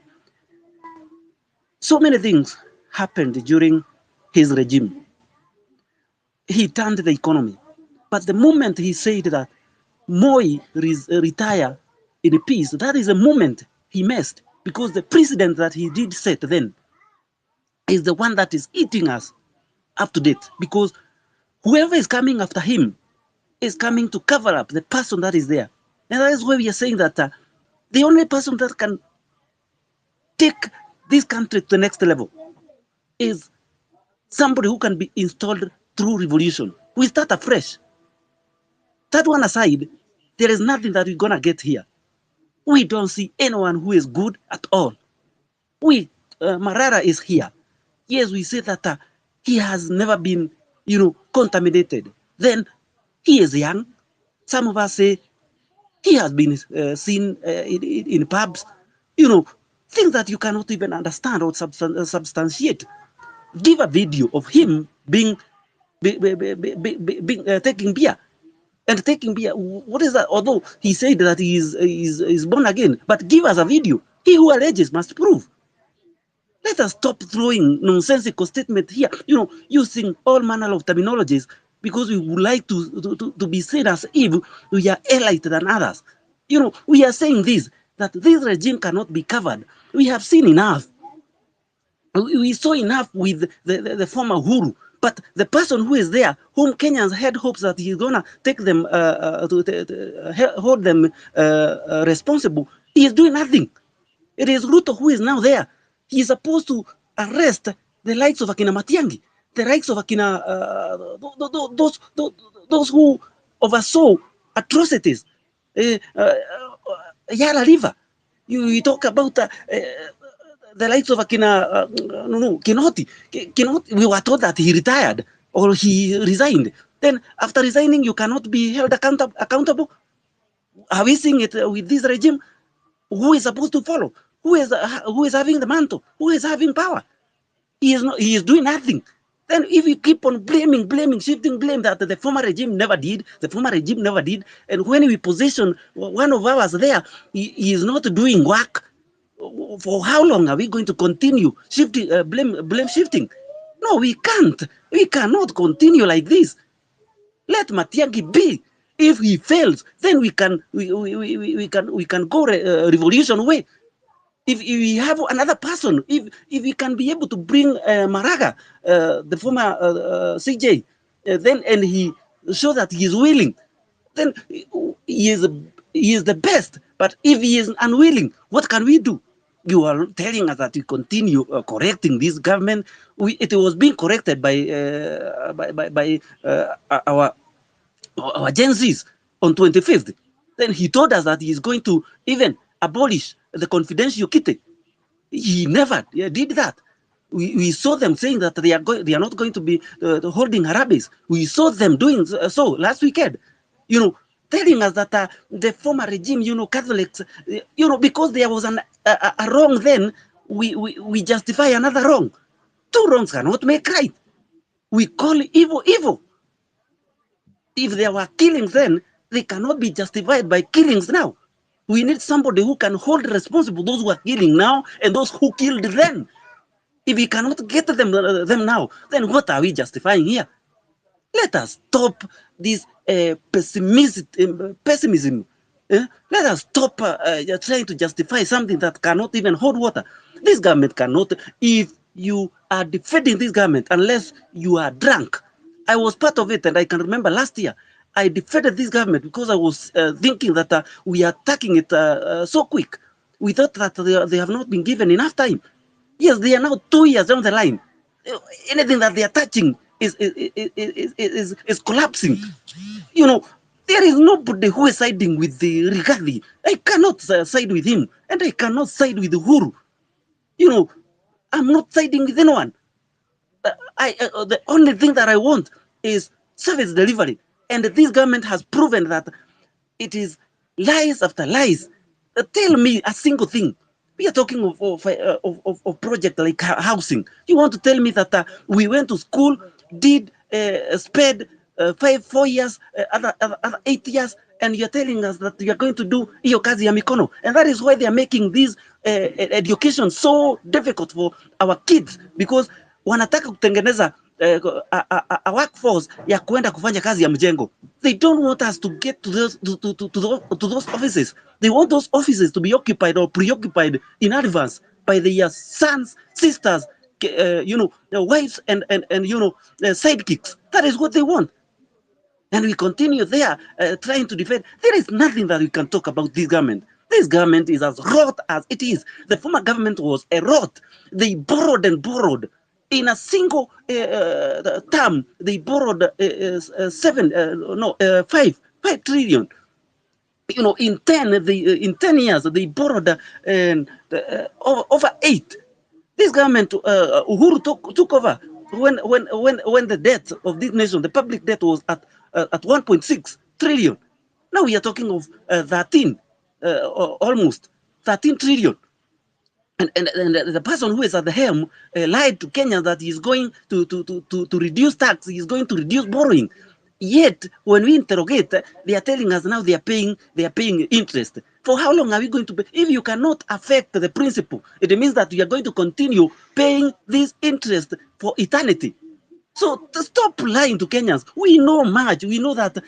S6: so many things happened during his regime. He turned the economy. But the moment he said that Moi retire in peace, that is a moment he missed, because the precedent that he did set then is the one that is eating us up to date, because whoever is coming after him is coming to cover up the person that is there. And that is why we are saying that the only person that can take this country to the next level is somebody who can be installed through revolution. We start afresh. That one aside, there is nothing that we're going to get here. We don't see anyone who is good at all. Marara is here. Yes, we say that he has never been, contaminated. Then he is young. Some of us say he has been seen in pubs, things that you cannot even understand or substantiate. Give a video of him taking beer. And taking beer, what is that? Although he said that he is born again, but give us a video. He who alleges must prove. Let us stop throwing nonsensical statements here, using all manner of terminologies because we would like to be seen as if we are elite than others. We are saying this, that this regime cannot be covered. We have seen enough. We saw enough with the former Huru, but the person who is there, whom Kenyans had hopes that he's gonna take them, hold them responsible, he is doing nothing. It is Ruto who is now there. He is supposed to arrest the likes of Akina Matiangi, the likes of Akina, those who oversaw atrocities. Yala River. You talk about the likes of Akina, Kinoti. Kinoti. We were told that he retired or he resigned. Then after resigning, you cannot be held accountable. Are we seeing it with this regime? Who is supposed to follow? Who is having the mantle? Who is having power? He is doing nothing. Then if you keep on blaming, shifting blame that the former regime never did, and when we position one of ours there, he is not doing work, for how long are we going to continue shifting, blame shifting? No, we can't. We cannot continue like this. Let Matiangi be. If he fails, then we can go revolution way. If we have another person, if we can be able to bring Maraga, the former CJ, then and he show that he is willing, then he is the best. But if he is unwilling, what can we do? You are telling us that we continue correcting this government. It was being corrected by our Gen Zs on 25th. Then he told us that he is going to even abolish the confidential kitty. He never did that. We saw them saying that they are not going to be holding Harabes. We saw them doing so last weekend. Telling us that the former regime, Catholics, because there was a wrong then, we justify another wrong. Two wrongs cannot make right. We call evil evil. If there were killings then, they cannot be justified by killings now. We need somebody who can hold responsible those who are killing now and those who killed then. If we cannot get them now, then what are we justifying here? Let us stop this pessimism. Let us stop trying to justify something that cannot even hold water. This government cannot, if you are defending this government, unless you are drunk. I was part of it, and I can remember last year, I defended this government because I was thinking that we are attacking it so quick. We thought that they have not been given enough time. Yes, they are now 2 years down the line. Anything that they are touching is collapsing. There is nobody who is siding with the Rigathi. I cannot side with him, and I cannot side with Uhuru. I'm not siding with anyone. The only thing that I want is service delivery, and this government has proven that it is lies after lies. Tell me a single thing. We are talking of project like housing. You want to tell me that we went to school, did sped 4 years, other 8 years, and you're telling us that you are going to do hiyo kazi ya mikono, and that is why they are making this education so difficult for our kids, because wanataka kutengeneza a workforce ya kuenda kufanya kazi ya mjengo. They don't want us to get to those offices. They want those offices to be occupied or preoccupied in advance by their sons, sisters, their wives, and sidekicks. That is what they want. And we continue there trying to defend. There is nothing that we can talk about this government. This government is as rot as it is. The former government was a rot. They borrowed and borrowed. In a single term, they borrowed 5 trillion. In 10 years, they borrowed over 8. This government, Uhuru took over when the debt of this nation, the public debt was at 1.6 trillion. Now we are talking of 13, almost 13 trillion. And the person who is at the helm lied to Kenya that he is going to reduce tax, he is going to reduce borrowing. Yet, when we interrogate, they are telling us now they are paying interest. For how long are we going to pay? If you cannot affect the principle, it means that you are going to continue paying this interest for eternity. So stop lying to Kenyans. We know much. We know that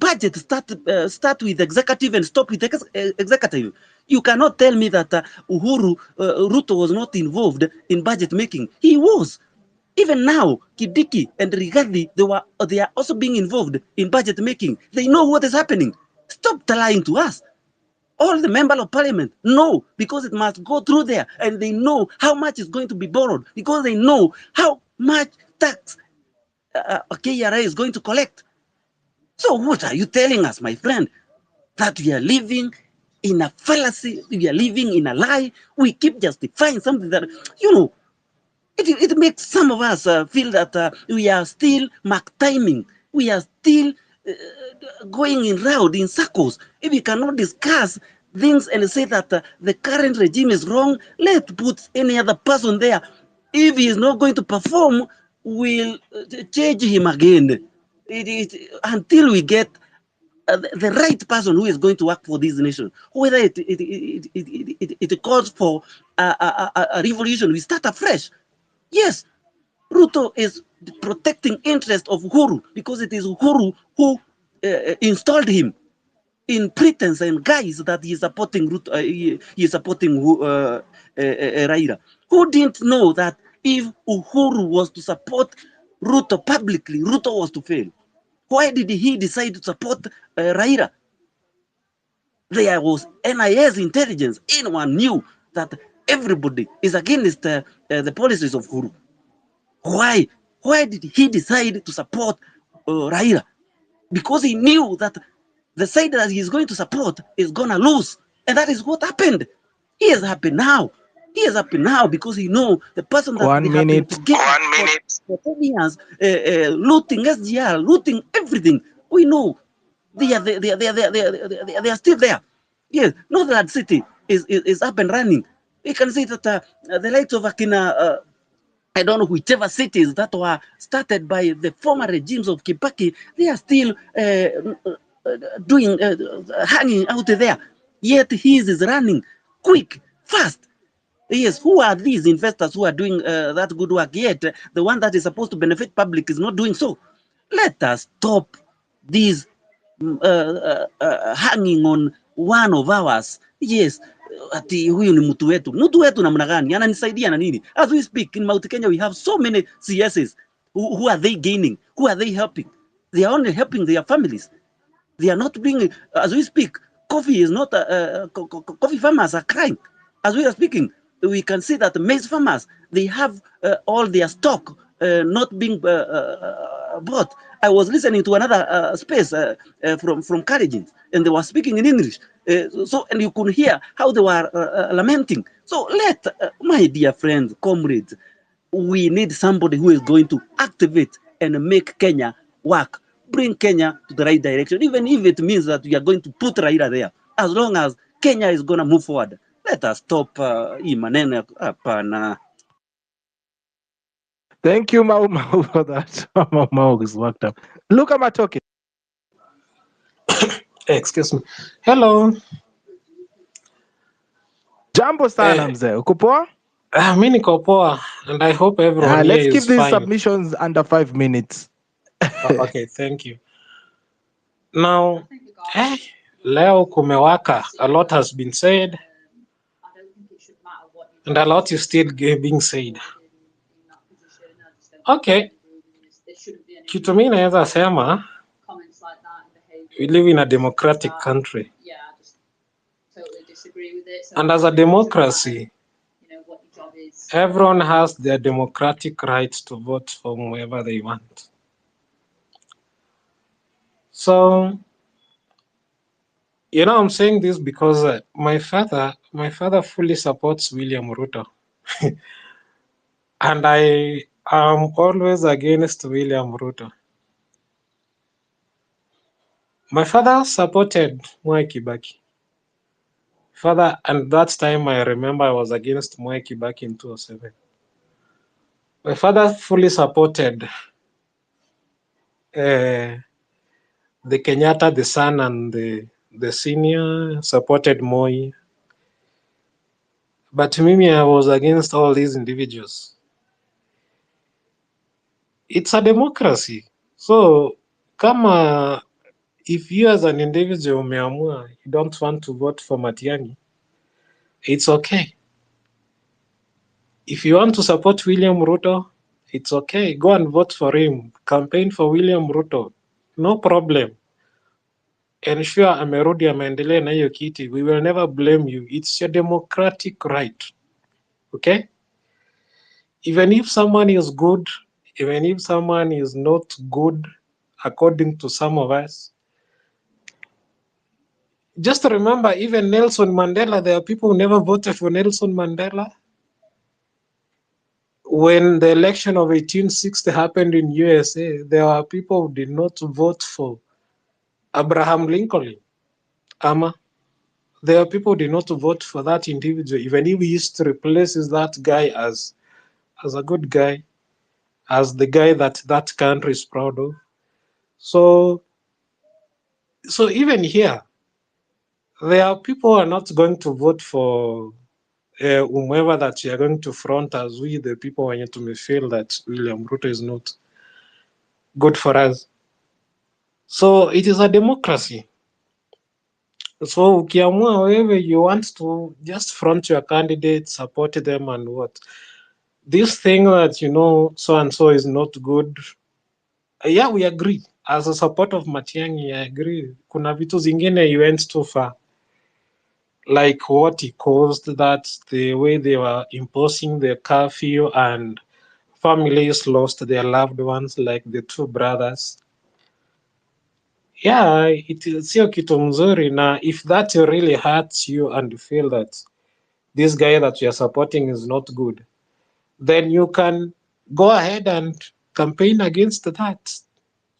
S6: budget start with executive and stop with executive. You cannot tell me that Ruto was not involved in budget making. He was. Even now, Kidiki and Rigathi, they are also being involved in budget making. They know what is happening. Stop lying to us. All the members of parliament know, because it must go through there, and they know how much is going to be borrowed, because they know how much tax KRA is going to collect. So what are you telling us, my friend? That we are living in a fallacy, we are living in a lie. We keep justifying something that, it makes some of us feel that we are still mark timing. We are still going in round, in circles. If we cannot discuss things and say that the current regime is wrong, let's put any other person there. If he is not going to perform, we'll change him again. Until we get the right person who is going to work for this nation. Whether it calls for a revolution, we start afresh. Yes, Ruto is protecting interest of Uhuru because it is Uhuru who installed him in pretense and guise that he is supporting Ruto, he is supporting Raila. Who didn't know that if Uhuru was to support Ruto publicly, Ruto was to fail? Why did he decide to support Raila? There was NIS intelligence. Anyone knew that everybody is against the policies of Uhuru. Why? Why did he decide to support Raila? Because he knew that the side that he is going to support is going to lose. And that is what happened. He has happened now. He has happened now because he knows the person that they have been together for 10 years, looting SGR, looting everything. We know they are still there. Yes, Northern City is up and running. We can see that the likes of Akina, I don't know whichever cities that were started by the former regimes of Kibaki, they are still hanging out there. Yet his is running quick, fast. Yes, who are these investors who are doing that good work? Yet the one that is supposed to benefit public is not doing so. Let us stop these hanging on one of ours. Yes, ati huyu ni mtu wetu. Mtu wetu namna gani? Ananisaidia na nini? As we speak in Mount Kenya, we have so many CSs. Who are they gaining? Who are they helping? They are only helping their families. They are not being, as we speak, coffee is not, coffee farmers are crying. As we are speaking, we can see that maize farmers, they have all their stock not being bought. I was listening to another space from Carriages, and they were speaking in English. And you could hear how they were lamenting. So let, my dear friends, comrades, we need somebody who is going to activate and make Kenya work. Bring Kenya to the right direction, even if it means that we are going to put Raila there. As long as Kenya is going to move forward, let us stop maneno hapana.
S2: Thank you, Mau Mau, for that. Mau Mau is worked up. Look at my talking.
S14: Excuse me. Hello.
S2: Jambo sana mzee. Uko poa?
S14: Mi niko poa, and I hope everyone here
S2: Let's keep
S14: is
S2: these
S14: fine.
S2: submissions under 5 minutes.
S14: Okay, thank you. Now, leo kumewaka. A lot has been said, and a lot is still being said. Okay, kitu mimi naweza sema, we live in a democratic country. And as a democracy, everyone has their democratic right to vote for whoever they want. So, I'm saying this because my father fully supports William Ruto. And I am always against William Ruto. My father supported Mwai Kibaki. Father, and that time I remember I was against Mwai Kibaki in 2007. My father fully supported the Kenyatta, the son, and the senior, supported Moi. But Mimi, I was against all these individuals. It's a democracy. So, if you as an individual umeamua, you don't want to vote for Matiang'i, it's okay. If you want to support William Ruto, it's okay. Go and vote for him. Campaign for William Ruto. No problem. Ensure amerudi ameendelea na hiyo kiti. We will never blame you. It's your democratic right. Okay? Even if someone is good, even if someone is not good, according to some of us, just remember, even Nelson Mandela, there are people who never voted for Nelson Mandela. When the election of 1860 happened in USA, there were people who did not vote for Abraham Lincoln. There are people who did not vote for that individual, even if history places that guy as a good guy, as the guy that country is proud of. So even here, there are people who are not going to vote for whomever that you are going to front as we, the people, when you may feel that William Ruto is not good for us. So it is a democracy. So ukiamua wewe, you want to just front your candidate, support them, and what? This thing that, so and so is not good. Yeah, we agree. As a support of Matiang'i, I agree. Kuna vitu zingine you went too far. Like what he caused, that the way they were imposing the curfew and families lost their loved ones, like the two brothers. Yeah, sio kitu mzuri. Na if that really hurts you and you feel that this guy that you're supporting is not good, then you can go ahead and campaign against that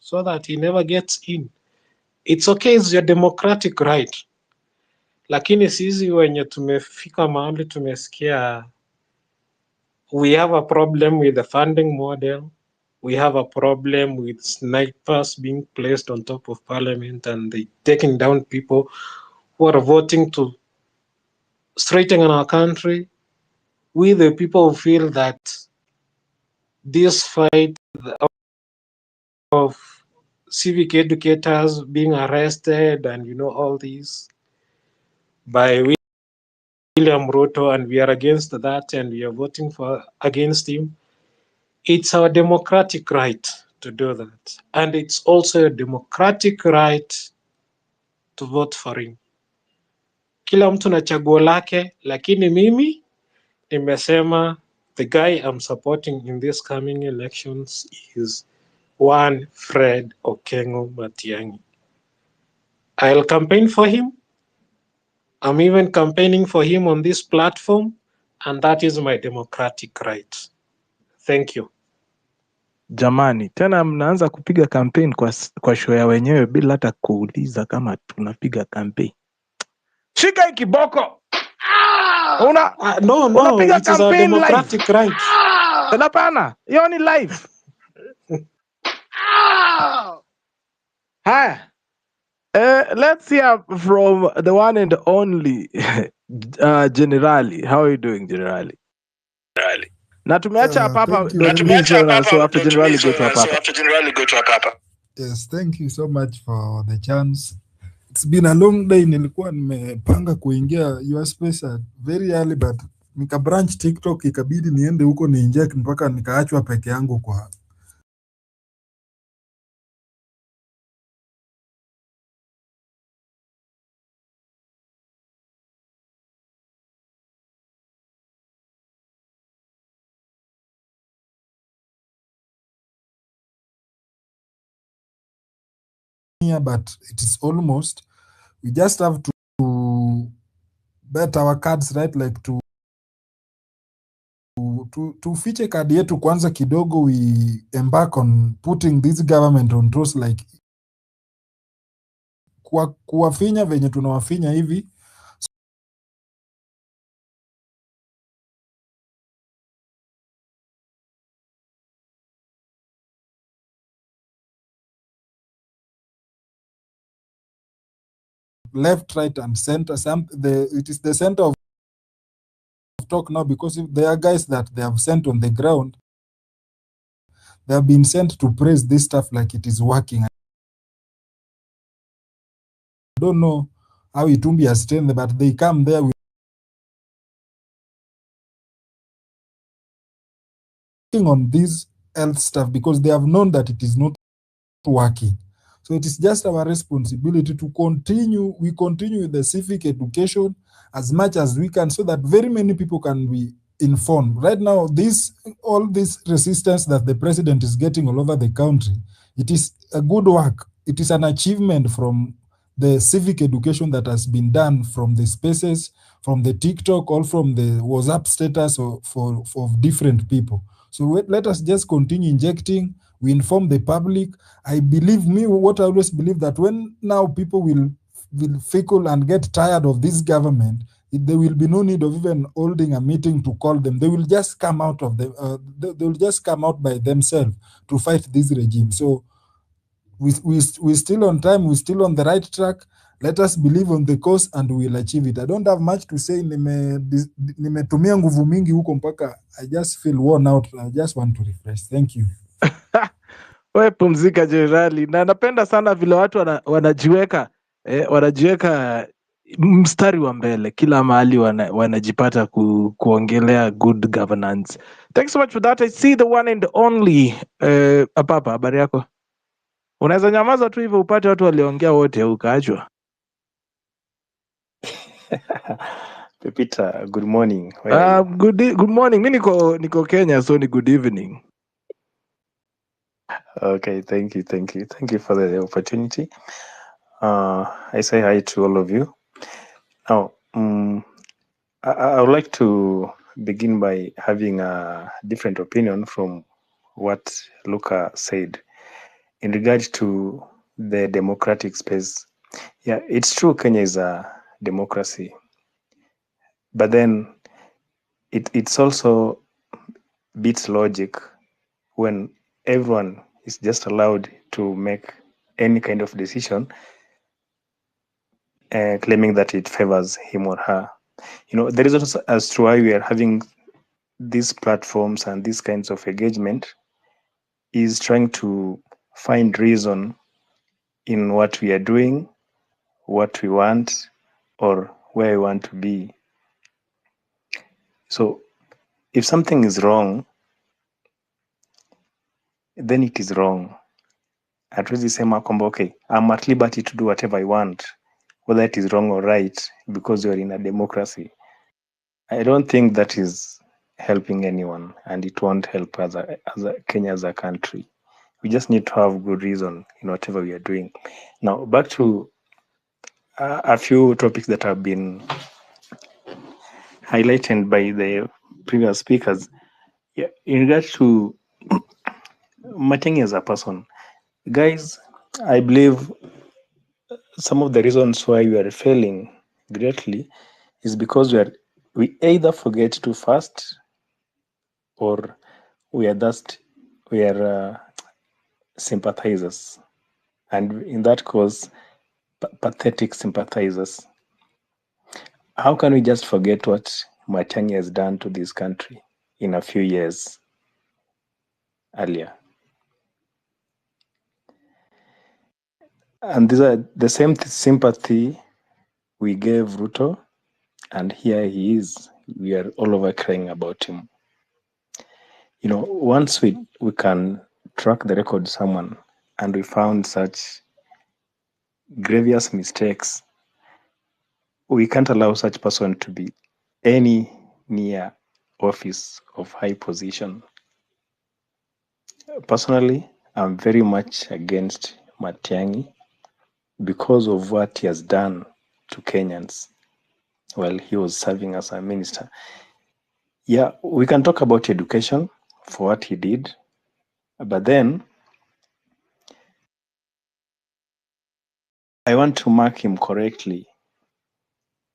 S14: so that he never gets in. It's okay, it's your democratic right. Lakini sisi wenye tumefika mahali tumesikia, we have a problem with the funding model. We have a problem with snipers being placed on top of parliament and they taking down people who are voting to straighten our country. We, the people, feel that this fight of civic educators being arrested and all these by William Ruto, and we are against that and we are voting against him. It's our democratic right to do that, and it's also a democratic right to vote for him. Kila mtu na chaguo lake, lakini mimi nimesema the guy I'm supporting in these coming elections is one Fred Okengo Matiang'i. I'll campaign for him. I'm even campaigning for him on this platform, and that is my democratic right. Thank you.
S2: Jamani, tena mnaanza kupiga campaign kwa show ya wenyewe bila hata kuuliza kama tunapiga campaign. Shika hii kiboko. Unapiga
S14: it is our democratic right.
S2: Hapana, hiyo ni live. Hi. Let's hear from the one and only Generali. How are you doing, Generali? Na tumeacha hapa
S15: so after Generali go to hapa. Yes, thank you so much for the chance. It's been a long day. Nilikuwa nimepanga kuingia your space at very early but nika branch TikTok ikabidi niende huko ni inject mpaka nikaachwa peke yangu kwa here, but it is almost. We just have to bet our cards right, like tufiche kadi yetu kwanza kidogo, we embark on putting this government on toes, like kuwafinya venye tunawafinya hivi. Left, right, and center. It is the center of talk now, because if there are guys that they have sent on the ground, they have been sent to praise this stuff like it is working. I don't know how Itumbi has trained them, but they come there with on this health stuff because they have known that it is not working. So it is just our responsibility to continue. We continue with the civic education as much as we can so that very many people can be informed. Right now, all this resistance that the president is getting all over the country, it is a good work. It is an achievement from the civic education that has been done from the spaces, from the TikTok, or from the WhatsApp status of different people. So let us just continue injecting. We inform the public. I believe me, what I always believe, that when now people will fickle and get tired of this government, there will be no need of even holding a meeting to call them. They will just come out of they will just come out by themselves to fight this regime. So we're still on time. We're still on the right track. Let us believe on the course and we'll achieve it. I don't have much to say. Nimetumia nguvu mingi huko mpaka I just feel worn out. I just want to refresh. Thank you.
S2: We pumzika jenerali, na napenda sana vile watu wanajiweka wanajiweka mstari wa mbele kila mahali, wanajipata kuongelea good governance. Thanks so much for that. I see the one and only Apapa, habari yako? Unaweza nyamaza tu hivyo upate watu waliongea wote ukaachwa.
S16: Pepita, good morning. Where are you?
S2: Good morning. Mi niko Kenya, so ni good evening.
S16: Okay, thank you for the opportunity. I say hi to all of you. Now, I would like to begin by having a different opinion from what Luca said in regards to the democratic space. Yeah, it's true Kenya is a democracy, but then it's also beats logic when everyone is just allowed to make any kind of decision, claiming that it favors him or her. You know, there is also as to why we are having these platforms and these kinds of engagement is trying to find reason in what we are doing, what we want, or where we want to be. So if something is wrong, then it is wrong. Hatuwezi sema kwamba okay, I'm at liberty to do whatever I want, whether it is wrong or right, because you're in a democracy. I don't think that is helping anyone, and it won't help Kenya as a country. We just need to have good reason in whatever we are doing. Now, back to a few topics that have been highlighted by the previous speakers. Yeah, in regards to Matiang'i as a person, guys, I believe some of the reasons why we are failing greatly is because we either forget too fast, or we are sympathizers, and in that cause pathetic sympathizers. How can we just forget what Matiang'i has done to this country in a few years earlier? And these are the same sympathy we gave Ruto, and here he is. We are all over crying about him. You know, once we can track the record of someone and we found such grievous mistakes, we can't allow such person to be any near office of high position. Personally, I'm very much against Matiang'i because of what he has done to Kenyans while he was serving as a minister. Yeah, we can talk about education for what he did, but then I want to mark him correctly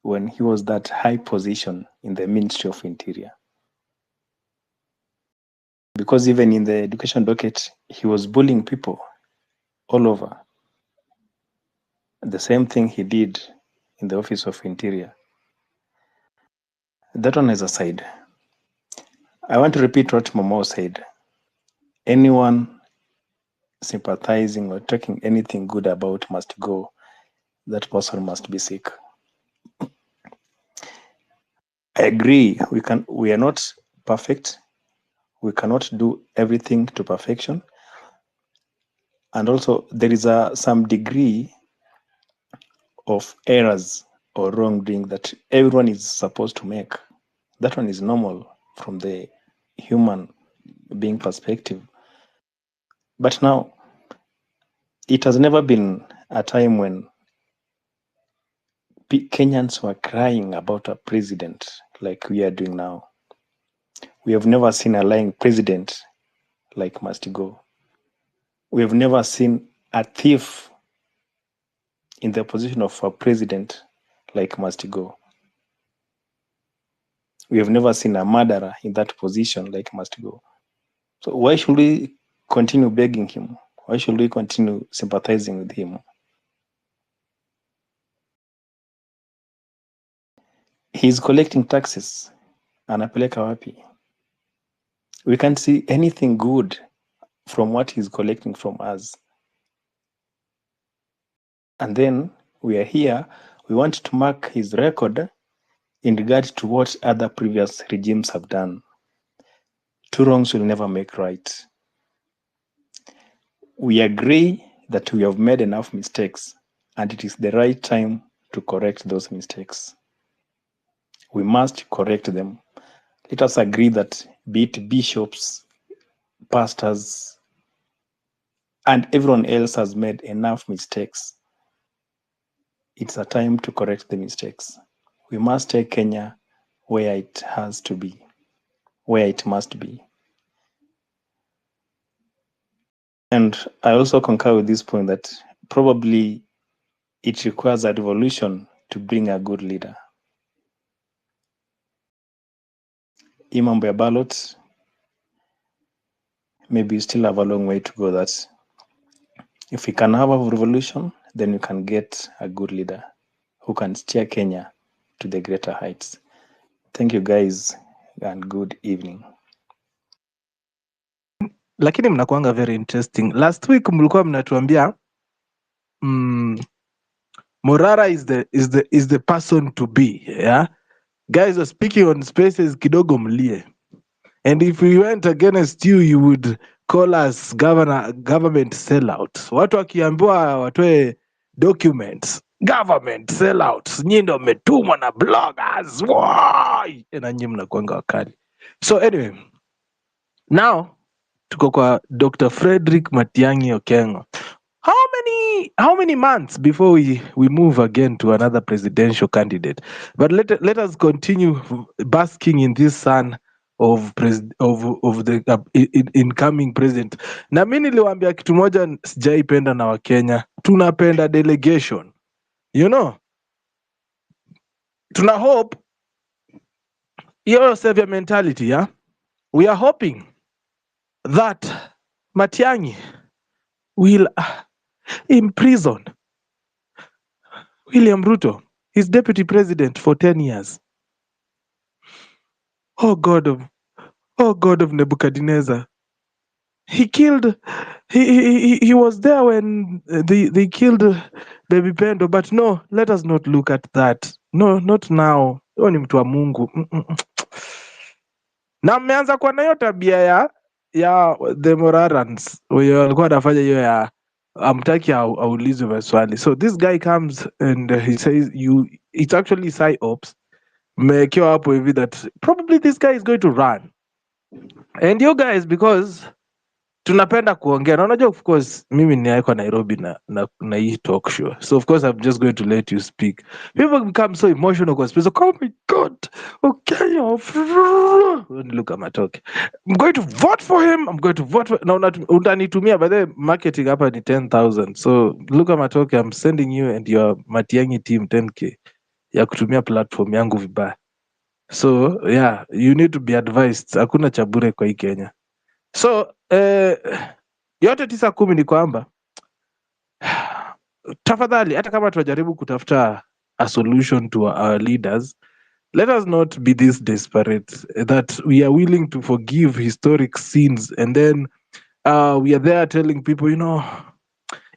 S16: when he was that high position in the Ministry of Interior. Because even in the education docket, he was bullying people all over. The same thing he did in the Office of Interior. That one is aside. I want to repeat what Momo said. Anyone sympathizing or talking anything good about must go. That person must be sick. I agree. We are not perfect. We cannot do everything to perfection. And also there is some degree of errors or wrongdoing that everyone is supposed to make. That one is normal from the human being perspective. But now, it has never been a time when Kenyans were crying about a president like we are doing now. We have never seen a lying president like Must Go. We have never seen a thief in the position of a president like Must Go. We have never seen a murderer in that position like Must Go. So why should we continue begging him? Why should we continue sympathizing with him? He's collecting taxes. Anapeleka wapi? We can't see anything good from what he's collecting from us. And then we are here, we want to mark his record in regard to what other previous regimes have done. Two wrongs will never make right. We agree that we have made enough mistakes and it is the right time to correct those mistakes. We must correct them. Let us agree that be it bishops, pastors, and everyone else has made enough mistakes. It's a time to correct the mistakes. We must take Kenya where it has to be, where it must be. And I also concur with this point that probably it requires a revolution to bring a good leader. Imambo ya ballot, maybe we still have a long way to go. That if we can have a revolution, then we can get a good leader who can steer Kenya to the greater heights. Thank you guys and good evening.
S2: Lakini mnakuanga very interesting. Last week mlikuwa mnatuambia Morara is the person to be, yeah? Guys are speaking on spaces kidogo mlie. And if we went against you, you would call us government sellouts. Watu wakiambiwa watoe documents, government sellouts. Nyinyi ndio mmetumwa na bloggers. Why? Na nyinyi mnakuanga wakali. So anyway, now tuko kwa Dr. Frederick Matiang'i Okengo. How many months before we move again to another presidential candidate? But let us continue basking in this sun of the incoming president. Na mimi niliwaambia kitu moja sijaipenda na Wakenya, tunapenda delegation. You know? Tuna hope your savior mentality, yeah? We are hoping that Matiang'i will imprison William Ruto, his deputy president for 10 years. Oh God of Nebuchadnezzar. He killed. He was there when they killed Baby Pendo. But no, let us not look at that. No, not now. Huyo ni mtu wa Mungu. Na mmeanza kuwa na hiyo tabia ya the Morarans wenye walikuwa wanafanya hiyo ya amtaki aulizwe maswali. So this guy comes and he says it's actually psyops. Mmewekewa hapo hivi that probably this guy is going to run. And you guys, because tunapenda kuongea na unajua, of course mimi niaiko Nairobi na hii talk show, so of course I'm just going to let you speak. People become so emotional kwa space. Oh my god, okay, look at my talk. I'm going to vote for him, I'm going to vote for na utanitumia by the marketing hapa ni 10,000, so look at my talk, I'm sending you and your Matiang'i team 10k ya kutumia platform yangu vibaya. So yeah, you need to be advised, hakuna cha bure kwa hii Kenya. So yote 9-10 ni kwamba tafadhali, hata kama tunajaribu kutafuta a solution to our leaders, let us not be this desperate that we are willing to forgive historic sins and then we are there telling people,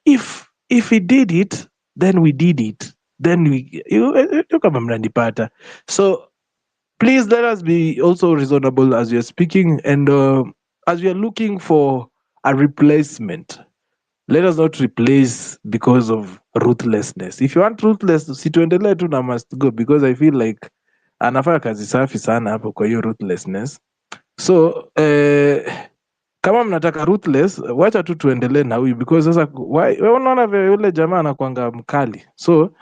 S2: if he did it, then we did it, then kama mnanipata. So please let us be also reasonable as we are speaking, and as we are looking for a replacement, let us not replace because of ruthlessness. If you want ruthless, situendelee tu na must go, because I feel like anafanya kazi safi sana hapo kwa hiyo ruthlessness. So kama mnataka ruthless, wacha tu tuendelee na huyu, because sasa wewe unaona vile yule jamaa anakuanga mkali. So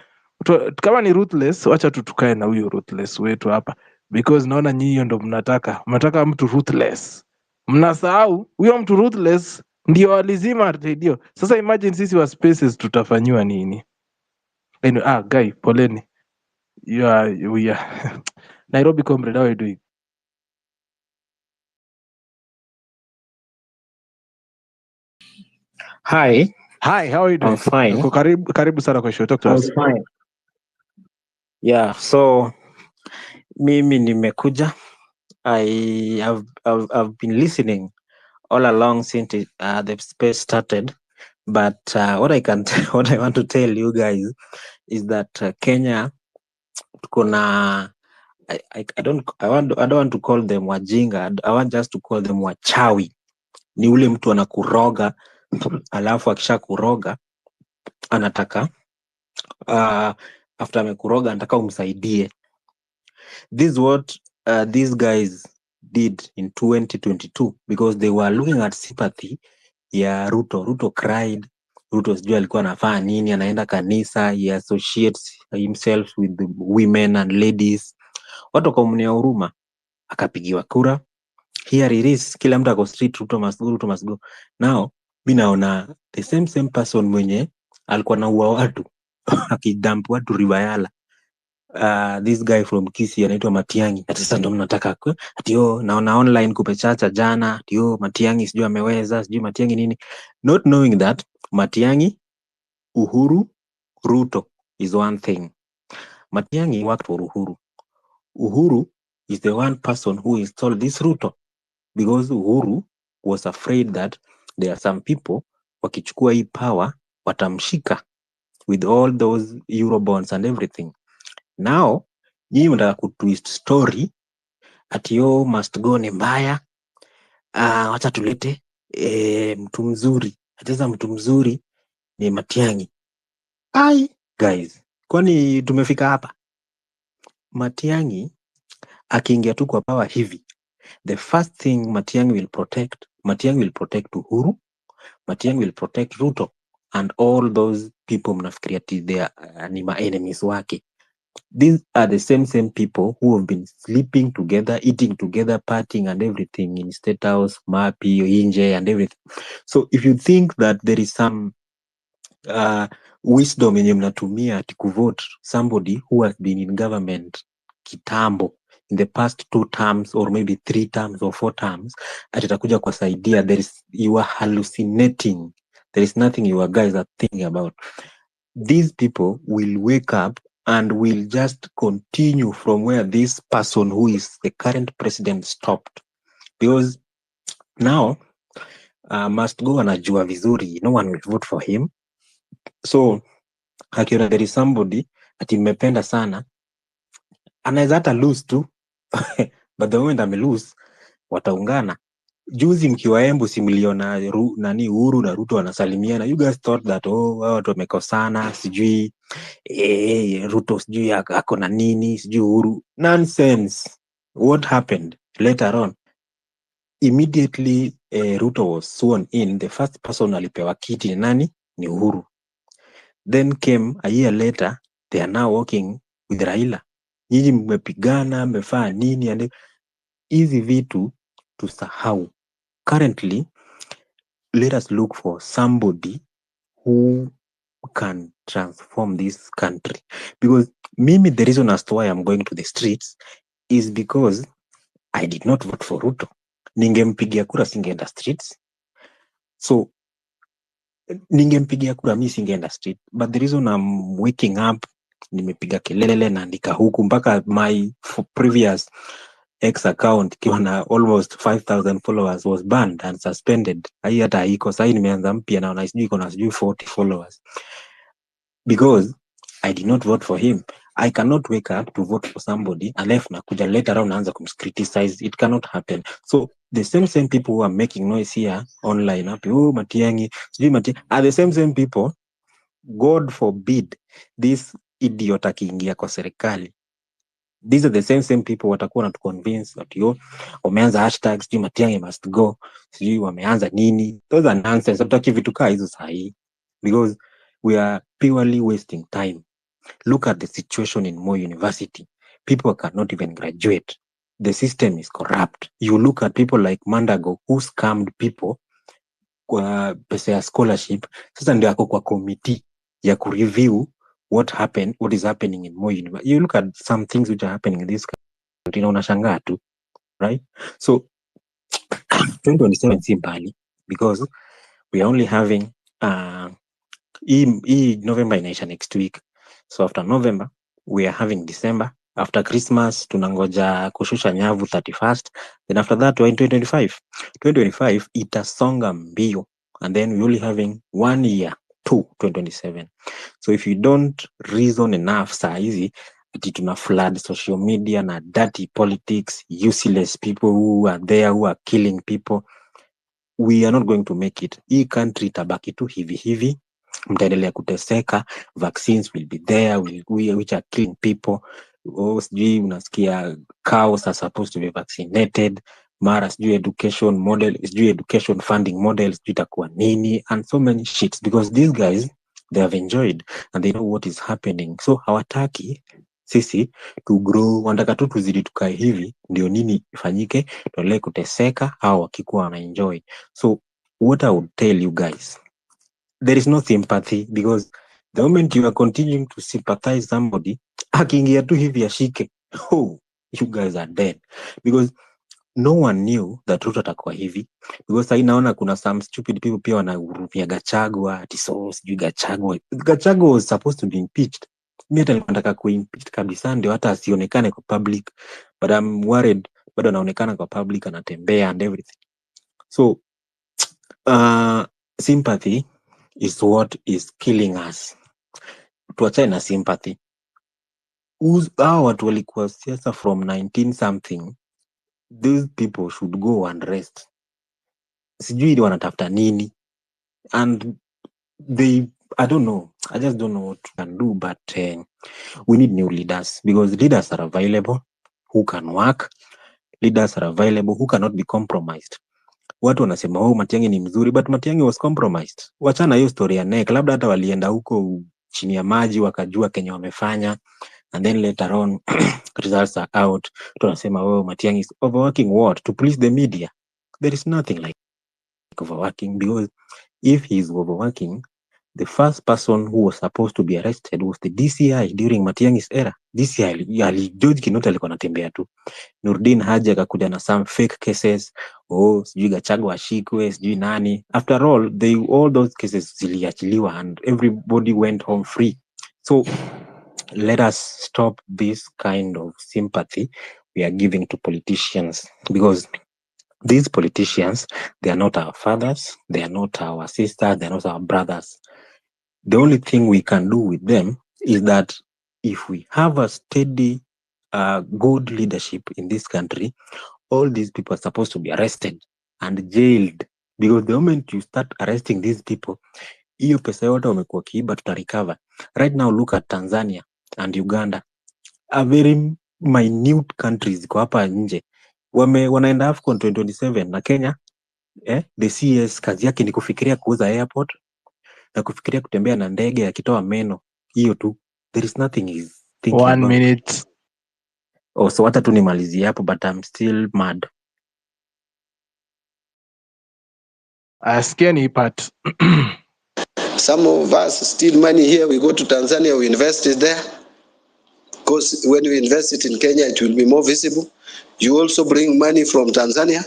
S2: kama ni ruthless, wacha tu tukae na huyu ruthless wetu hapa, because naona nyinyi hiyo ndo mnataka mtu ruthless. Mnasahau huyo mtu ruthless ndio alizima radio. Sasa imagine sisi wa spaces tutafanyiwa nini? Anyway, guy, poleni. We are Nairobi comrade, how are you doing?
S17: Hi,
S2: Hi, how are you doing?
S17: I'm fine.
S2: Uko karibu sana kwa show. Talk to
S17: I'm
S2: us.
S17: fine. Yeah, so mimi nimekuja. I've been listening all along since the space started, but what I want to tell you guys is that Kenya kuna I don't want to call them wajinga. I want just to call them wachawi. Ni ule mtu anakuroga alafu akisha kuroga anataka after amekuroga anataka umsaidie. This is what these guys did in 2022 because they were looking at sympathy ya Ruto. Ruto cried. Ruto sijui alikuwa anafanya nini, anaenda kanisa, he associates himself with the women and ladies. Watu wakamwonea huruma, akapigiwa kura. Here it is, kila mtu ako street, Ruto must go, Ruto must go. Now mimi naona the same person mwenye alikuwa anaua watu akidump watu Ribayala. This guy from Kisii anaitwa Matiang'i. Ati sasa ndo mnataka ati naona online kupechacha jana ati Matiang'i sijui ameweza sijui Matiang'i nini, not knowing that Matiang'i, Uhuru, Ruto is one thing. Matiang'i worked for Uhuru. Uhuru is the one person who installed this Ruto because Uhuru was afraid that there are some people wakichukua hii power watamshika with all those Eurobonds and everything. Now nyinyi mnataka kutwist story ati must go ni mbaya. Wacha tulete mtu mzuri. Ateza mtu mzuri ni Matiang'i. Ai guys, kwani tumefika hapa? Matiang'i akiingia tu kwa power hivi, the first thing Matiang'i will protect Uhuru, Matiang'i will protect Ruto and all those people mnafikiria they are ni ma enemies wake. These are the same people who have been sleeping together, eating together, partying and everything in State House, Mapi, Inje and everything. So if you think that there is some wisdom yenye mnatumia to vote somebody who has been in government kitambo in the past 2 terms or maybe 3 terms or 4 terms, atatakuja kuwasaidia, you are hallucinating. There is nothing you guys are thinking about. These people will wake up and will just continue from where this person who is the current president stopped. Because now Must Go anajua vizuri, no one will vote for him. So akiona there is somebody ati mmependa sana, anaweza hata lose tu but the moment ame lose wataungana. Juzi mkiwa Embu simliona nani Uhuru na Ruto wanasalimiana. You guys thought that hao watu wamekosana, sijui Ruto sijui ako na nini, sijui Uhuru. Nonsense. What happened later on? Immediately Ruto was sworn in, the first person alipewa kiti ni nani? Ni Uhuru. Then came a year later, they are now working with Raila. Nyinyi mmepigana, mmefanya nini? And hizi vitu tusahau. Currently, let us look for somebody who can transform this country. Because mimi, the reason as to why I'm going to the streets is because I did not vote for Ruto. Ningempigia kura singeenda streets. So ningempigia kura mi singeenda street. But the reason I'm waking up, nimepiga kelele naandika huku mpaka my previous X account ikiwa na almost 5,000 followers was banned and suspended. Hii hata haiko. Sasa nimeanza mpya na sijui iko na sijui 40 followers. Because I did not vote for him. I cannot wake up to vote for somebody alafu nakuja later on naanza kumcriticize. It cannot happen. So the same people who are making noise here online happy, Matiang'i, sijui Matiang'i, are the same people. God forbid this idiot akiingia kwa serikali. These are the same people watakuwa to convince that wameanza hashtags sijui Matiang'i must go, sijui wameanza nini. Those are nonsense. Hatutaki vitu kaa hizo sahi because we are purely wasting time. Look at the situation in Moi University. People cannot even graduate. The system is corrupt. You look at people like Mandago who scammed people kwa pesa ya scholarship. Sasa ndio ako kwa committee ya kureview what is happening in Moi University. You look at some things which are happening in this country na unashangaa tu, right? So 2027 si mbali because we are only having November inaisha next week. So after November we are having December. After Christmas tunangoja kushusha nyavu 31st. Then after that we're in 2025 itasonga mbio, and then we're only having 1 year to 2027. So if you don't reason enough saa hizi ati tuna flood social media na dirty politics, useless people who are there who are killing people, we are not going to make it. Hii country tabaki tu hivi hivi, mtaendelea kuteseka. Vaccines will be there which are killing people. Sijui unasikia cows are supposed to be vaccinated, mara sijui education model, sijui education funding model sijui itakuwa nini, and so many shits because these guys they have enjoyed and they know what is happening. So hawataki sisi to grow, wanataka tu tuzidi tukae hivi ndio nini ifanyike, tuendelee kuteseka hao wakikuwa wana enjoy. So what I would tell you guys, there is no sympathy because the moment you are continuing to sympathize somebody, akiingia tu hivi ashike, you guys are dead because no one knew that Ruto atakuwa hivi. Because sasa naona kuna some stupid people pia wanahurumia Gachagua, ati so sijui Gachagua was supposed to be impeached. Mimi hata nataka kuimpeach kabisa ndio hata asionekane kwa public, but I'm worried bado anaonekana kwa public anatembea and everything. So sympathy is what is killing us. Tuachane na sympathy. Hao watu walikuwa siasa from 19 something, these people should go and rest. Sijui wanatafuta nini, and I don't know, I just don't know what we can do, but we need new leaders because leaders are available who can work, leaders are available who cannot be compromised. Watu wanasema Matiang'i ni mzuri, but Matiang'i was compromised. Wachana hiyo story ya NEC, labda hata walienda huko chini ya maji wakajua Kenya wamefanya, and then later on results are out, tunasema Matiang'i is overworking. What? To please the media? There is nothing like overworking, because if he is overworking, the first person who was supposed to be arrested was the DCI during Matiang'i's era. DCI George Kinoti alikuwa anatembea tu. Nurdin Haji akakuja na some fake cases, sijui Gachagua ashikwe, sijui nani. After all, all those cases ziliachiliwa and everybody went home free. So let us stop this kind of sympathy we are giving to politicians, because These politicians, they are not our fathers, they are not our sisters, they are not our brothers. The only thing we can do with them is that if we have a steady, good leadership in this country, all these people are supposed to be arrested and jailed, because the moment you start arresting these people, hiyo pesa yote wamekuwa kiiba tutarecover. Right now, look at Tanzania and Uganda, a very minute countries ziko hapa nje, wanaenda AFCON 2027 na Kenya. The CS kazi yake ni kufikiria kuuza airport na kufikiria kutembea na ndege akitoa meno, hiyo tu. There is nothing he's thinking
S2: 1
S17: about.
S2: minute.
S17: So hata tu nimalizie hapo, but I'm still mad.
S2: Asikia ni part.
S18: Some of us steal money here, we go to Tanzania, we invest it there. Because when you invest it in Kenya, it will be more visible. You also bring money from Tanzania,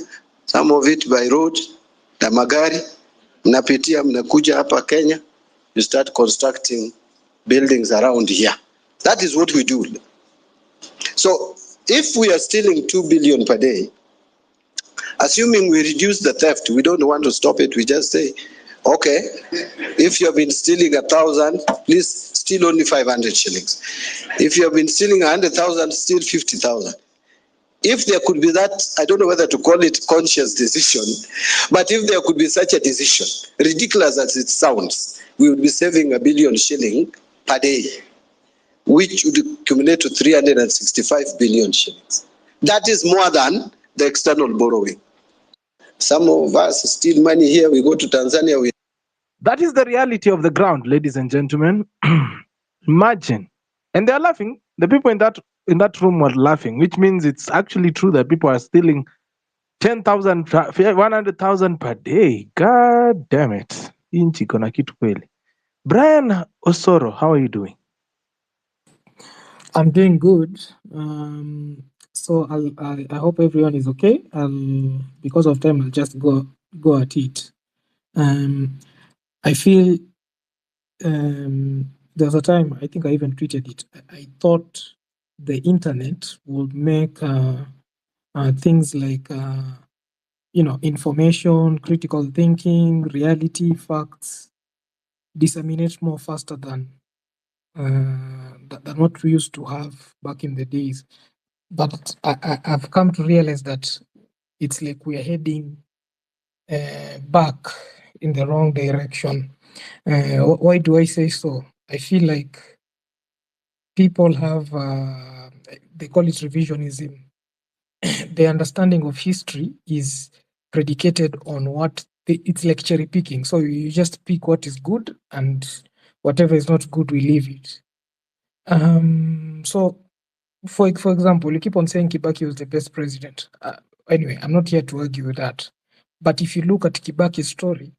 S18: some of it by road, na magari. Mnapitia, mnakuja hapa Kenya, you start constructing buildings around here. That is what we do. So if we are stealing 2 billion per day, assuming we reduce the theft, we don't want to stop it, we just say, okay, if you have been stealing 1,000, please steal only 500 shillings. If you have been stealing 100,000, steal 50,000. If there could be that, I don't know whether to call it conscious decision, but if there could be such a decision, ridiculous as it sounds, we would be saving 1 billion shilling per day, which would accumulate to 365 billion shillings. That is more than the external borrowing. Some of us steal money here, we go to Tanzania.
S2: That is the reality of the ground, ladies and gentlemen. Imagine. And they're laughing. The people in that room were laughing, which means it's actually true that people are stealing 10,000, 100,000 per day. God damn it. Inchi kona kitu kweli. Brian Osoro, how are you doing?
S19: I'm doing good. So I hope everyone is okay. Because of time, I'll just go at it. I feel there was a time, I think I even tweeted it. I thought the internet would make things like information, critical thinking, reality, facts disseminate more faster than what we used to have back in the days. But I've come to realize that it's like we are heading back in the wrong direction. Why do I say so? I feel like people have, they call it revisionism. The understanding of history is predicated on it's like cherry picking. So you just pick what is good, and whatever is not good, we leave it. So for example, you keep on saying Kibaki was the best president. Anyway, I'm not here to argue with that. But if you look at Kibaki's story,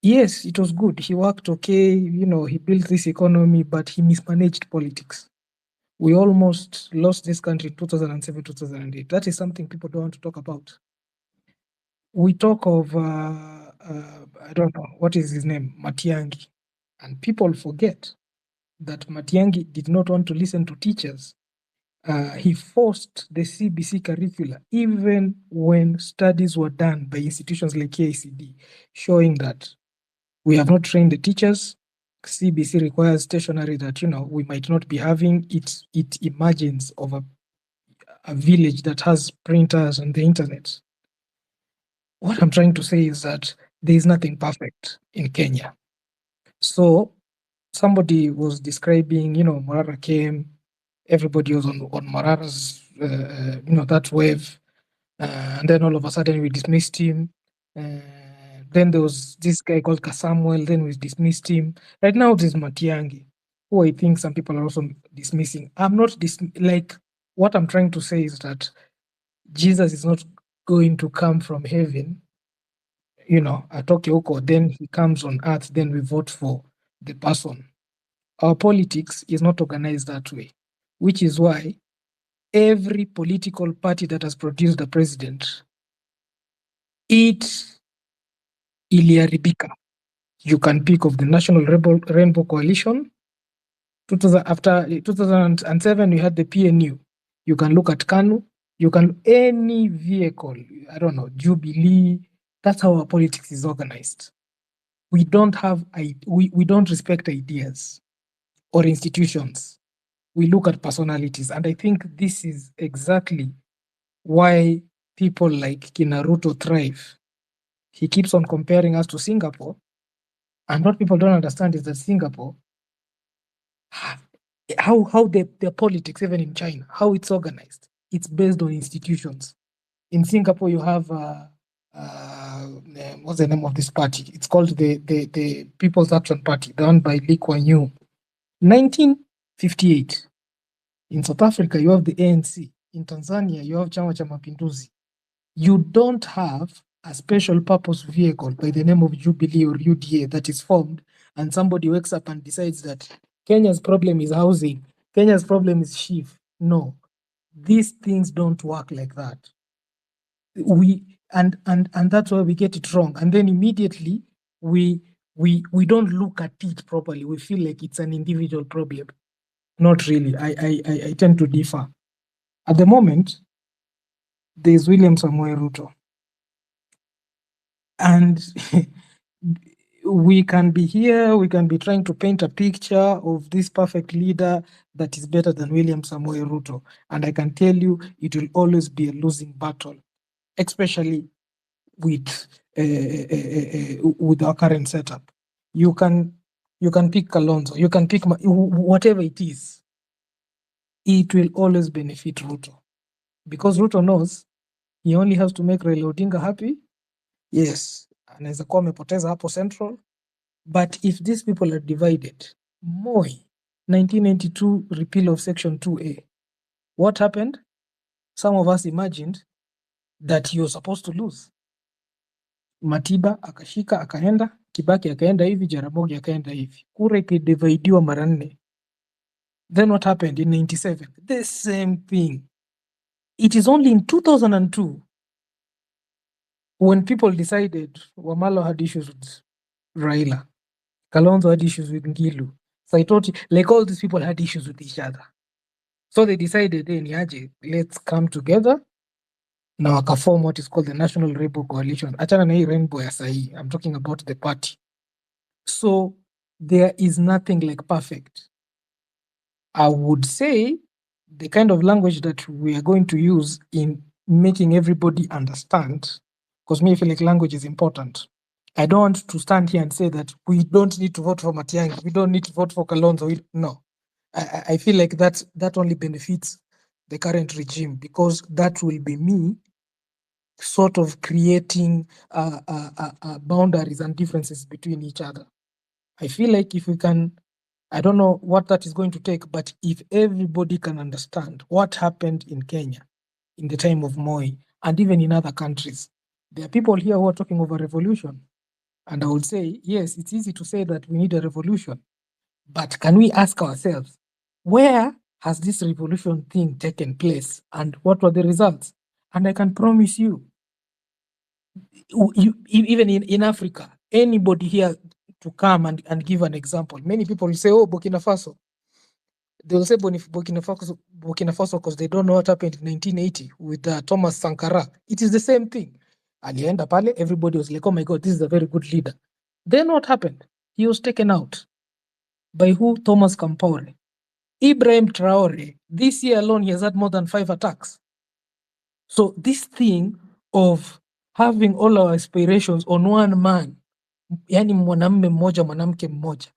S19: yes, it was good. He worked okay, he built this economy, but he mismanaged politics. We almost lost this country in 2007, 2008. That is something people don't want to talk about. We talk of, I don't know, what is his name? Matiang'i. And people forget that Matiang'i did not want to listen to teachers. He forced the CBC curricula, even when studies were done by institutions like KICD, showing that we have not trained the teachers. CBC requires stationery that we might not be having. It imagines of a village that has printers and the internet. What I'm trying to say is that there is nothing perfect in Kenya. So somebody was describing, Morara came, everybody was on Morara's, that wave, and then all of a sudden we dismissed him. Then there was this guy called Kasamuel, then we dismissed him. Right now there's Matiang'i, who I think some people are also dismissing. I'm not what I'm trying to say is that Jesus is not going to come from heaven, atoke huko, then he comes on earth, then we vote for the person. Our politics is not organized that way, which is why every political party that has produced a president, it iliharibika. You can pick of the National Rainbow Coalition. After 2007, we had the PNU. You can look at KANU. You can, any vehicle, I don't know, Jubilee, that's how our politics is organized. We don't have, we don't respect ideas or institutions. We look at personalities. And I think this is exactly why people like Kinaruto thrive. He keeps on comparing us to Singapore. And what people don't understand is that Singapore, how their politics, even in China, how it's organized, it's based on institutions. In Singapore, you have what's the name of this party? It's called the People's Action Party, done by Lee Kuan Yew. 1958. In South Africa, you have the ANC. In Tanzania, you have Chama cha Mapinduzi. You don't have a special purpose vehicle by the name of Jubilee or UDA that is formed, and somebody wakes up and decides that Kenya's problem is housing, Kenya's problem is chief. No, these things don't work like that. And that's why we get it wrong. And then immediately we don't look at it properly. We feel like it's an individual problem. Not really. I tend to differ. At the moment, there's William Samoei Ruto. And we can be here, we can be trying to paint a picture of this perfect leader that is better than William Samoei Ruto. And I can tell you, it will always be a losing battle, especially with our current setup. You can pick Kalonzo, you can pick whatever it is. It will always benefit Ruto, because Ruto knows he only has to make Raila Odinga happy. Yes, anaweza kuwa amepoteza hapo Central, but if these people are divided, Moi, 1992 repeal of Section 2A, what happened? Some of us imagined that you're supposed to lose. Matiba akashika akaenda, Kibaki akaenda hivi, Jaramogi akaenda hivi, kura ikidivaidiwa mara 4. Then what happened in 97? The same thing. It is only in 2002 when people decided Wamalo had issues with Raila, Kalonzo had issues with Ngilu, Saitoti, like all these people had issues with each other. So they decided, niaje, let's come together. Now wakaform what is called the National Rainbow Coalition. Achana na hii rainbow ya sahi. I'm talking about the party. So there is nothing like perfect. I would say the kind of language that we are going to use in making everybody understand, because me, I feel like language is important. I don't want to stand here and say that we don't need to vote for Matiang'i, we don't need to vote for Kalonzo. No, I feel like that only benefits the current regime, because that will be me sort of creating boundaries and differences between each other. I feel like if we can, I don't know what that is going to take, but if everybody can understand what happened in Kenya in the time of Moi and even in other countries, there are people here who are talking of a revolution. And I would say, yes, it's easy to say that we need a revolution, but can we ask ourselves, where has this revolution thing taken place and what were the results? And I can promise you, even in Africa, anybody here to come and give an example. Many people will say, oh, Burkina Faso. They will say Burkina Faso because they don't know what happened in 1980 with Thomas Sankara. It is the same thing. Alienda pale, everybody was like, oh my God, this is a very good leader. Then what happened? He was taken out. By who? Thomas Compaore. Ibrahim Traore, this year alone, he has had more than 5 attacks. So this thing of having all our aspirations on one man, yani mwanamume mmoja, mwanamke mmoja,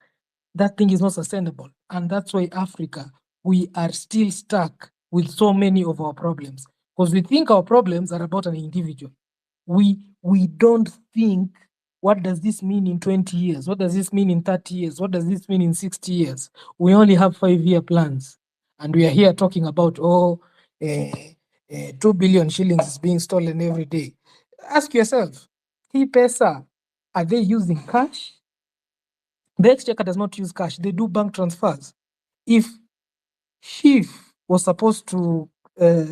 S19: that thing is not sustainable. And that's why Africa, we are still stuck with so many of our problems. Because we think our problems are about an individual. We don't think, what does this mean in 20 years? What does this mean in 30 years? What does this mean in 60 years? We only have 5-year plans. And we are here talking about, 2 billion shillings is being stolen every day. Ask yourself, hii pesa, are they using cash? The Exchequer does not use cash. They do bank transfers. If Chief was supposed to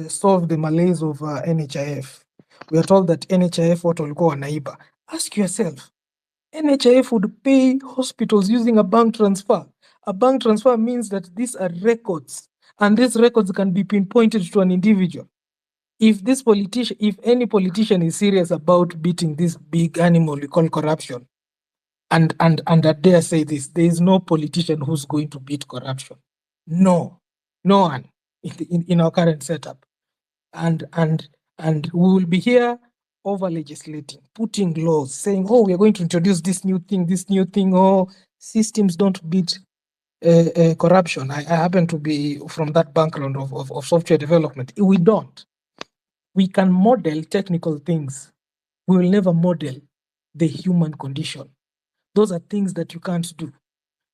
S19: solve the malaise of NHIF, we are told that NHIF what will go wanaiba. Ask yourself, NHIF would pay hospitals using a bank transfer. A bank transfer means that these are records, and these records can be pinpointed to an individual. if any politician is serious about beating this big animal we call corruption, and I dare say this, there is no politician who's going to beat corruption. No one in our current setup. And we will be here over legislating, putting laws, saying, oh, we are going to introduce this new thing. Oh, systems don't beat corruption. I happen to be from that background of software development. We don't. We can model technical things. We will never model the human condition. Those are things that you can't do.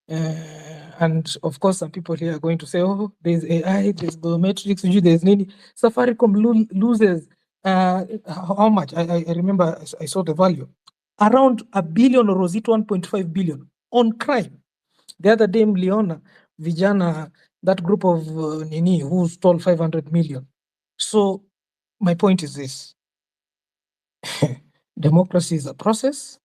S19: And of course, some people here are going to say, oh, there's AI, there's biometrics, there's Nini. Safaricom loses how much? I remember I saw the value. Around $1 billion, or was it 1.5 billion on crime? The other day, Leona, Vijana, that group of Nini who stole 500 million. So my point is this. Democracy is a process.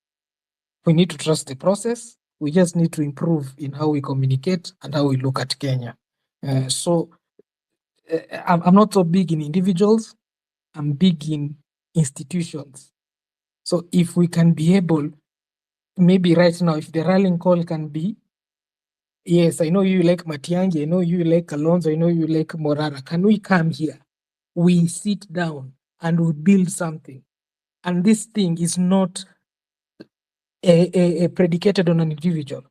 S19: We need to trust the process. We just need to improve in how we communicate and how we look at Kenya. So I'm not so big in individuals. I'm big in institutions. So if we can be able, maybe right now, if the rallying call can be, yes, I know you like Matiangi, I know you like Alonso, I know you like Morara. Can we come here? We sit down and we build something. And this thing is not predicated on an individual.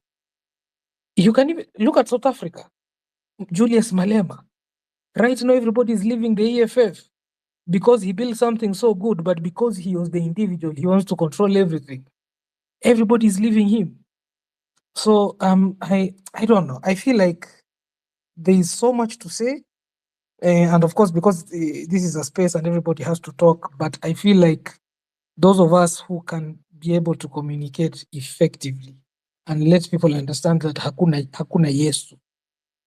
S19: You can even look at South Africa. Julius Malema. Right now, everybody is leaving the EFF because he built something so good, but because he was the individual, he wants to control everything. Everybody is leaving him. So I don't know. I feel like there is so much to say, and of course, because this is a space and everybody has to talk. But I feel like those of us who can be able to communicate effectively and let people understand that hakuna Yesu.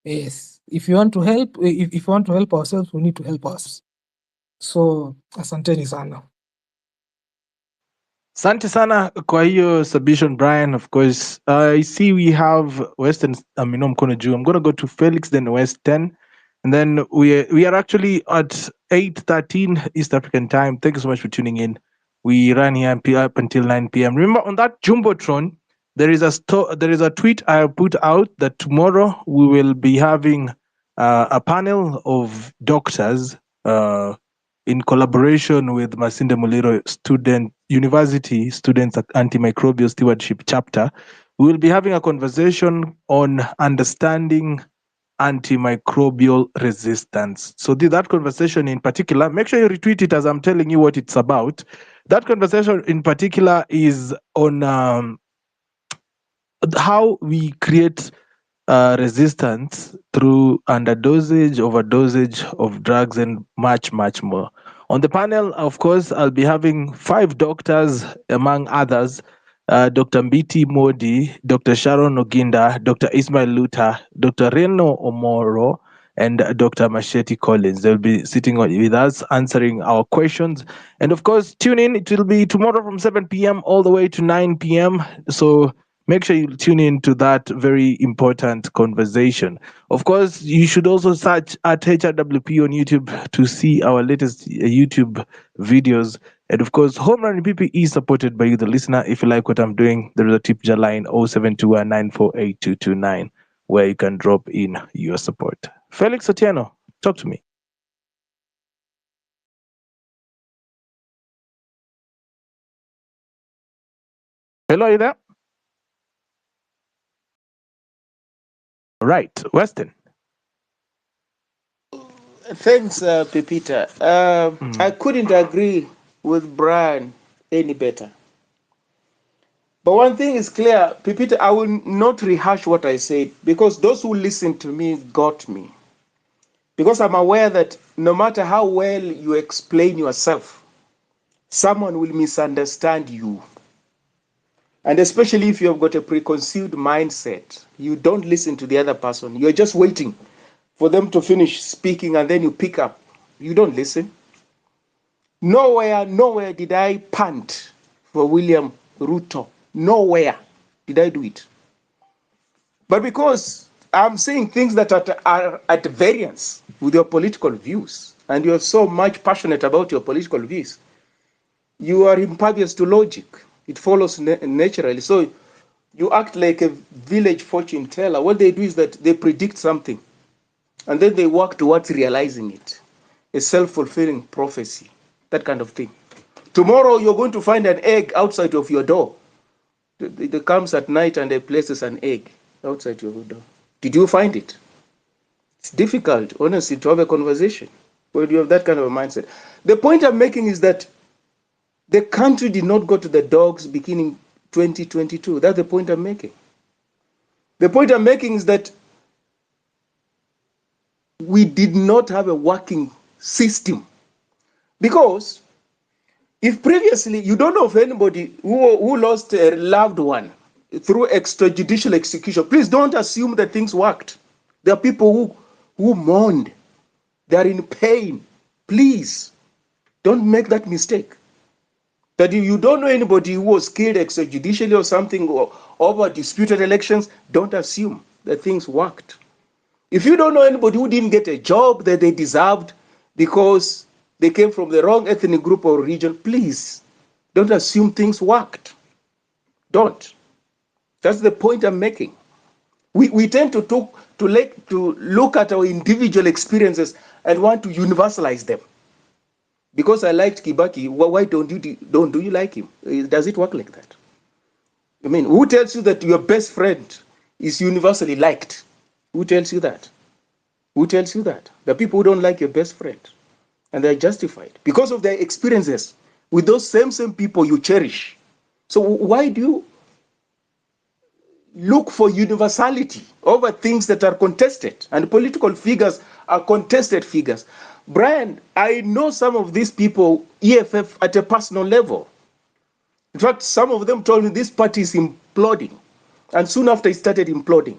S19: Yes, if you want to help, if you want to help ourselves, we need to help us. So asanteni sana.
S2: Asante sana kwa hiyo submission, Brian. Of course, I see we have Western Amino Mkono Juu. I'm going to go to Felix, then West 10. And then we are actually at 8:13 East African time. Thank you so much for tuning in. We run here up until 9 p.m. Remember, on that Jumbotron, there is a tweet I put out that tomorrow we will be having a panel of doctors in collaboration with Masinde Muliro University Students Antimicrobial Stewardship Chapter. We will be having a conversation on understanding antimicrobial resistance. So that conversation in particular, make sure you retweet it as I'm telling you what it's about. That conversation in particular is on how we create resistance through underdosage, overdosage of drugs, and much, much more. On the panel, of course, I'll be having 5 doctors, among others, Dr. Mbiti Modi, Dr. Sharon Oginda, Dr. Ismail Luta, Dr. Reno Omoro, and Dr. Machete Collins. They'll be sitting with us, answering our questions. And of course, tune in. It will be tomorrow from 7 p.m. all the way to 9 p.m. So make sure you tune in to that very important conversation. Of course, you should also search at HRWP on YouTube to see our latest YouTube videos. And of course, Home Run PP is supported by you, the listener. If you like what I'm doing, there is a tip jar line 0721948229 where you can drop in your support. Felix Otieno, talk to me. Hello, are you there? Right, Weston.
S10: Thanks, Pepita. I couldn't agree with Brian any better. But one thing is clear, Pepita, I will not rehash what I said because those who listened to me got me. Because I'm aware that no matter how well you explain yourself, someone will misunderstand you. And especially if you have got a preconceived mindset, you don't listen to the other person. You're just waiting for them to finish speaking and then you pick up. You don't listen. Nowhere did I pant for William Ruto. Nowhere did I do it. But because I'm saying things that are at variance with your political views, and you're so much passionate about your political views, you are impervious to logic. It follows naturally. So you act like a village fortune teller. What they do is that they predict something, and then they work towards realizing it. A self-fulfilling prophecy, that kind of thing. Tomorrow you're going to find an egg outside of your door. It comes at night and it places an egg outside your door. Did you find it? It's difficult, honestly, to have a conversation when you have that kind of a mindset. The point I'm making is that the country did not go to the dogs beginning 2022. That's the point I'm making. The point I'm making is that we did not have a working system. Because if previously you don't know of anybody who lost a loved one through extrajudicial execution, please don't assume that things worked. There are people who mourned. They are in pain. Please don't make that mistake. That if you don't know anybody who was killed extrajudicially or something or over disputed elections, don't assume that things worked. If you don't know anybody who didn't get a job that they deserved because they came from the wrong ethnic group or region, please don't assume things worked. Don't. That's the point I'm making. We tend to look at our individual experiences and want to universalize them. Because I liked Kibaki, why don't you like him? Does it work like that? I mean, who tells you that your best friend is universally liked? Who tells you that? Who tells you that? The people who don't like your best friend, and they're justified because of their experiences with those same people you cherish. So why do you look for universality over things that are contested? And political figures are contested figures. Brian, I know some of these people, EFF, at a personal level. In fact, some of them told me this party is imploding. And soon after it started imploding.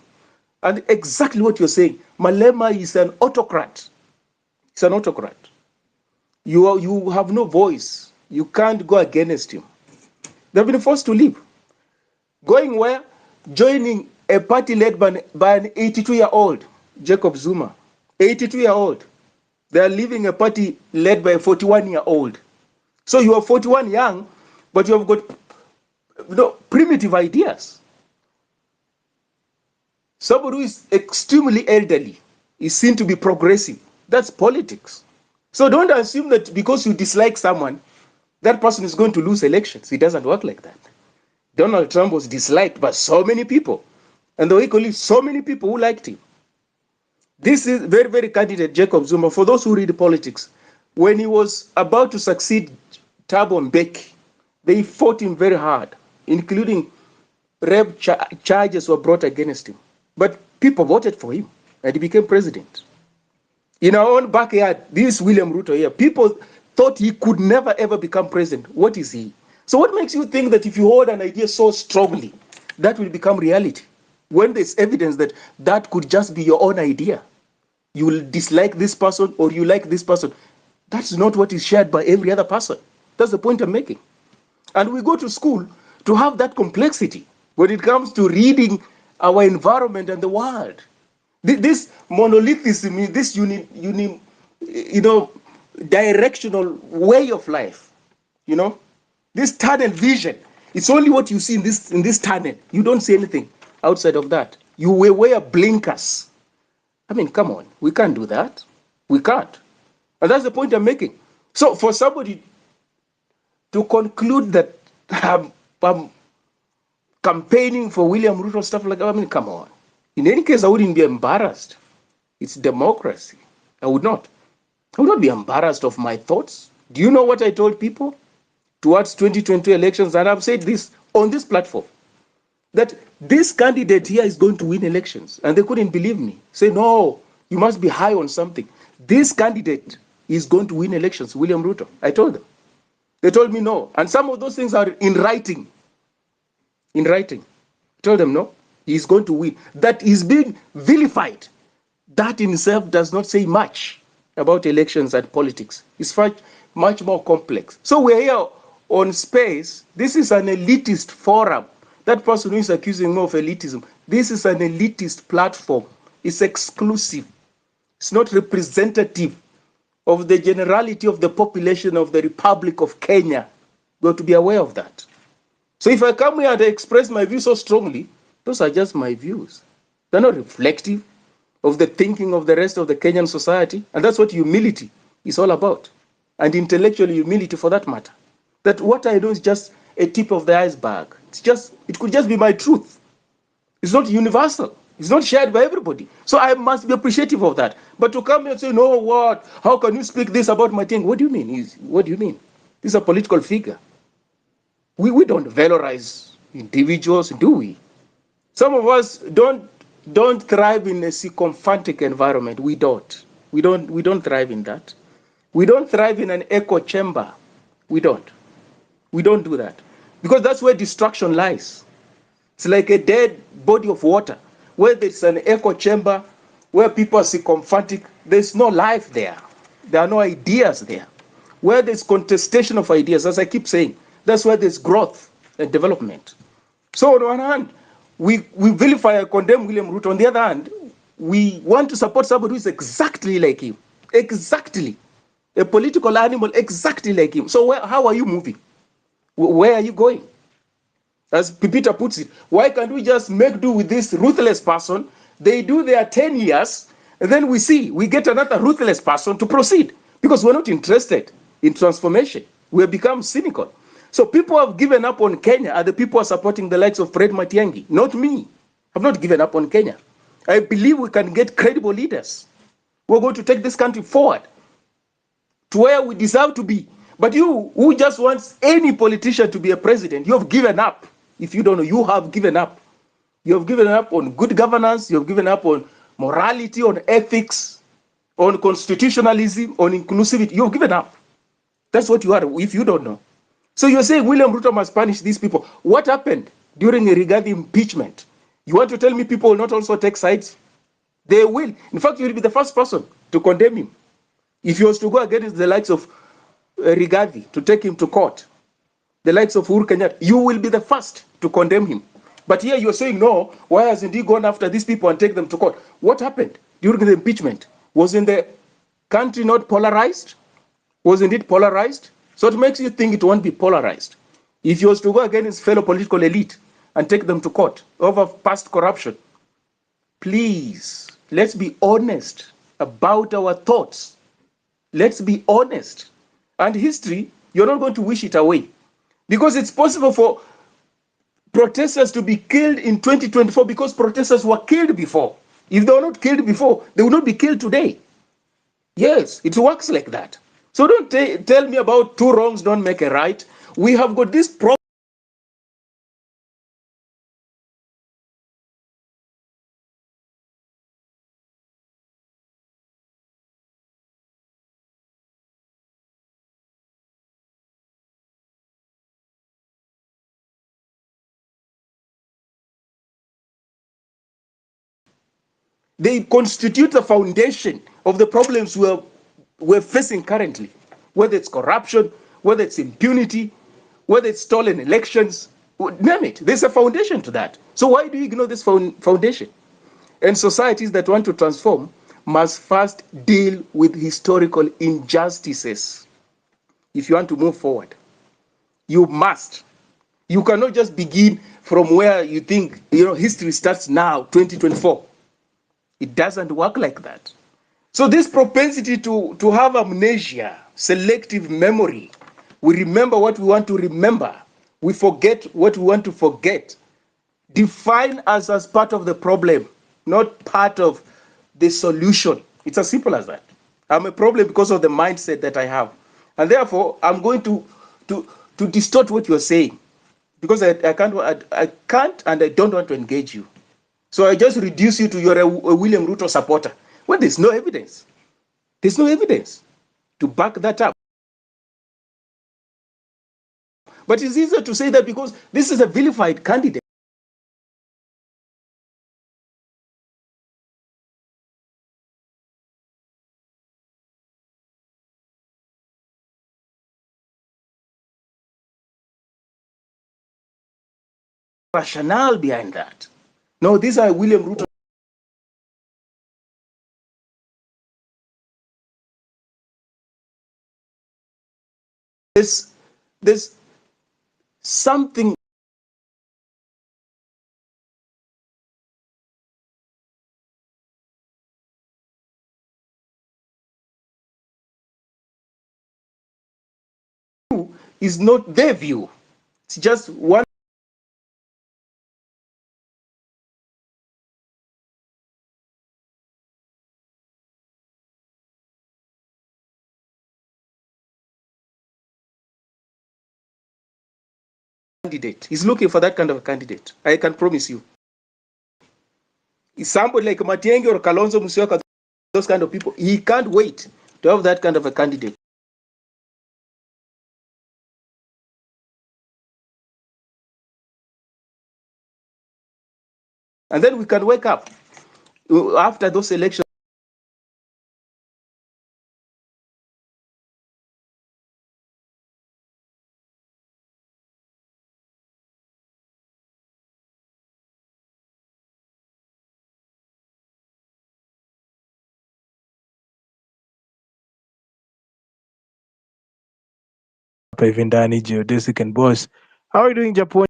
S10: And exactly what you're saying, Malema is an autocrat. He's an autocrat. You have no voice. You can't go against him. They've been forced to leave. Going where? Joining a party led by an 82-year-old, Jacob Zuma. 82-year-old. They are leaving a party led by a 41-year-old. So you are 41 young, but you have got primitive ideas. Somebody who is extremely elderly is seen to be progressive. That's politics. So don't assume that because you dislike someone, that person is going to lose elections. It doesn't work like that. Donald Trump was disliked by so many people, and there were equally so many people who liked him. This is very, very candidate Jacob Zuma. For those who read politics, when he was about to succeed Thabo Mbeki, they fought him very hard, including rape charges were brought against him. But people voted for him, and he became president. In our own backyard, this William Ruto here, people thought he could never ever become president. What is he? So what makes you think that if you hold an idea so strongly, that will become reality? When there's evidence that that could just be your own idea. You will dislike this person or you like this person. That's not what is shared by every other person. That's the point I'm making. And we go to school to have that complexity when it comes to reading our environment and the world. This monolithism, this directional way of life, this tunnel vision. It's only what you see in this tunnel. You don't see anything outside of that. You wear blinkers. I mean, come on, we can't do that. We can't. And that's the point I'm making. So for somebody to conclude that I'm campaigning for William Ruto, stuff like that, I mean, come on. In any case, I wouldn't be embarrassed. It's democracy. I would not be embarrassed of my thoughts. Do you know what I told people towards 2022 elections? And I've said this on this platform, that this candidate here is going to win elections. And they couldn't believe me. Say, no, you must be high on something. This candidate is going to win elections, William Ruto. I told them. They told me no. And some of those things are in writing. In writing. I told them no, he's going to win. That is being vilified. That in itself does not say much about elections and politics. It's much more complex. So we're here on Space. This is an elitist forum. That person who is accusing me of elitism, this is an elitist platform. It's exclusive. It's not representative
S13: of the generality of the population of the Republic of Kenya. You have to be aware of that. So if I come here and I express my views so strongly, those are just my views. They're not reflective of the thinking of the rest of the Kenyan society. And that's what humility is all about. And intellectual humility for that matter. That what I know is just a tip of the iceberg. It could just be my truth. It's not universal. It's not shared by everybody. So I must be appreciative of that. But to come here and say, no, what? How can you speak this about my thing? What do you mean? What do you mean? This is a political figure. We don't valorize individuals, do we? Some of us don't thrive in a sycophantic environment. We don't. We don't thrive in that. We don't thrive in an echo chamber. We don't. We don't do that. Because that's where destruction lies. It's like a dead body of water. Where there's an echo chamber, where people are sycophantic, there's no life there. There are no ideas there. Where there's contestation of ideas, as I keep saying, that's where there's growth and development. So on one hand, we vilify and condemn William Ruto. On the other hand, we want to support somebody who is exactly like him. Exactly. A political animal exactly like him. So how are you moving? Where are you going? As Pipita puts it, why can't we just make do with this ruthless person? They do their 10 years, and then we get another ruthless person to proceed. Because we're not interested in transformation. We have become cynical. So people who have given up on Kenya are the people who are supporting the likes of Fred Matiang'i, not me. I've not given up on Kenya. I believe we can get credible leaders who are going to take this country forward to where we deserve to be. But you, who just wants any politician to be a president, you have given up. If you don't know, you have given up. You have given up on good governance, you have given up on morality, on ethics, on constitutionalism, on inclusivity. You have given up. That's what you are, if you don't know. So you're saying William Ruto must punish these people. What happened during a Rigathi impeachment? You want to tell me people will not also take sides? They will. In fact, you will be the first person to condemn him. If he was to go against the likes of Rigathi, to take him to court, the likes of Uhuru Kenyatta, you will be the first to condemn him. But here you're saying, no, why hasn't he gone after these people and take them to court? What happened during the impeachment? Wasn't the country not polarized? Wasn't it polarized? So it makes you think it won't be polarized. If he was to go against fellow political elite and take them to court over past corruption, please, let's be honest about our thoughts. Let's be honest. And history, you're not going to wish it away. Because it's possible for protesters to be killed in 2024 because protesters were killed before. If they were not killed before, they would not be killed today. Yes, it works like that. So don't tell me about two wrongs don't make a right. We have got this problem. They constitute the foundation of the problems we're facing currently, whether it's corruption, whether it's impunity, whether it's stolen elections, name it. There's a foundation to that. So why do you ignore this foundation? And societies that want to transform must first deal with historical injustices. If you want to move forward, you must. You cannot just begin from where you think history starts now, 2024. It doesn't work like that. So this propensity to have amnesia, selective memory, we remember what we want to remember, we forget what we want to forget, define us as part of the problem, not part of the solution. It's as simple as that. I'm a problem because of the mindset that I have. And therefore, I'm going to distort what you're saying because I can't and I don't want to engage you. So I just reduce you to you're a William Ruto supporter. Well, there's no evidence. There's no evidence to back that up. But it's easier to say that because this is a vilified candidate. Rationale behind that. No, these are William Ruto. there's something is not their view. It's just one candidate. He's looking for that kind of a candidate. I can promise you. Somebody like Matiang'i or Kalonzo Musyoka, those kind of people, he can't wait to have that kind of a candidate. And then we can wake up after those elections.
S2: Hapa hivi ndani Geodesic and Boss. How are you doing Japan?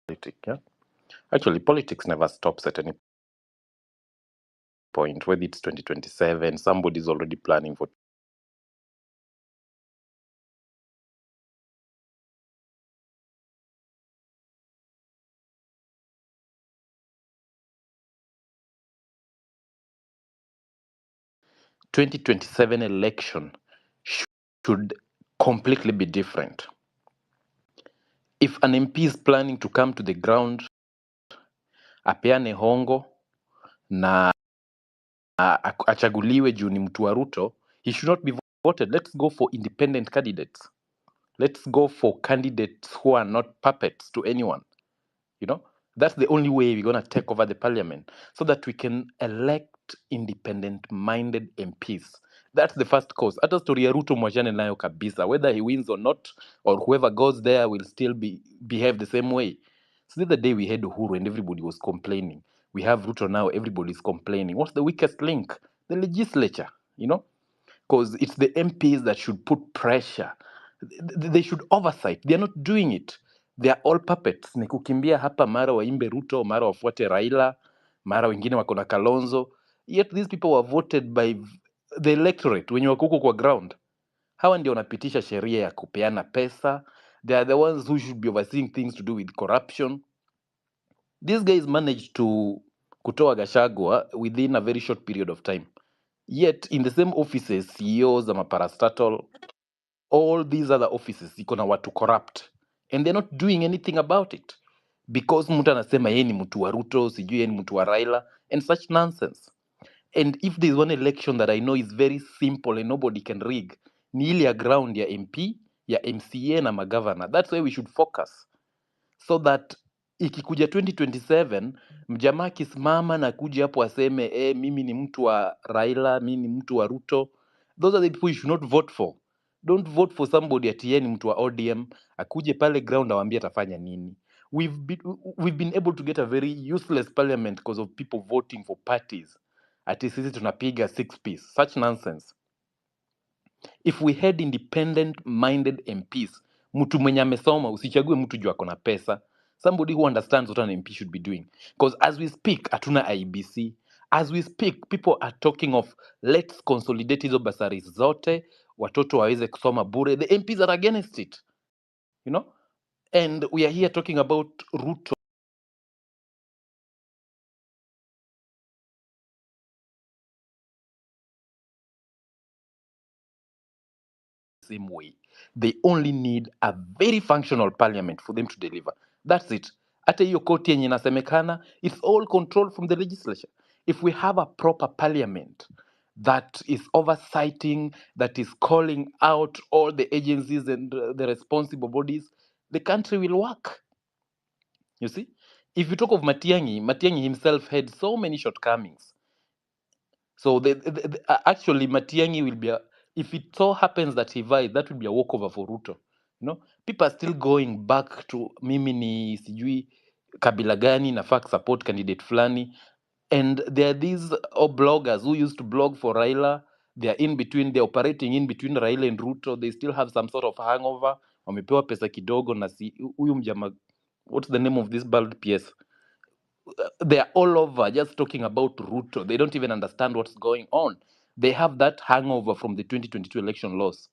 S20: Politics, yeah? Actually, politics never stops at any point, whether it's 2027, somebody's already planning for 2027 election should completely be different. If an MP is planning to come to the ground, apeane hongo na achaguliwe juu ni mtu wa Ruto, he should not be voted. Let's go for independent candidates. Let's go for candidates who are not puppets to anyone. You know, that's the only way we're going to take over the parliament, so that we can elect independent-minded MPs. That's the first cause. Hata story ya Ruto mwachane nayo kabisa. Whether he wins or not, or whoever goes there will still behave the same way. So the other day we had Uhuru and everybody was complaining. We have Ruto now, everybody's complaining. What's the weakest link? The legislature, you know? Because it's the MPs that should put pressure. They should oversight. They're not doing it. They're all puppets. Ni kukimbia hapa, mara waimbe Ruto, mara wafuate Raila, mara wengine wako na Kalonzo. Yet these people were voted by the electorate wenye wako huko kwa ground. Hawa ndio wanapitisha sheria ya kupeana pesa. They are the ones who should be overseeing things to do with corruption. These guys managed to kutoa Gachagua within a very short period of time. Yet in the same offices, CEOs ama parastatal, all these other offices iko na watu corrupt and they're not doing anything about it because mtu anasema yeye ni mtu wa Ruto, sijui yeye ni mtu wa Raila and such nonsense. And if there's one election that I know is very simple and nobody can rig, ni ile ya ground ya MP, ya MCA na magavana. That's where we should focus, so that ikikuja 2027 mjamaa akisimama na kuja hapo aseme mimi ni mtu wa Raila, mimi ni mtu wa Ruto, those are the people you should not vote for. Don't vote for somebody ati yeye ni mtu wa ODM, akuje pale ground awambie atafanya nini. We've been able to get a very useless parliament because of people voting for parties ati sisi tunapiga 6 piece, such nonsense. If we had independent minded MPs, mtu mwenye amesoma, usichague mtu juu ako na pesa, somebody who understands what an MP should be doing. Because as we speak, hatuna IBC. As we speak, people are talking of let's consolidate hizo basaris zote, watoto waweze kusoma bure. The MPs are against it, you know? And we are here talking about Ruto. Same way. They only need a very functional parliament for them to deliver. That's it. Hata hiyo koti yenye inasemekana, it's all controlled from the legislature. If we have a proper parliament that is oversighting, that is calling out all the agencies and the responsible bodies, the country will work. You see, if you talk of Matiang'i himself had so many shortcomings. So actually Matiang'i will be if it so happens that he vies, that will be a walkover for Ruto. You know, people are still going back to mimi ni sijui kabila gani nafaa support candidate fulani, and there are these bloggers who used to blog for Raila. They are in between, they're operating in between Raila and Ruto. They still have some sort of hangover. Wamepewa pesa kidogo na huyu mjama, what's the name of this bald PS? They are all over just talking about Ruto. They don't even understand what's going on. They have that hangover from the 2022 election loss.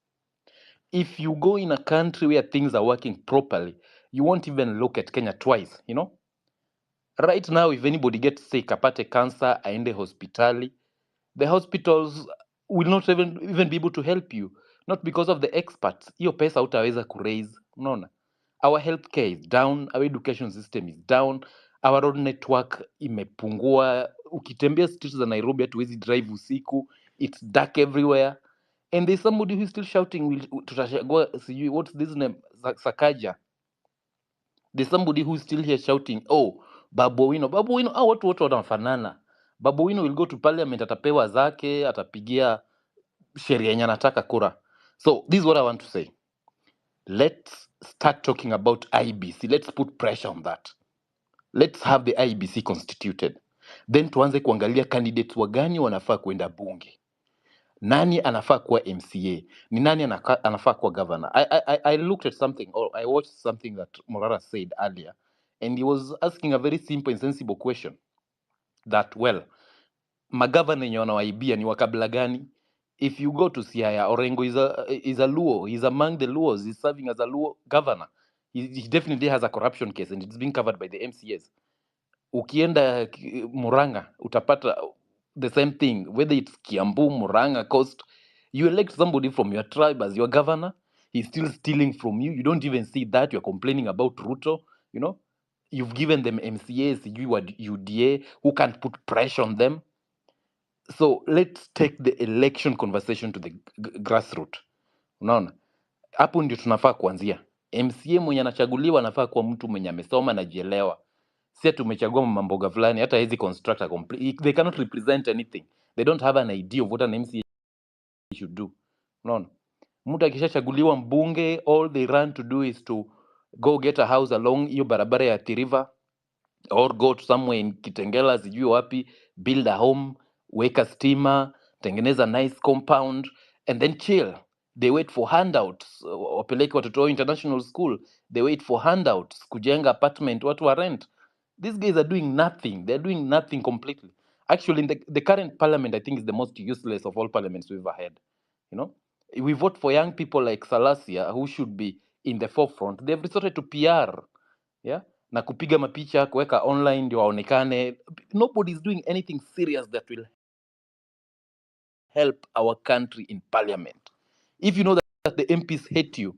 S20: If you go in a country where things are working properly, you won't even look at Kenya twice, you know? Right now, if anybody gets sick, apate cancer, aende hospitali, the hospitals will not even be able to help you, not because of the experts. Hiyo pesa utaweza kuraise, unaona? Our healthcare is down, our education system is down, our road network imepungua. Ukitembea streets za Nairobi hatuwezi drive usiku, it's dark everywhere. And there's somebody who's still shouting, tutachagua sijui, what's this name, Sakaja. There's somebody who's still here shouting, oh, Babu Owino. Babu Owino, watu wanafanana. Babu Owino will go to parliament, atapewa zake, atapigia sheria yenye anataka kura. So this is what I want to say. Let's start talking about IBC. Let's put pressure on that. Let's have the IBC constituted. Then tuanze kuangalia candidates wagani wanafaa kwenda bunge. Nani anafaa kuwa MCA? Ni nani anafaa kuwa governor? I looked at something, or I watched something that Morara said earlier, and he was asking a very simple and sensible question that, well, magavana yenye wanawaibia ni wakabila gani? If you go to Siaya, Orengo is a Luo. He's among the Luos. He's serving as a Luo governor. He definitely has a corruption case, and it's being covered by the MCAs. Ukienda Muranga, utapata the same thing. Whether it's Kiambu, Muranga, Coast, you elect somebody from your tribe as your governor, he's still stealing from you. You don't even see that. You're complaining about Ruto, you know. You've given them MCAs, you are UDA, who can't put pressure on them. So let's take the election conversation to the grassroots. Unaona? Hapo ndio tunafaa kuanzia. MCA mwenye anachaguliwa anafaa kuwa mtu mwenye amesoma na jielewa. Si tumechagua mamboga fulani hata hizi construct a complete, they cannot represent anything. They don't have an idea of what an MCA should do. Unaona? Mtu akishachaguliwa mbunge, all they run to do is to go get a house along hiyo barabara ya Athi River, or go to somewhere in Kitengela sijui wapi, build a home, weka stima, tengeneza nice compound, and then chill. They wait for handouts. Wapeleke watoto wao international school, they wait for handouts. Kujenga apartment, watu wa rent. These guys are doing nothing. They're doing nothing completely. Actually, in the current parliament, I think is the most useless of all parliaments we've ever had. You know, we vote for young people like Salasia, who should be in the forefront. They've resorted to PR, yeah, na kupiga mapicha, kuweka online ndio waonekane. Nobody is doing anything serious that will help our country in parliament. If you know that the MPs hate you,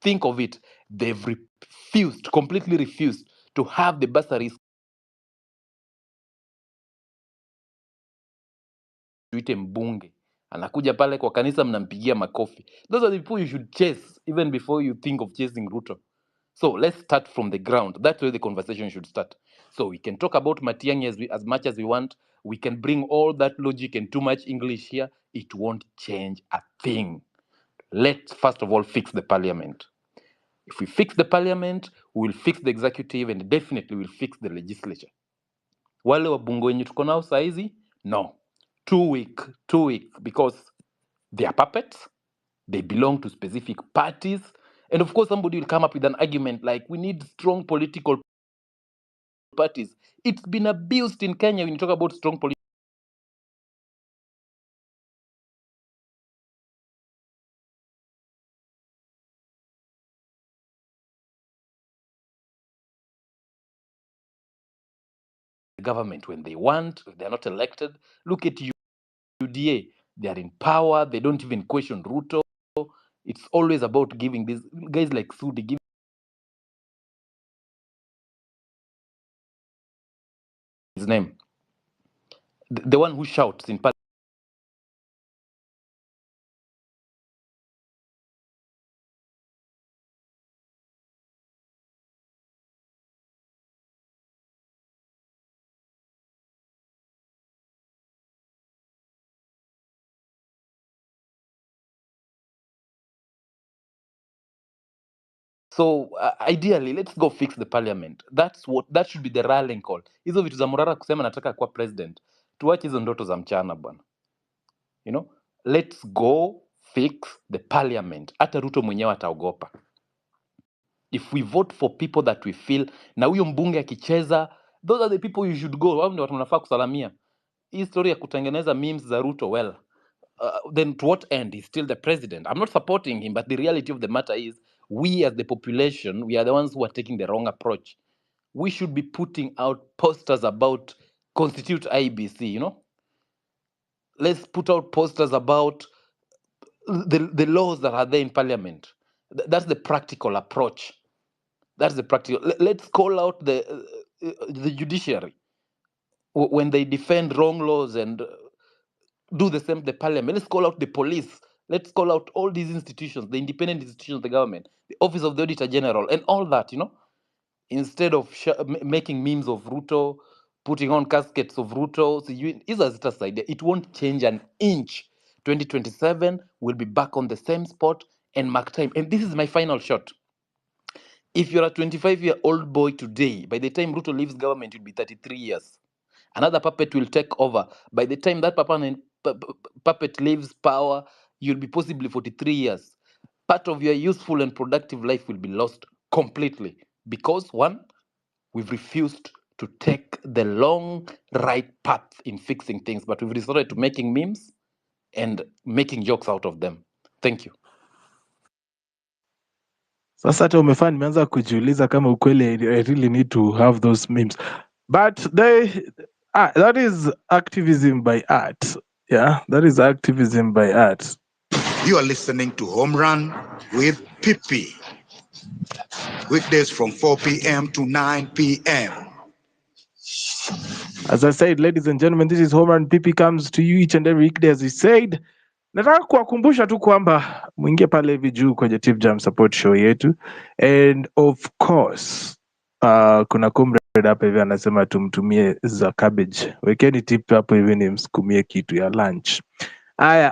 S20: think of it. They've refused, completely refused to have the bursaries tuite mbunge. Anakuja pale kwa kanisa mnampigia makofi. Those are the people you should chase even before you think of chasing Ruto. So let's start from the ground. That's where the conversation should start. So we can talk about Matiang'i as much as we want. We can bring all that logic and too much English here. It won't change a thing. Let's first of all fix the parliament. If we fix the parliament, we will fix the executive and definitely we'll fix the legislature. Wale wabunge wenye tuko nao saizi, no. Too weak because they are puppets. They belong to specific parties. And of course, somebody will come up with an argument like, we need strong political parties. It's been abused in Kenya when you talk about strong political government when they want, if they're not elected. Look at UDA. They are in power. They don't even question Ruto. It's always about giving these guys like Sudi, give his name. The one who shouts in So ideally let's go fix the parliament. That should be the rallying call. Hizo vitu za Murara kusema nataka kuwa president, tuache hizo ndoto za mchana bwana. You know, let's go fix the parliament. Hata Ruto mwenyewe ataogopa. If we vote for people that we feel, na huyo mbunge akicheza, those are the people you should go. Wao ndio watu mnafaa kusalamia. Hii story ya kutengeneza memes za Ruto, well, then to what end? He's still the president. I'm not supporting him, but the reality of the matter is we as the population, we are the ones who are taking the wrong approach. We should be putting out posters about constitute IBC, you know? Let's put out posters about the laws that are there in parliament. That's the practical approach. That's the practical. Let's call out the judiciary when they defend wrong laws and do the same to the parliament. Let's call out the police. Let's call out all these institutions, the independent institutions of the government, the office of the auditor general, and all that, you know, instead of making memes of Ruto, putting on caskets of Ruto. It won't change an inch. 2027 will be back on the same spot and mark time. And this is my final shot. If you're a 25-year-old boy today, by the time Ruto leaves government, you'll be 33 years. Another puppet will take over. By the time that puppet leaves power, you'll be possibly 43 years. Part of your useful and productive life will be lost completely. Because one, we've refused to take the long right path in fixing things, but we've resorted to making memes and making jokes out of them. Thank you.
S2: Sasa hata umefanya nimeanza kujiuliza kama ukweli I really need to have those memes. But that is activism by art. Yeah, that is activism by art.
S3: You are listening to Home Run with Pipi. Weekdays from 4 p.m. to 9 p.m.
S2: As I said, ladies and gentlemen, this is Home Run. Pipi comes to you each and every weekday as he said. Nataka kuwakumbusha tu kwamba mwingie pale hivi juu kwenye Tip Jam support show yetu, and of course kuna comrade hapa hivi anasema tumtumie za cabbage. Wekeni tip hapo hivi nimsukumie kitu ya lunch. Aya,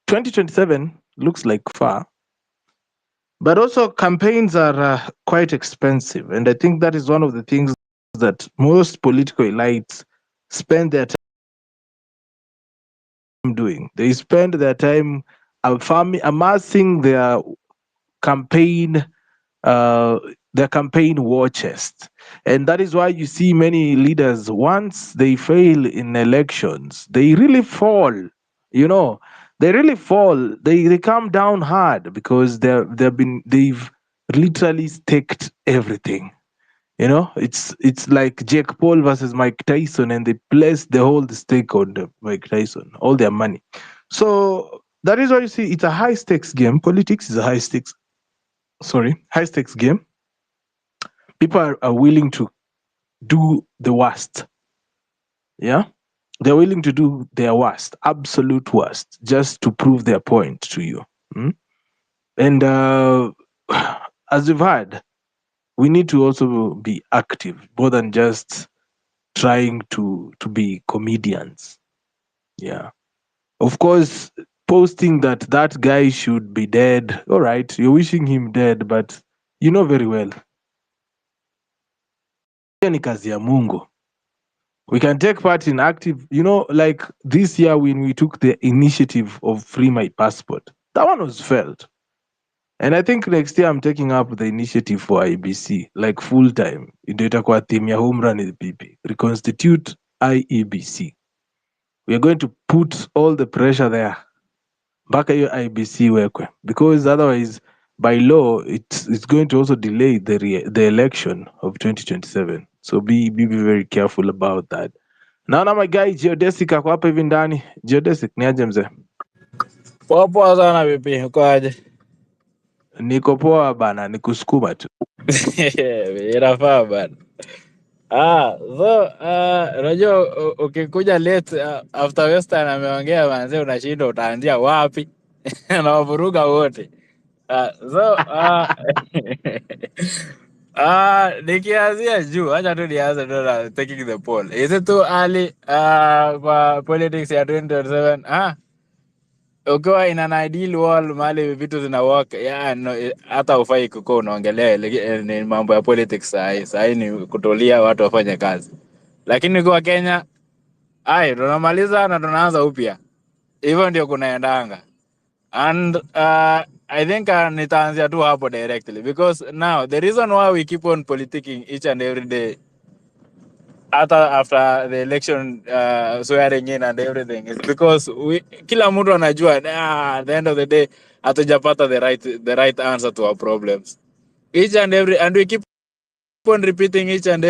S2: 2027 looks like far, but also campaigns are quite expensive, and I think that is one of the things that most political elites spend their time doing. They spend their time amassing their campaign war chest, and that is why you see many leaders, once they fail in elections, they really fall. You know, they really fall. They come down hard because they've literally staked everything. You know, it's like Jake Paul versus Mike Tyson, and they place the whole stake on Mike Tyson, all their money. So that is why you see it's a high stakes game. Politics is a high stakes game. People are willing to do the worst. Yeah, they're willing to do their worst, absolute worst, just to prove their point to you. And as we've heard, we need to also be active more than just trying to be comedians. Yeah, of course, posting that guy should be dead. All right, you're wishing him dead, but you know very well ni kazi ya Mungu. We can take part in active, you know, like this year when we took the initiative of Free My Passport. That one was felt. And I think next year I'm taking up the initiative for IBC, like full time. Ndio itakuwa theme ya Home Run with PP. Reconstitute IEBC. We are going to put all the pressure there. Mpaka hiyo IBC wekwe. Because otherwise, by law, it's going to also delay the election of 2027. So be very careful about that. Naona my guy Geodesic ako hapa hivi ndani. Geodesic, ni aje mzee?
S21: Poa sana vipi, uko aje?
S2: Niko poa bana, nikusukuma tu.
S21: Inafaa bana. Unajua ukikuja late after Western ameongea manze, unashinda utaanzia wapi? Anawavuruga wote. Nikianzia juu, acha tu nianze na taking the poll. Is it too early kwa politics ya 2027? ukiwa in an ideal world mahali vitu zina work, no, hata ufai kukuwa unaongelea ni mambo ya politics sahi. Sahi ni kutulia watu wafanye kazi. Lakini kwa Kenya, tunamaliza na tunaanza upya. Hivyo ndio kunaendanga. And I think nitaanzia tu hapo directly because now the reason why we keep on politicking each and every day after the election swearing in and everything is because kila mtu anajua at the end of the day hatujapata the right answer to our problems each and every, and we keep on repeating each and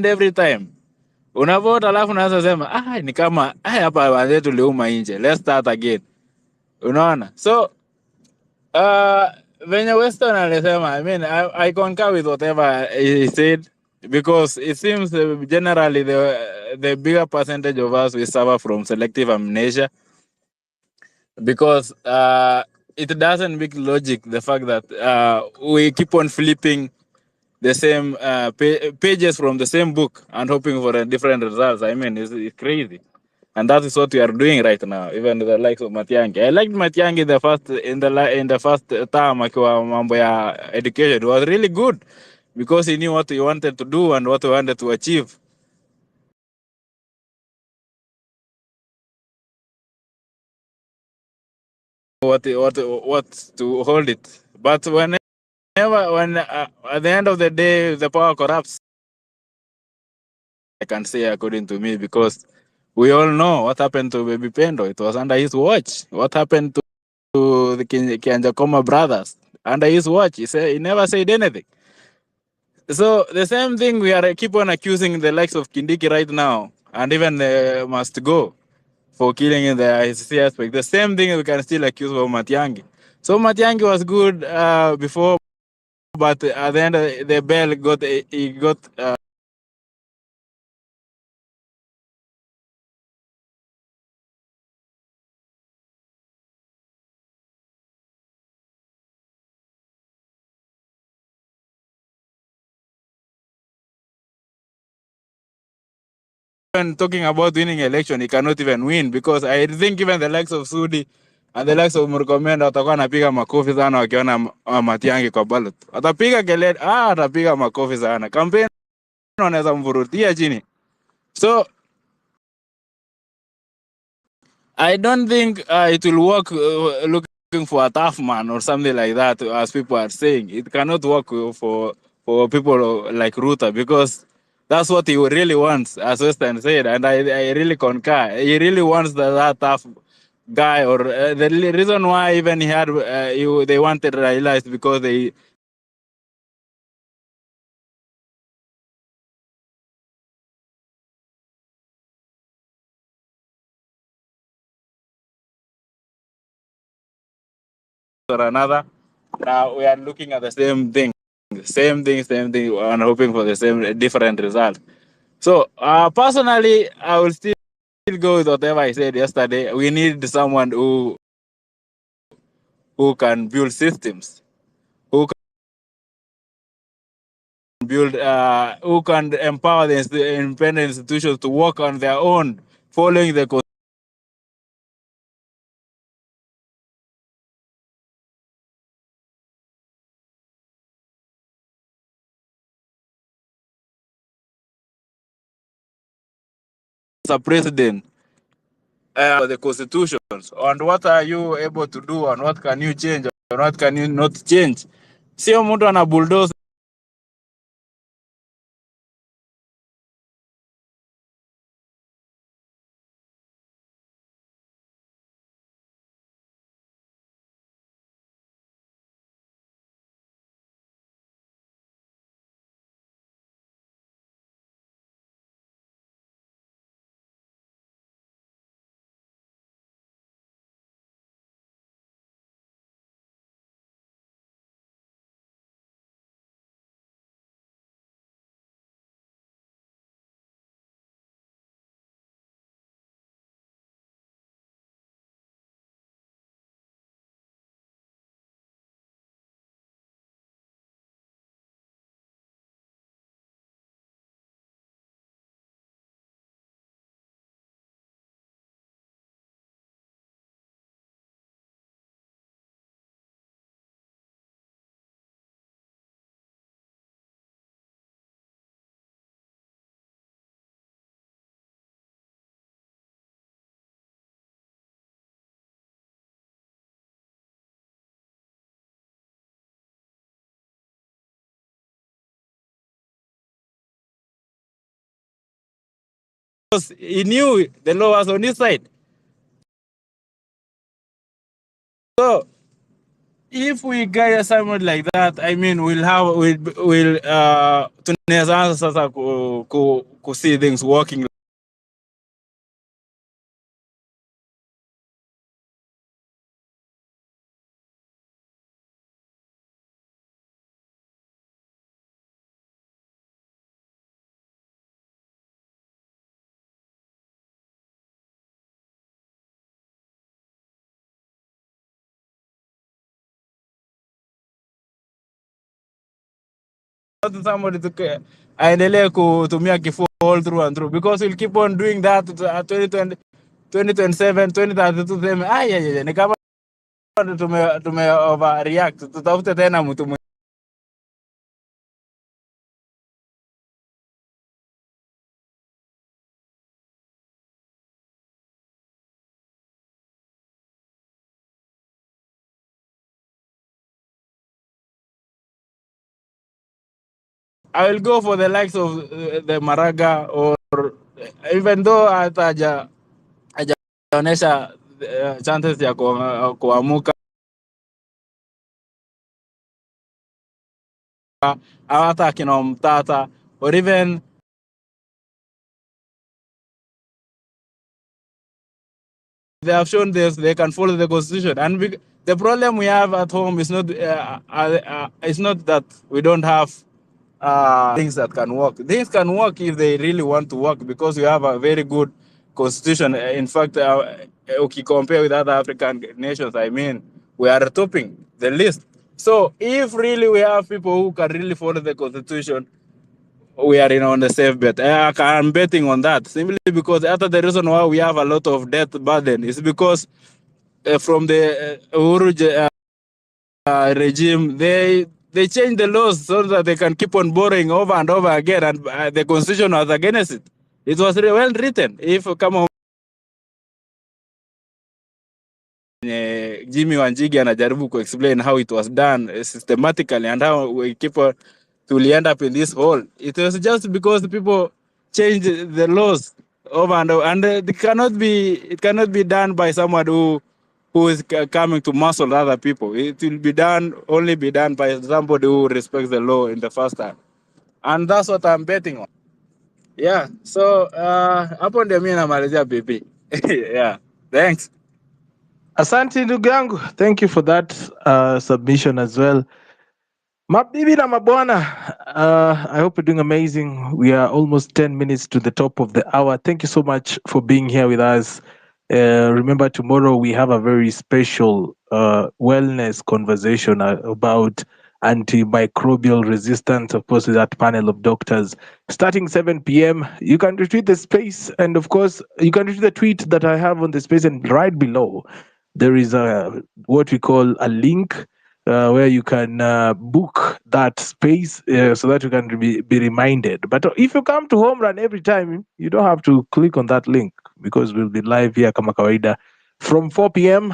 S21: every time unavota, alafu unaweza sema ni kama hapa wazee tuliuma nje, let's start again. Unaona? So venye Western alisema, I mean, I concur with whatever he said because it seems generally the bigger percentage of us we suffer from selective amnesia because it doesn't make logic the fact that we keep on flipping the same pages from the same book and hoping for a different results. I mean, it's crazy. And that is what we are doing right now, even the likes of Matiangi. I liked Matiangi in the first term akiwa mambo ya education. It was really good because he knew what he wanted to do and what he wanted to achieve. What to hold it. But when at the end of the day the power corrupts, I can say according to me, because we all know what happened to Baby Pendo. It was under his watch. What happened to the Kianjakoma brothers? Under his watch. He never said anything. So the same thing we are keep on accusing the likes of Kindiki right now, and even Must Go for killing in the ICC aspect. The same thing we can still accuse of Matiangi. So Matiangi was good before, but at the end the bell got he got. When talking about winning election, he cannot even win because I think even the likes of Sudi and the likes of Murkomen watakuwa anapiga makofi sana wakiona Matiangi kwa ballot. Atapiga kelele, atapiga makofi sana. Campaign wanaweza mvurutia chini. So I don't think it will work looking for a tough man or something like that, as people are saying. It cannot work for people like Ruta because that's what he really wants, as Western said, and I really concur. He really wants that tough guy, or the reason why even he had they wanted Raila is because they or another. Now we are looking at the same thing, and hoping for the same different result. So personally, I will still go with whatever I said yesterday. We need someone who can build systems, who can build, who can empower the independent institutions to work on their own, following the as a president, the constitutions, and what are you able to do, and what can you change, and what can you not change. Sio mtu ana bulldoze because he knew the law was on his side. So if we get someone like that, I mean, tunaweza anza sasa ku see things working. Somebody to aendelee kutumia kifua all through and through, because we'll keep on doing that to 2020, 2027, 2032. Sema ay, ni kama tume overreact, tutafute tena mtu mwingine. I will go for the likes of the Maraga, or even though hajaonyesha chances ya kuamuka, hata akina Mtata, or even they have shown this, they can follow the constitution. And the problem we have at home is not it's not that we don't have things that can work. Things can work if they really want to work, because we have a very good constitution. In fact, okay, compare with other African nations, I mean, we are topping the list. So if really we have people who can really follow the constitution, we are on the safe bet. I'm betting on that, simply because after the reason why we have a lot of debt burden is because from the Uhuru regime, they changed the laws so that they can keep on borrowing over and over again, and the constitution was against it. It was well written. If come on, Jimmy Wanjigi anajaribu to explain how it was done systematically and how we keep on to end up in this hole. It was just because the people changed the laws over and over, and it cannot be done by someone who is coming to muscle other people. It will be done only be done by somebody who respects the law in the first time, and that's what I'm betting on. Yeah. So hapo ndio mimi namalizia BP. Yeah. Thanks.
S2: Asante ndugu yangu, thank you for that submission as well. Mabibi na mabwana, I hope you're doing amazing. We are almost 10 minutes to the top of the hour. Thank you so much for being here with us. Remember, tomorrow we have a very special wellness conversation about antimicrobial resistance, of course, with that panel of doctors. Starting 7 p.m., you can retweet the space. And of course, you can retweet the tweet that I have on the space. And right below, there is what we call a link where you can book that space so that you can be reminded. But if you come to Home Run every time, you don't have to click on that link, because we'll be live here kama kawaida from 4 p.m.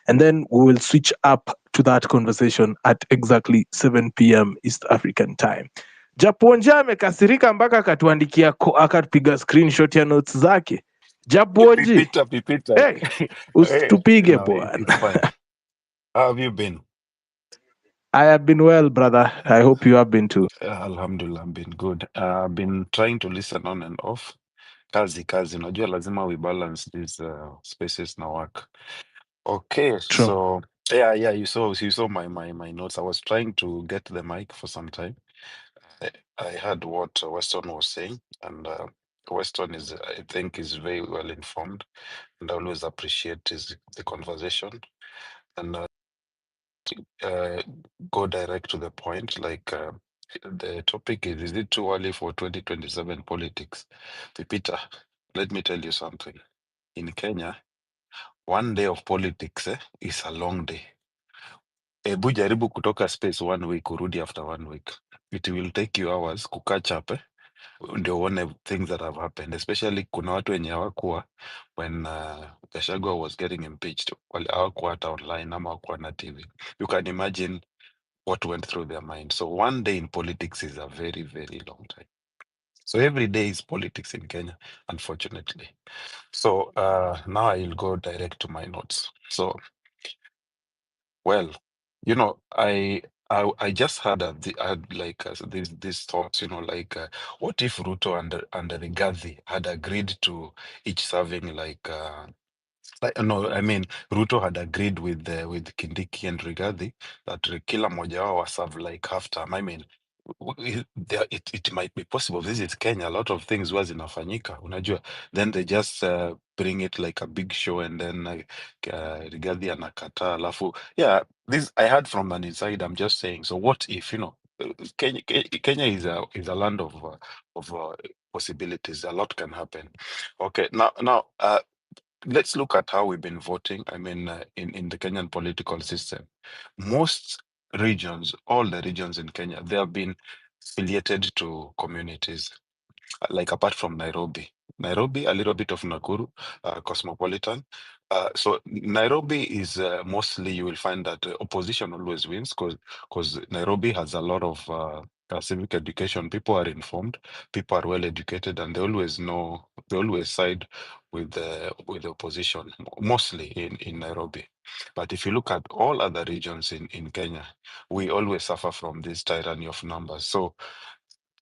S2: and then we will switch up to that conversation at exactly 7 p.m. East African time. Japonja amekasirika mpaka akatuandikia akapiga screenshot ya notes zake. Japonji,
S1: Pipita.
S2: hey, usitupige
S1: No,
S2: bwana.
S1: it's fine. How have you been?
S2: I have been well, brother. I hope you have been too.
S1: Alhamdulillah, I've been good. I've been trying to listen on and off. Kazi. Unajua lazima we balance these spaces na work. Okay,
S2: True.
S1: so yeah, you saw my notes. I was trying to get the mic for some time. I heard what Weston was saying, and Weston I think, is very well informed, and I always appreciate the conversation. And go direct to the point. Like the topic is it too early for 2027 politics? Peter, let me tell you something. In Kenya, one day of politics is a long day. Ebu jaribu kutoka space 1 week urudi after 1 week. It will take you hours kukatch up ndio uone things that have happened, especially kuna watu wenye hawakuwa when Gachagua was getting impeached, wale hawakuwa hata online ama hawakuwa na TV. You can imagine what went through their mind. So one day in politics is a very, very long time. So every day is politics in Kenya, unfortunately. So now I'll go direct to my notes. So, well, you know, I just had I had like these thoughts, you know, like what if Ruto and Rigathi had agreed to each serving no, I mean Ruto had agreed with Kindiki and Rigathi that kila mmoja wao wa serve like half term. I mean it might be possible. This is Kenya, a lot of things huwa zinafanyika, unajua, then they just bring it like a big show and then Rigathi anakataa, alafu yeah, this I heard from an inside. I'm just saying. So what if, you know, Kenya is a land of possibilities. A lot can happen. Okay, now let's look at how we've been voting. I mean, in the Kenyan political system, most regions, all the regions in Kenya, they have been affiliated to communities. Like apart from Nairobi. Nairobi, a little bit of Nakuru, cosmopolitan. So Nairobi is mostly, you will find that opposition always wins because Nairobi has a lot of civic education. People are informed, people are well educated, and they always know, they always side with the opposition, mostly in Nairobi. But if you look at all other regions in Kenya, we always suffer from this tyranny of numbers. So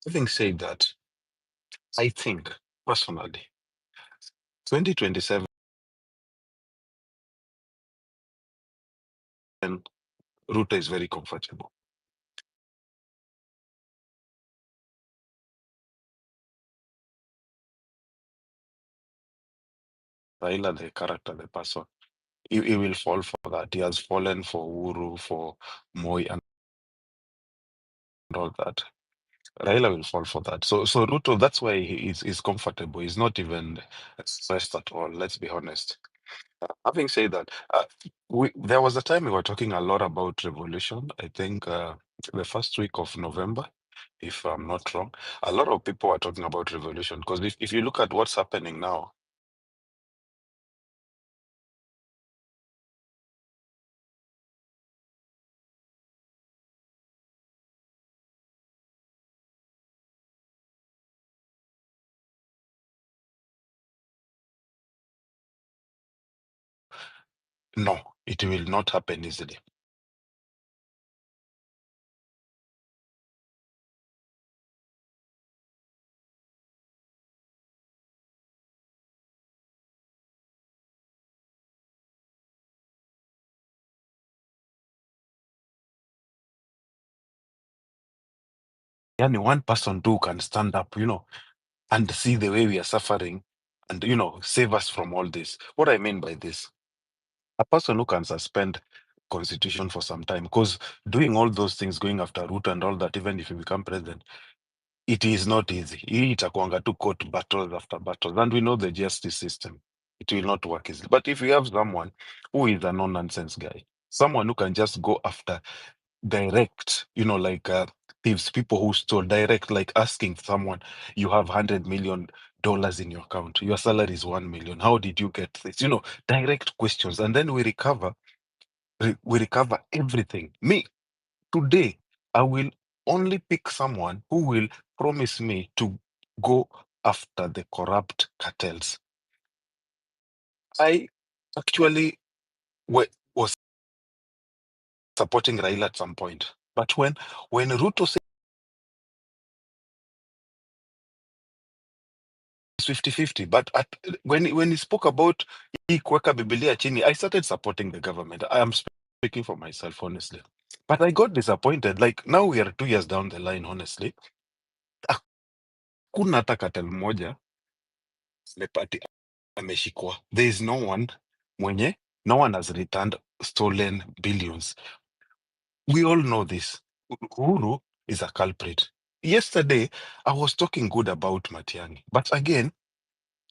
S1: having said that, I think personally, 2027, Ruto is very comfortable. Raila, the character, the person, he will fall for that. He has fallen for Uhuru, for Moi, and all that. Raila will fall for that. So Ruto, that's why he's comfortable. He's not even stressed at all. Let's be honest. Having said that, there was a time we were talking a lot about revolution. I think the first week of November, if I'm not wrong, a lot of people are talking about revolution because if you look at what's happening now, no, it will not happen easily. Yani one person too can stand up, you know, and see the way we are suffering and, you know, save us from all this. What I mean by this, a person who can suspend constitution for some time, because doing all those things, going after root and all that, even if you become president, it is not easy. Hii itakuanga tu court battles after battles, and we know the justice system. It will not work easily. But if you have someone who is a no-nonsense guy, someone who can just go after direct, you know, like thieves, people who stole direct, like asking someone, you have $100 million in your account, your salary is 1 million. How did you get this? You know, direct questions, and then we recover everything. Me today, I will only pick someone who will promise me to go after the corrupt cartels. I actually was supporting Raila at some point, but when Ruto said 50-50, but when he spoke about hii kuweka Biblia chini, I started supporting the government. I am speaking for myself, honestly. But I got disappointed. Like now we are 2 years down the line, honestly. Hakuna hata cartel moja ameshikwa. There is no one no one has returned stolen billions. We all know this. Uhuru is a culprit. Yesterday, I was talking good about Matiang'i, but again,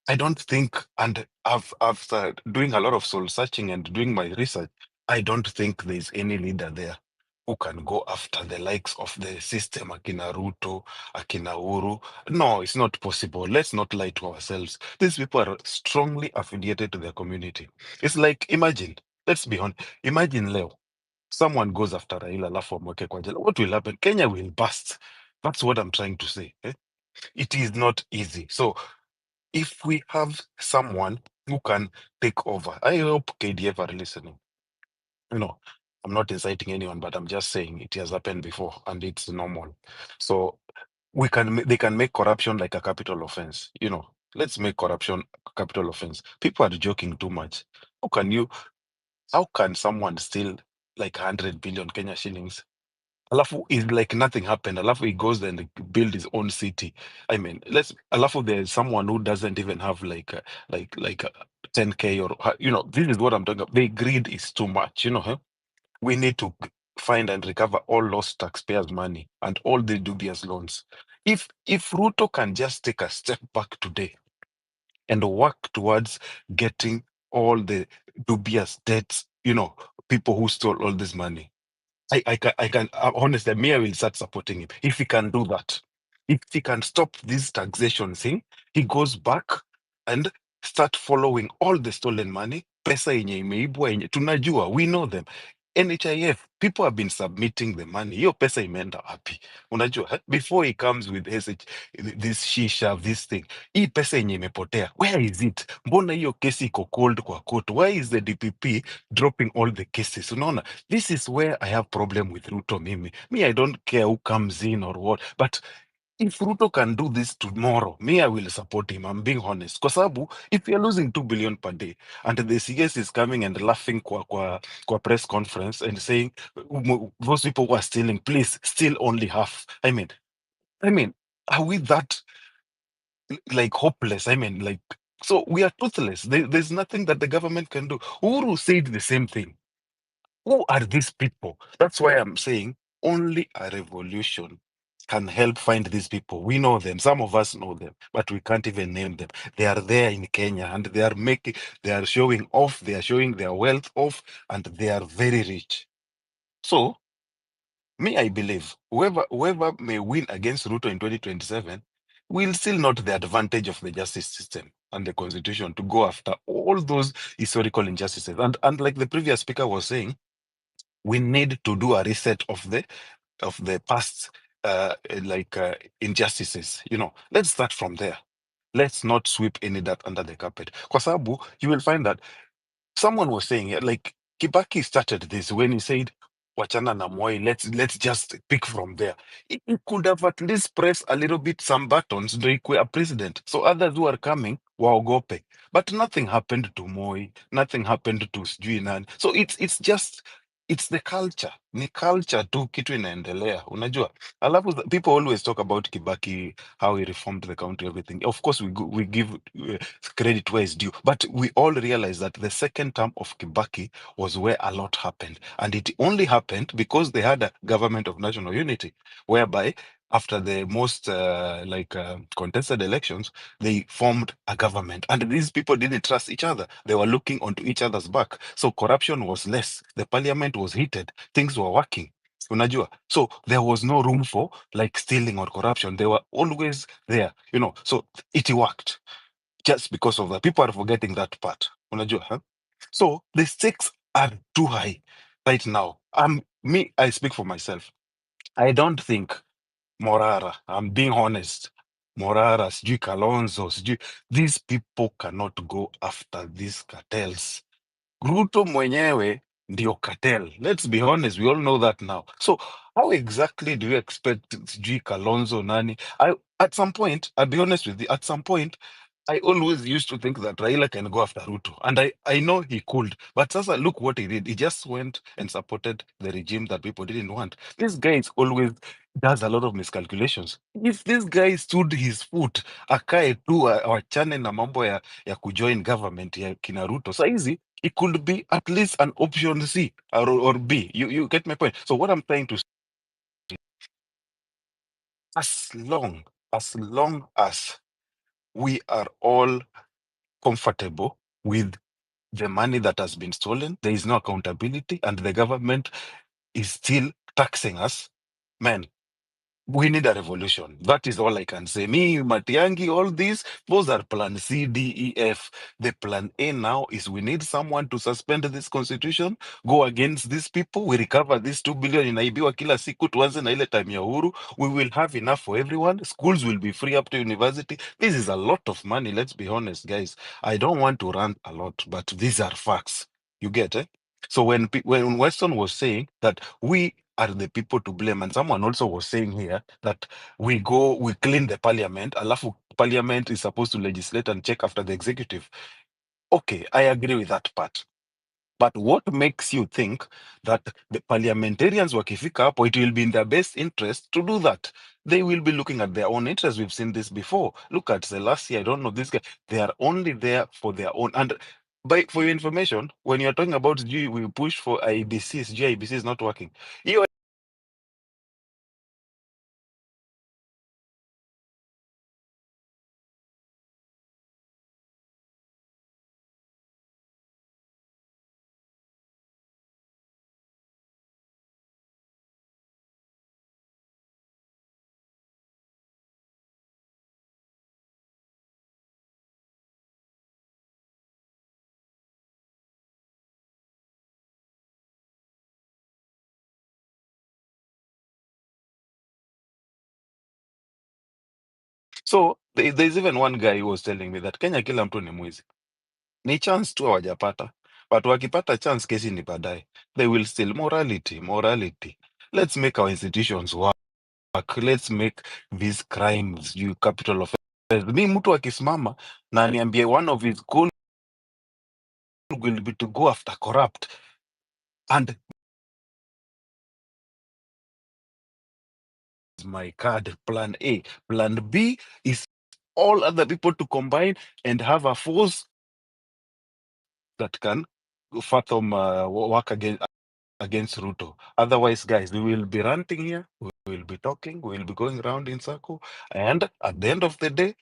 S1: I don't think, and after doing a lot of soul searching and doing my research, I don't think there's any leader there who can go after the likes of the system, Akina Ruto, Akina Uru. No, it's not possible. Let's not lie to ourselves. These people are strongly affiliated to their community. It's like, imagine, let's be honest, imagine Leo, someone goes after Raila alafu amweke kwa jela. What will happen? Kenya will burst. That's what I'm trying to say. Eh? It is not easy. So if we have someone who can take over, I hope KDF are listening. I'm not inciting anyone, but I'm just saying it has happened before and it's normal. So they can make corruption like a capital offense. Let's make corruption a capital offense. People are joking too much. How can someone steal like 100 billion Kenya shillings? Alafu is like nothing happened. Alafu he goes there and build his own city. I mean, Alafu there's someone who doesn't even have like 10K or this is what I'm talking about. The greed is too much, huh? We need to find and recover all lost taxpayers' money and all the dubious loans. If Ruto can just take a step back today and work towards getting all the dubious debts, people who stole all this money, I can honestly, me, I will start supporting him if he can do that. If he can stop this taxation thing, he goes back and start following all the stolen money. Pesa yenye imeibwa yenye tunajua, we know them. NHIF, people have been submitting the money. Hiyo pesa imeenda wapi? Unajua, before he comes with this shisha, this thing, hii pesa yenye imepotea, where is it? Mbona hiyo kesi iko cold kwa court? Why is the DPP dropping all the cases? Unaona, this is where I have problem with Ruto. Me, I don't care who comes in or what, but if Ruto can do this tomorrow, me, I will support him. I'm being honest. Kwa sababu, if you're losing 2 billion per day, and the CS is coming and laughing kwa press conference and saying, those people who are stealing, please, steal only half. I mean, are we that like hopeless? So we are toothless. There's nothing that the government can do. Uhuru said the same thing. Who are these people? That's why I'm saying only a revolution can help find these people. We know them. Some of us know them, but we can't even name them. They are there in Kenya and they are showing off, they are showing their wealth off, and they are very rich. So, me, I believe whoever may win against Ruto in 2027 will still not the advantage of the justice system and the constitution to go after all those historical injustices. And like the previous speaker was saying, we need to do a reset of the past injustices. Let's start from there. Let's not sweep any that under the carpet. Kwa sababu, you will find that someone was saying, like Kibaki started this when he said, Wachana na Moi, let's just pick from there. He could have at least pressed a little bit some buttons to equate a president. So others who are coming waogope. But nothing happened to Moi, nothing happened to sijui nani. So it's the culture. Ni culture tu kitu inaendelea. Unajua? Alafu people always talk about Kibaki, how he reformed the country, everything. Of course, we give credit where it's due. But we all realize that the second term of Kibaki was where a lot happened. And it only happened because they had a government of national unity, whereby after the most contested elections, they formed a government. And these people didn't trust each other. They were looking onto each other's back. So corruption was less. The parliament was heated. Things were working. Unajua? So there was no room for like stealing or corruption. They were always there, So it worked just because of that. People are forgetting that part. Unajua, huh? So the stakes are too high right now. I speak for myself. I don't think Morara, I'm being honest, Morara, sijui Kalonzo, these people cannot go after these cartels. Ruto mwenyewe ndio cartel. Let's be honest, we all know that now. So how exactly do you expect sijui Kalonzo nani? At some point, I'll be honest with you, at some point, I always used to think that Raila can go after Ruto. And I know he could. But Sasa, look what he did. He just went and supported the regime that people didn't want. This guy is always does a lot of miscalculations. If this guy stood his foot, akae tu wachane na mambo ya kujoin government ya kina Ruto. Saizi, it could be at least an option C or B. You get my point? So what I'm trying to say, as long as we are all comfortable with the money that has been stolen, there is no accountability, and the government is still taxing us, man, We need a revolution. That is all I can say. Me, Matiangi, all these, those are plan C, D, E, F. The plan A now is we need someone to suspend this constitution, go against these people. We recover this 2 billion inaibiwa kila siku, tuanze na ile time ya uhuru. We will have enough for everyone. Schools will be free up to university. This is a lot of money. Let's be honest, guys. I don't want to rant a lot, but these are facts. You get it? So when Weston was saying that we are the people to blame, and someone also was saying here that we clean the parliament, alafu parliament is supposed to legislate and check after the executive. Okay, I agree with that part. But what makes you think that the parliamentarians wakifika hapo, it will be in their best interest to do that? They will be looking at their own interest. We've seen this before. Look at Selassie, I don't know this guy. They are only there for their own. And for your information, when you're talking about G, we push for IBCs, GIBC is not working. Hiyo So there's even one guy who was telling me that Kenya kila mtu ni mwizi. Ni chance tu hawajapata. But wakipata chance kesi ni baadaye. They will still morality. Let's make our institutions work. Let's make these crimes you capital offense. Mi mtu akisimama na niambie one of his goal will be to go after corrupt and my card plan A. Plan B is all other people to combine and have a force that can fathom work against Ruto. Otherwise, guys, we will be ranting here, we will be talking, we will be going around in circle, and at the end of the day,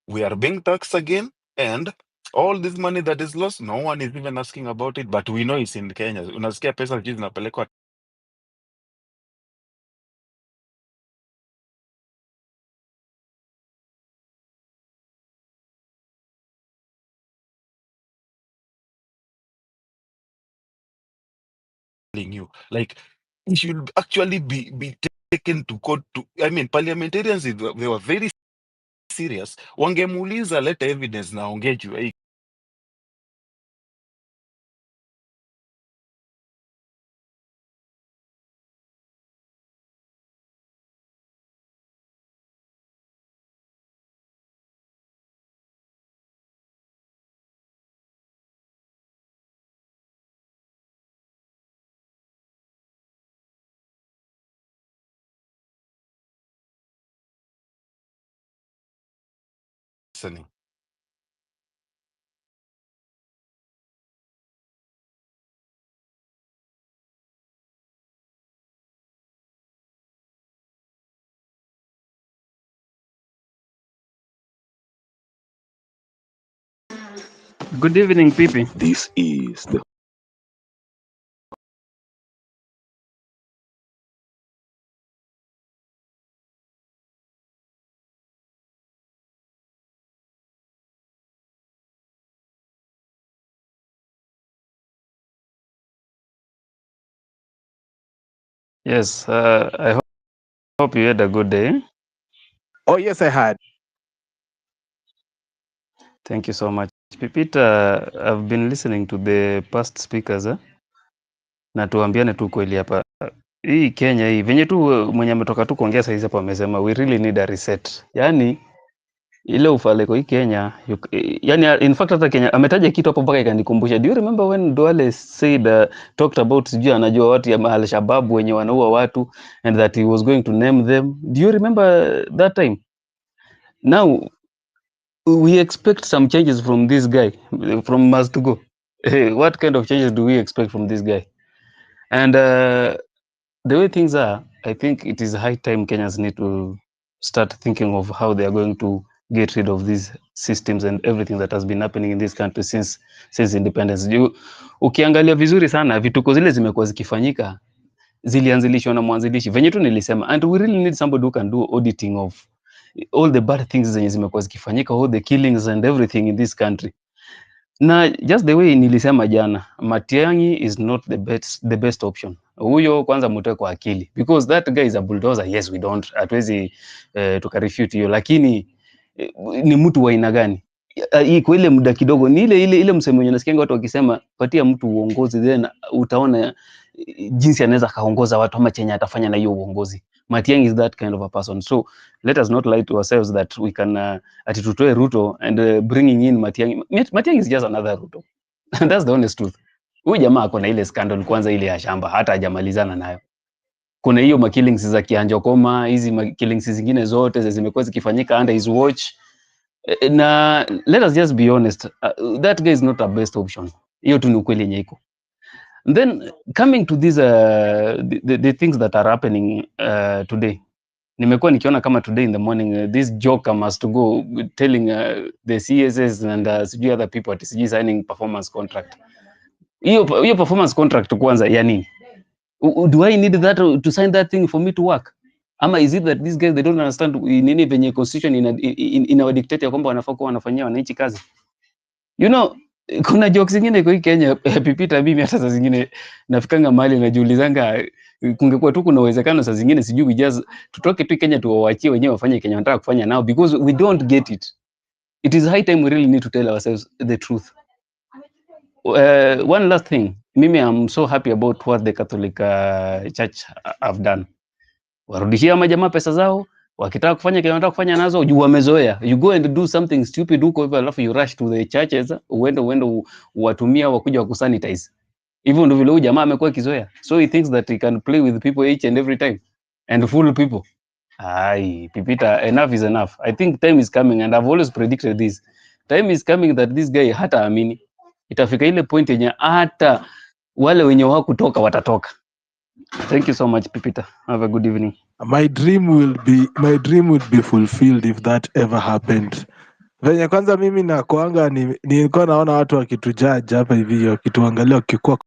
S1: we are being taxed again, and all this money that is lost, no one is even asking about it, but we know it's in Kenya. Unasikia pesa sijui zinapelekwa telling you. Like, it should actually be taken to court. I mean, parliamentarians, they were very serious. Wangemuuliza, leta evidence na ongee juu ya hii listening.
S5: Good evening, Pipi.
S22: This is the
S5: Yes, I hope you had a good day.
S2: Oh, yes, I had.
S5: Thank you so much. Pipita, I've been listening to the past speakers na tuambiane tu kweli hapa. Hii Kenya hii venye tu mwenye ametoka tu kuongea saizi hapa amesema we really need a reset. Yaani ile ufaleko hii Kenya yani in fact hata Kenya ametaja kitu hapo mpaka ikanikumbusha. Do you remember when Duale said talked about sijui anajua watu ya Al-Shabaab wenye wanaua watu and that he was going to name them. Do you remember that time? Now we expect some changes from this guy from Must Go. What kind of changes do we expect from this guy? And the way things are, I think it is high time Kenyans need to start thinking of how they are going to get rid of these systems and everything that has been happening in this country since independence. Ukiangalia vizuri sana vituko zile zimekuwa zikifanyika zilianzilishwa na mwanzilishi venye tu nilisema, and we really need somebody who can do auditing of all the bad things zenye zimekuwa zikifanyika, all the killings and everything in this country. Na just the way nilisema jana, Matiang'i is not the best option. Huyo kwanza mtoe kwa akili, because that guy is a bulldozer. Yes, we don't, hatuwezi tukarefute hiyo, lakini ni mtu wa aina gani? Kwa ile muda kidogo, ni ile msemo wenye nasikianga watu wakisema, patia mtu uongozi then utaona jinsi anaweza kaongoza watu ama chenye atafanya na hiyo uongozi. Matiang'i is that kind of a person. So let us not lie to ourselves that we can ati tutoe Ruto and bringing in Matiang'i. Matiang'i is just another Ruto. That's the honest truth. Huyu jamaa ako na ile scandal kwanza, ile ya shamba, hata hajamalizana nayo. Kuna hiyo makillings za Kianjokoma, hizi makillings zingine zote zimekuwa zikifanyika under his watch. Na let us just be honest, that guy is not a best option. Hiyo tu ni ukweli yenye iko. Then coming to these the things that are happening today, nimekuwa nikiona kama today in the morning this joker must go telling the CSS and sijui other people at sijui signing performance contract. Hiyo performance contract kwanza ya nini? Do I need that to sign that thing for me to work? Ama is it that these guys they don't understand nini venye constitution in our dictate ya kwamba wanafaa kuwa wanafanyia wananchi kazi? You know, kuna jokes zingine kwa Kenya pipita mimi hata saa zingine nafikanga mahali najiulizanga, kungekuwa tu kuna uwezekano saa zingine sijui we just tutoke tu Kenya tuwaachie wenyewe wafanye Kenya wanataka kufanya now, because we don't get it. It is high time we really need to tell ourselves the truth. One last thing, mimi I'm so happy about what the Catholic Church have done. Warudishia majamaa pesa zao, wakitaka kufanya kile wanataka kufanya nazo, juu wamezoea. You go and do something stupid huko hivyo, alafu you rush to the churches, uende uwatumia wakuja wakusanitize. Hivyo ndio vile huyu jamaa amekuwa kizoea. So he thinks that he can play with people each and every time and fool people. Ai, Pipita, enough is enough. I think time is coming, and I've always predicted this. Time is coming that this guy hata amini. Itafika ile point yenye hata wale wenye hawakutoka watatoka. Thank you so much, Pipita. Have a good evening.
S2: My dream would be fulfilled if that ever happened. Venye kwanza mimi nakuanga nilikuwa naona watu wakitujudge hapa hivi wakituangalia wakikuwa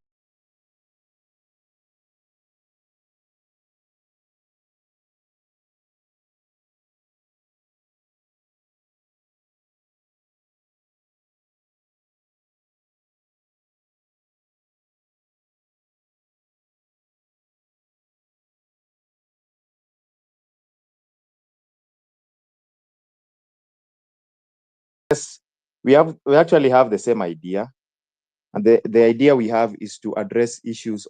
S7: Yes, we actually have the same idea, and the idea we have is to address issues.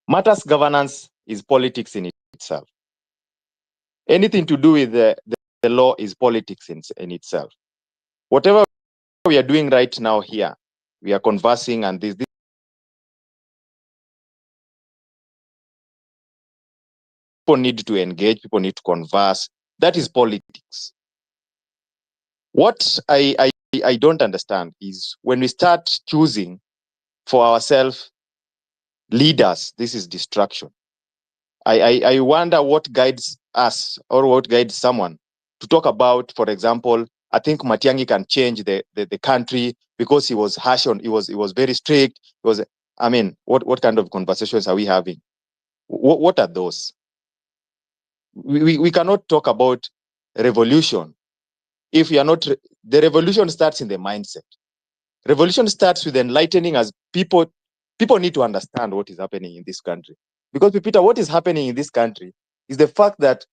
S7: Matters governance is politics in itself. Anything to do with the law is politics in itself. Whatever we are doing right now here, we are conversing, and this people need to engage, people need to converse. That is politics. What I don't understand is when we start choosing for ourselves leaders, this is distraction. I wonder what guides us or what guides someone to talk about, for example, I think Matiang'i can change the country because he was harsh on, he was very strict. He was, I mean, what kind of conversations are we having? What are those? We cannot talk about revolution if you are not, the revolution starts in the mindset. Revolution starts with enlightening as people need to understand what is happening in this country. Because, Peter, what is happening in this country is the fact that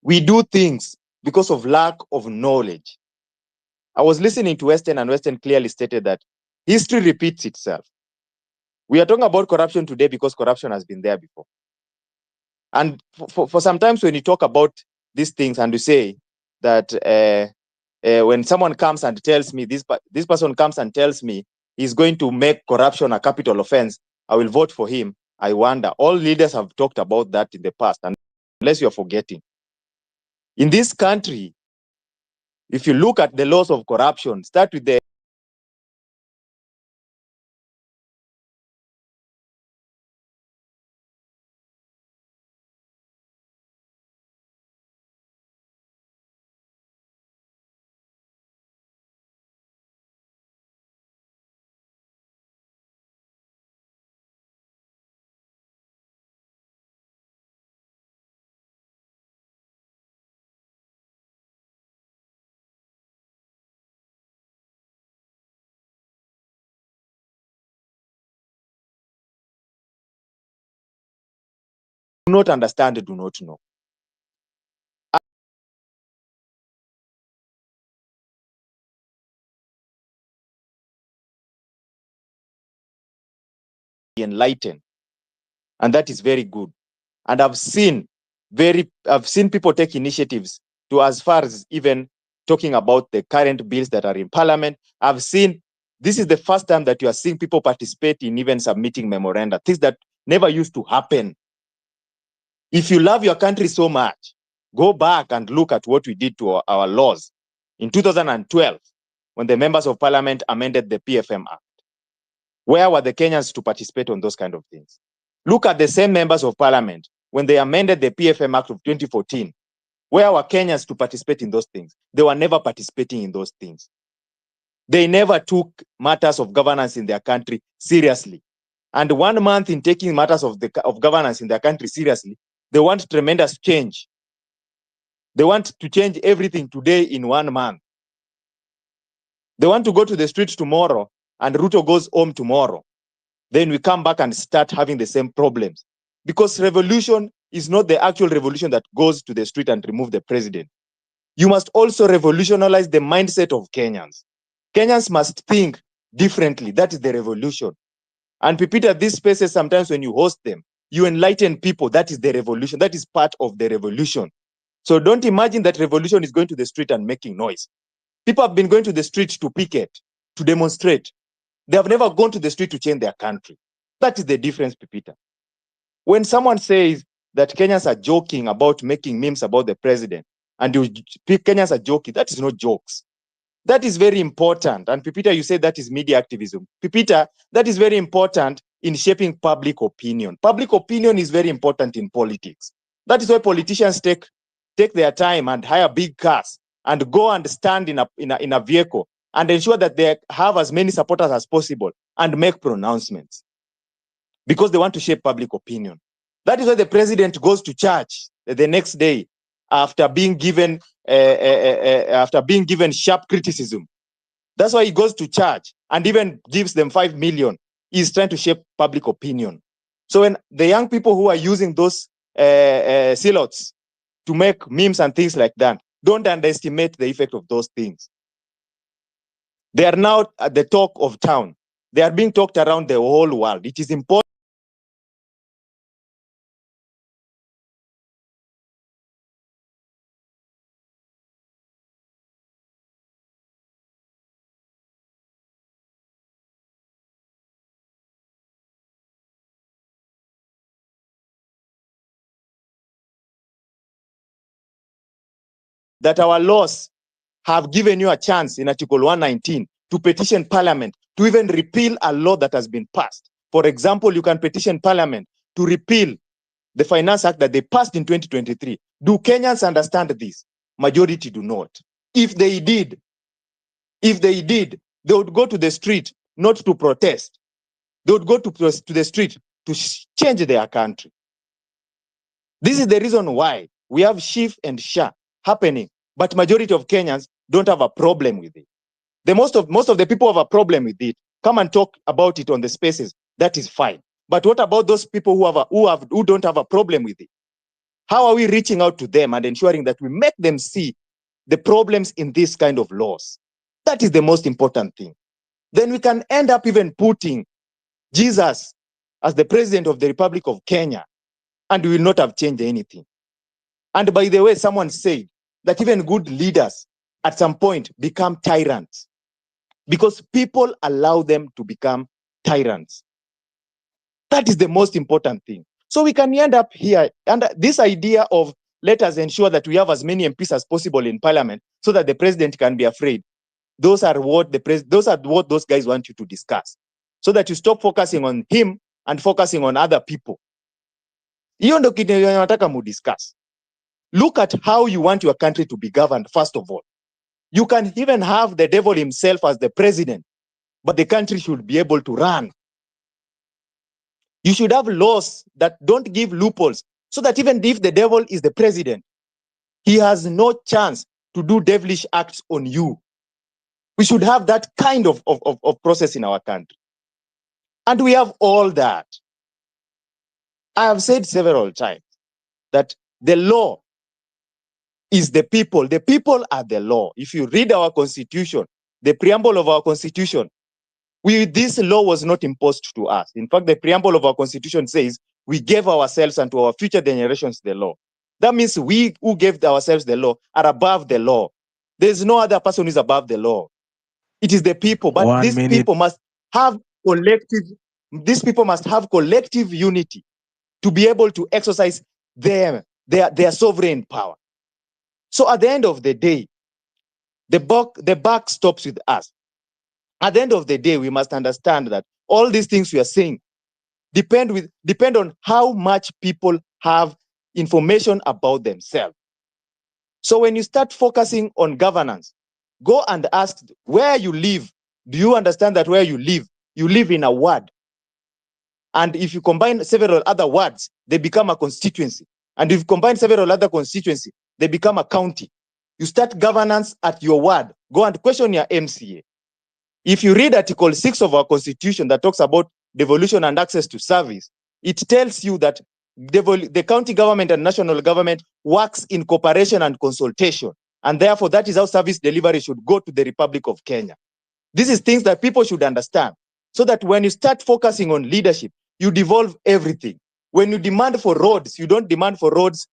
S7: we do things because of lack of knowledge. I was listening to Western, and Western clearly stated that history repeats itself. We are talking about corruption today because corruption has been there before. And for sometimes when you talk about these things and you say that when someone comes and tells me, this person comes and tells me he's going to make corruption a capital offense, I will vote for him. I wonder, all leaders have talked about that in the past, unless you're forgetting. In this country, if you look at the laws of corruption, start with the do not understand, do not know. Enlightened, and that is very good. And I've seen people take initiatives to, as far as even talking about the current bills that are in parliament. I've seen, this is the first time that you are seeing people participate in even submitting memoranda, things that never used to happen. If you love your country so much, go back and look at what we did to our laws in 2012 when the members of parliament amended the PFM Act. Where were the Kenyans to participate on those kind of things? Look at the same members of parliament when they amended the PFM Act of 2014. Where were Kenyans to participate in those things? They were never participating in those things. They never took matters of governance in their country seriously. And 1 month in taking matters of governance in their country seriously, they want tremendous change. They want to change everything today in 1 month. They want to go to the street tomorrow and Ruto goes home tomorrow. Then we come back and start having the same problems. Because revolution is not the actual revolution that goes to the street and remove the president. You must also revolutionize the mindset of Kenyans. Kenyans must think differently. That is the revolution. And Pipita, these spaces, sometimes when you host them, you enlighten people. That is the revolution. That is part of the revolution. So don't imagine that revolution is going to the street and making noise. People have been going to the street to picket, to demonstrate. They have never gone to the street to change their country. That is the difference, Pipita. When someone says that Kenyans are joking about making memes about the president, and Kenyans are joking, that is not jokes. That is very important. And Pipita, you said that is media activism. Pipita, that is very important in shaping public opinion. Public opinion is very important in politics. That is why politicians take their time and hire big cars and go and stand in a vehicle and ensure that they have as many supporters as possible and make pronouncements because they want to shape public opinion. That is why the president goes to church the next day after being given sharp criticism. That's why he goes to church and even gives them 5 million. He's trying to shape public opinion. So when the young people who are using those silots to make memes and things like that, don't underestimate the effect of those things. They are now at the talk of town. They are being talked around the whole world. It is important that our laws have given you a chance in Article 119 to petition Parliament to even repeal a law that has been passed. For example, you can petition Parliament to repeal the Finance Act that they passed in 2023. Do Kenyans understand this? Majority do not. If they did, they would go to the street not to protest. They would go to the street to change their country. This is the reason why we have Shif and Sha happening, but majority of Kenyans don't have a problem with it. Most of the people have a problem with it. Come and talk about it on the spaces. That is fine. But what about those people who don't have a problem with it? How are we reaching out to them and ensuring that we make them see the problems in this kind of laws? That is the most important thing. Then we can end up even putting Jesus as the president of the Republic of Kenya, and we will not have changed anything. And by the way, someone said that even good leaders at some point become tyrants because people allow them to become tyrants. That is the most important thing. So we can end up here under this idea of let us ensure that we have as many MPs as possible in parliament so that the president can be afraid. Those are what those guys want you to discuss, so that you stop focusing on him and focusing on other people. Hiyo ndio kitu nataka mu discuss. Look at how you want your country to be governed. First of all, you can even have the devil himself as the president, but the country should be able to run. You should have laws that don't give loopholes, so that even if the devil is the president, he has no chance to do devilish acts on you. We should have that kind of process in our country. And we have all that. I have said several times that the law is the people. The people are the law. If you read our constitution, the preamble of our constitution, this law was not imposed to us. In fact, the preamble of our constitution says we gave ourselves and to our future generations the law. That means we who gave ourselves the law are above the law. There's no other person who is above the law. It is the people, but these people must have collective unity to be able to exercise their sovereign power. So at the end of the day, the buck stops with us. At the end of the day, we must understand that all these things we are saying depend on how much people have information about themselves. So when you start focusing on governance, go and ask where you live. Do you understand that where you live in a ward? And if you combine several other wards, they become a constituency. And if you combine several other constituencies, they become a county. You start governance at your ward. Go and question your MCA. If you read Article 6 of our Constitution that talks about devolution and access to service, it tells you that the county government and national government works in cooperation and consultation. And therefore, that is how service delivery should go to the Republic of Kenya. This is things that people should understand, so that when you start focusing on leadership, you devolve everything. When you demand for roads, you don't demand for roads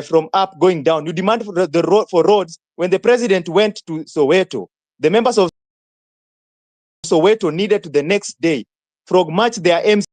S7: from up going down. You demand for roads. When the president went to Soweto, the members of Soweto needed to the next day frog march their MC.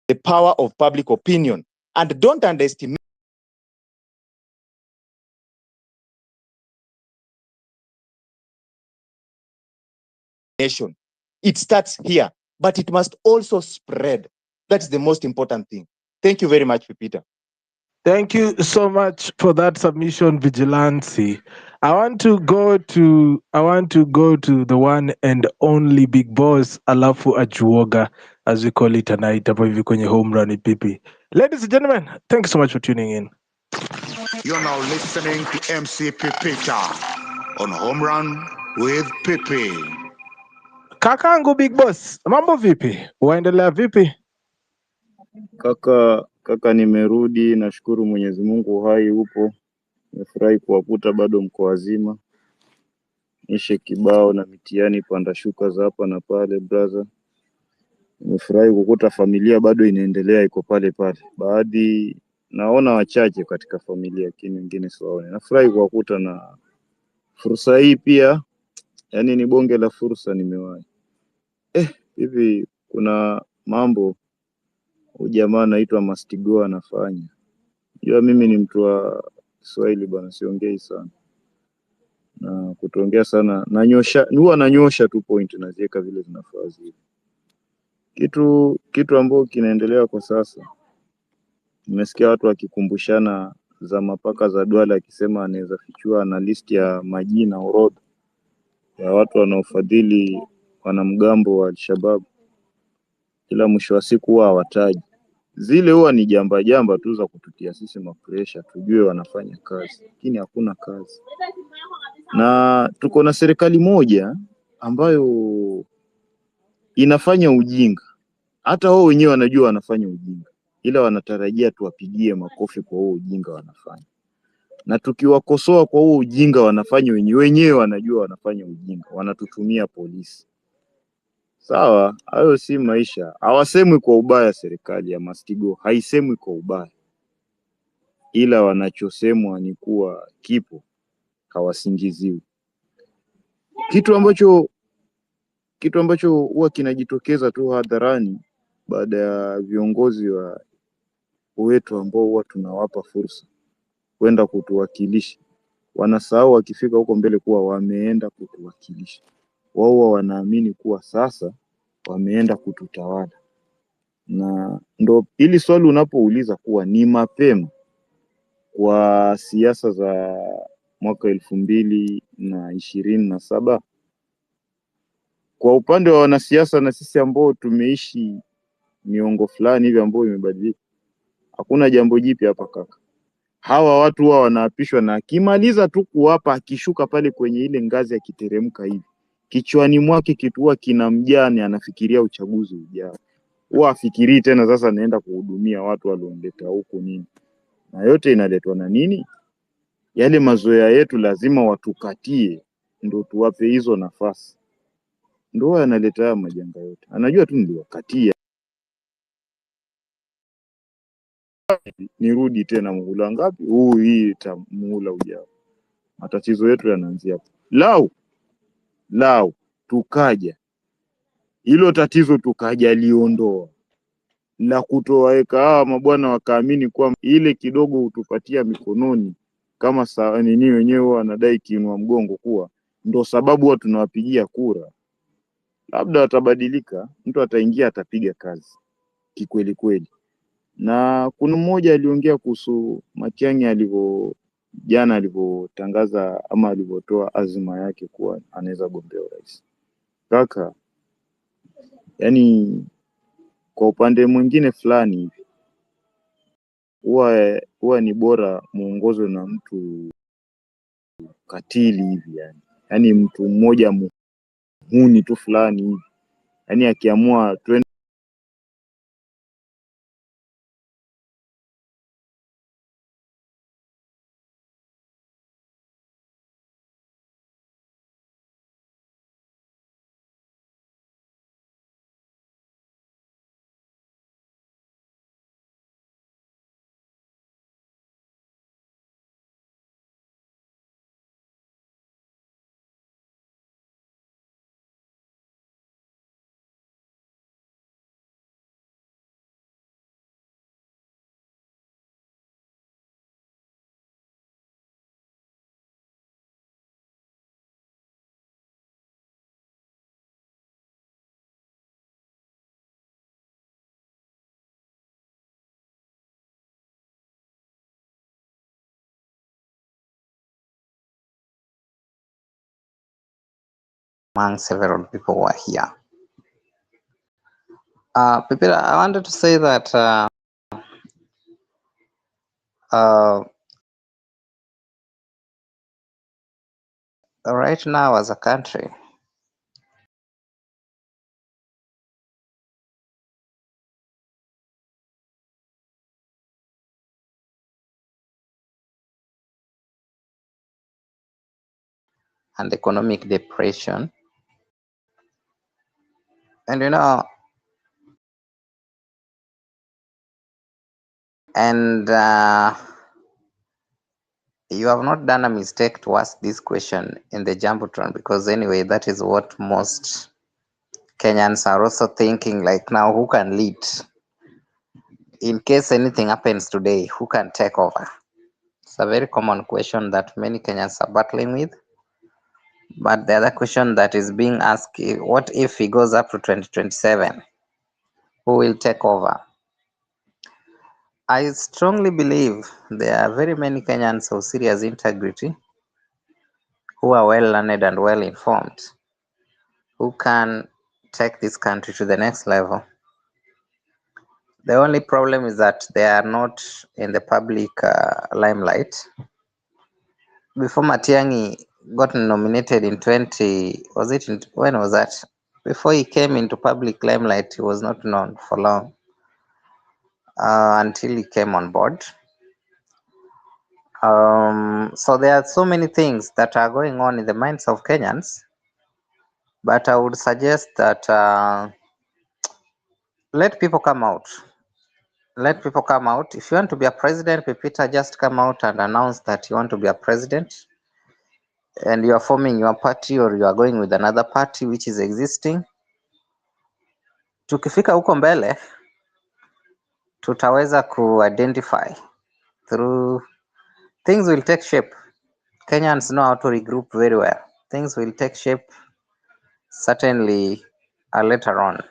S7: The power of public opinion, and don't underestimate nation. It starts here, but it must also spread. That's the most important thing. Thank you very much, Peter.
S2: Thank you so much for that submission, Vigilante. I want to go to the one and only big boss, Alafu Ajuoga, as we call it tonight, hapo hivi kwenye home run pipi. Ladies and gentlemen, thank you so much for tuning in.
S3: You're now listening to MC Pipita on Home Run with Pipi.
S2: Kakangu big boss, mambo vipi? Waendelea vipi?
S4: Kaka, nimerudi, nashukuru Mwenyezi Mungu, uhai upo. Nimefurahi kuwakuta bado mko wazima. Nishe kibao na mitihani panda shuka za hapa na pale brother. Nimefurahi kukuta familia bado inaendelea iko pale pale. Baadhi naona wachache katika familia, lakini wengine siwaone. Nafurahi kuwakuta na fursa hii pia, yani ni bonge la fursa nimewahi. Hivi kuna mambo jamaa anaitwa Must Go anafanya. Jua mimi ni mtu wa Kiswahili bwana, siongei sana. na kutuongea sana, huwa nanyosha tu point naziweka vile zinafaa zile. Kitu ambacho kinaendelea kwa sasa, nimesikia watu wakikumbushana za mapaka za Duale, akisema anaweza fichua na list ya majina, orodha ya watu wanaofadhili wanamgambo wa Al-Shabaab, kila mwisho wa siku huwa hawataji. Zile huwa ni jamba tu za kututia sisi mapresha tujue wanafanya kazi, lakini hakuna kazi. Na tuko na serikali moja ambayo inafanya ujinga, hata wao wenyewe wanajua wanafanya ujinga, ila wanatarajia tuwapigie makofi kwa huo ujinga wanafanya. Na tukiwakosoa kwa huo ujinga wanafanya wenyewe wanajua wanafanya ujinga, wanatutumia polisi. Sawa, hayo si maisha. Hawasemwi kwa ubaya, serikali ya Must Go haisemwi kwa ubaya, ila wanachosemwa ni kuwa kipo, hawasingiziwi. Kitu ambacho huwa kinajitokeza tu hadharani baada ya viongozi wetu ambao huwa tunawapa fursa kwenda kutuwakilisha, wanasahau wakifika huko mbele kuwa wameenda kutuwakilisha. Wao wanaamini kuwa sasa wameenda kututawala. Na ndo ili swali unapouliza kuwa ni mapema kwa siasa za mwaka 2027, kwa upande wa wanasiasa na sisi ambao tumeishi miongo fulani hivi ambao imebadilika, hakuna jambo jipya hapa kaka. Hawa watu huwa wanaapishwa na akimaliza tu kuwapa, akishuka pale kwenye ile ngazi akiteremka hivi, kichwani mwake kitu huwa kinamjani, anafikiria uchaguzi ujao. Huwa afikirii tena sasa naenda kuhudumia watu waliomleta huku nini. Na yote inaletwa na nini? Yale mazoea yetu lazima watukatie ndo tuwape hizo nafasi. Ndo yanaleta haya majanga yote. Anajua tu niliwakatia, nirudi tena muhula ngapi? Hii muhula ujao. Matatizo yetu yanaanzia hapo. Lau tukaja hilo tatizo liondoa la kutowaweka hawa mabwana wakaamini kuwa ile kidogo hutupatia mikononi kama nini, wenyewe wanadai kiinua mgongo, kuwa ndo sababu huwa tunawapigia kura, labda watabadilika. Mtu ataingia atapiga kazi kikweli kweli. Na kuna mmoja aliongea kuhusu Matiang'i jana alivyotangaza ama alivyotoa azma yake kuwa anaweza gombea urais. Kaka, yani kwa upande mwingine fulani hivi huwa ni bora muongozwe na mtu katili hivi yani mtu mmoja muhuni tu fulani hivi, yani akiamua
S8: among several people who are here. People, I wanted to say that right now as a country, and economic depression, and and you have not done a mistake to ask this question in the Jumbotron, because anyway, that is what most Kenyans are also thinking, like, now who can lead? In case anything happens today, who can take over? It's a very common question that many Kenyans are battling with. But the other question that is being asked, what if he goes up to 2027? Who will take over? I strongly believe there are very many Kenyans of serious integrity who are well learned and well informed, who can take this country to the next level. The only problem is that they are not in the public limelight. Before Matiang'i got nominated in when was that? Before he came into public limelight, he was not known for long until he came on board. So there are so many things that are going on in the minds of Kenyans, but I would suggest that let people come out. Let people come out. If you want to be a president, Pepita, just come out and announce that you want to be a president and you are forming your party or you are going with another party which is existing. Tukifika huko mbele, tutaweza identify through things will take shape. Kenyans know how to regroup very well. Things will take shape certainly later on.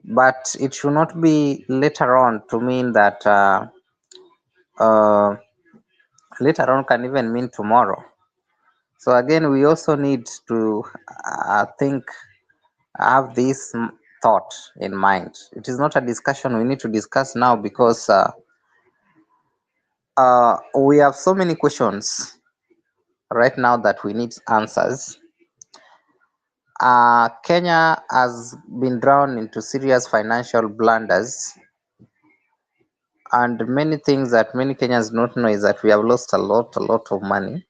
S8: But it should not be later on to mean that later on can even mean tomorrow. So again, we also need to have this thought in mind. It is not a discussion we need to discuss now because we have so many questions right now that we need answers. Kenya has been drawn into serious financial blunders, and many things that many Kenyans don't know is that we have lost a lot of money.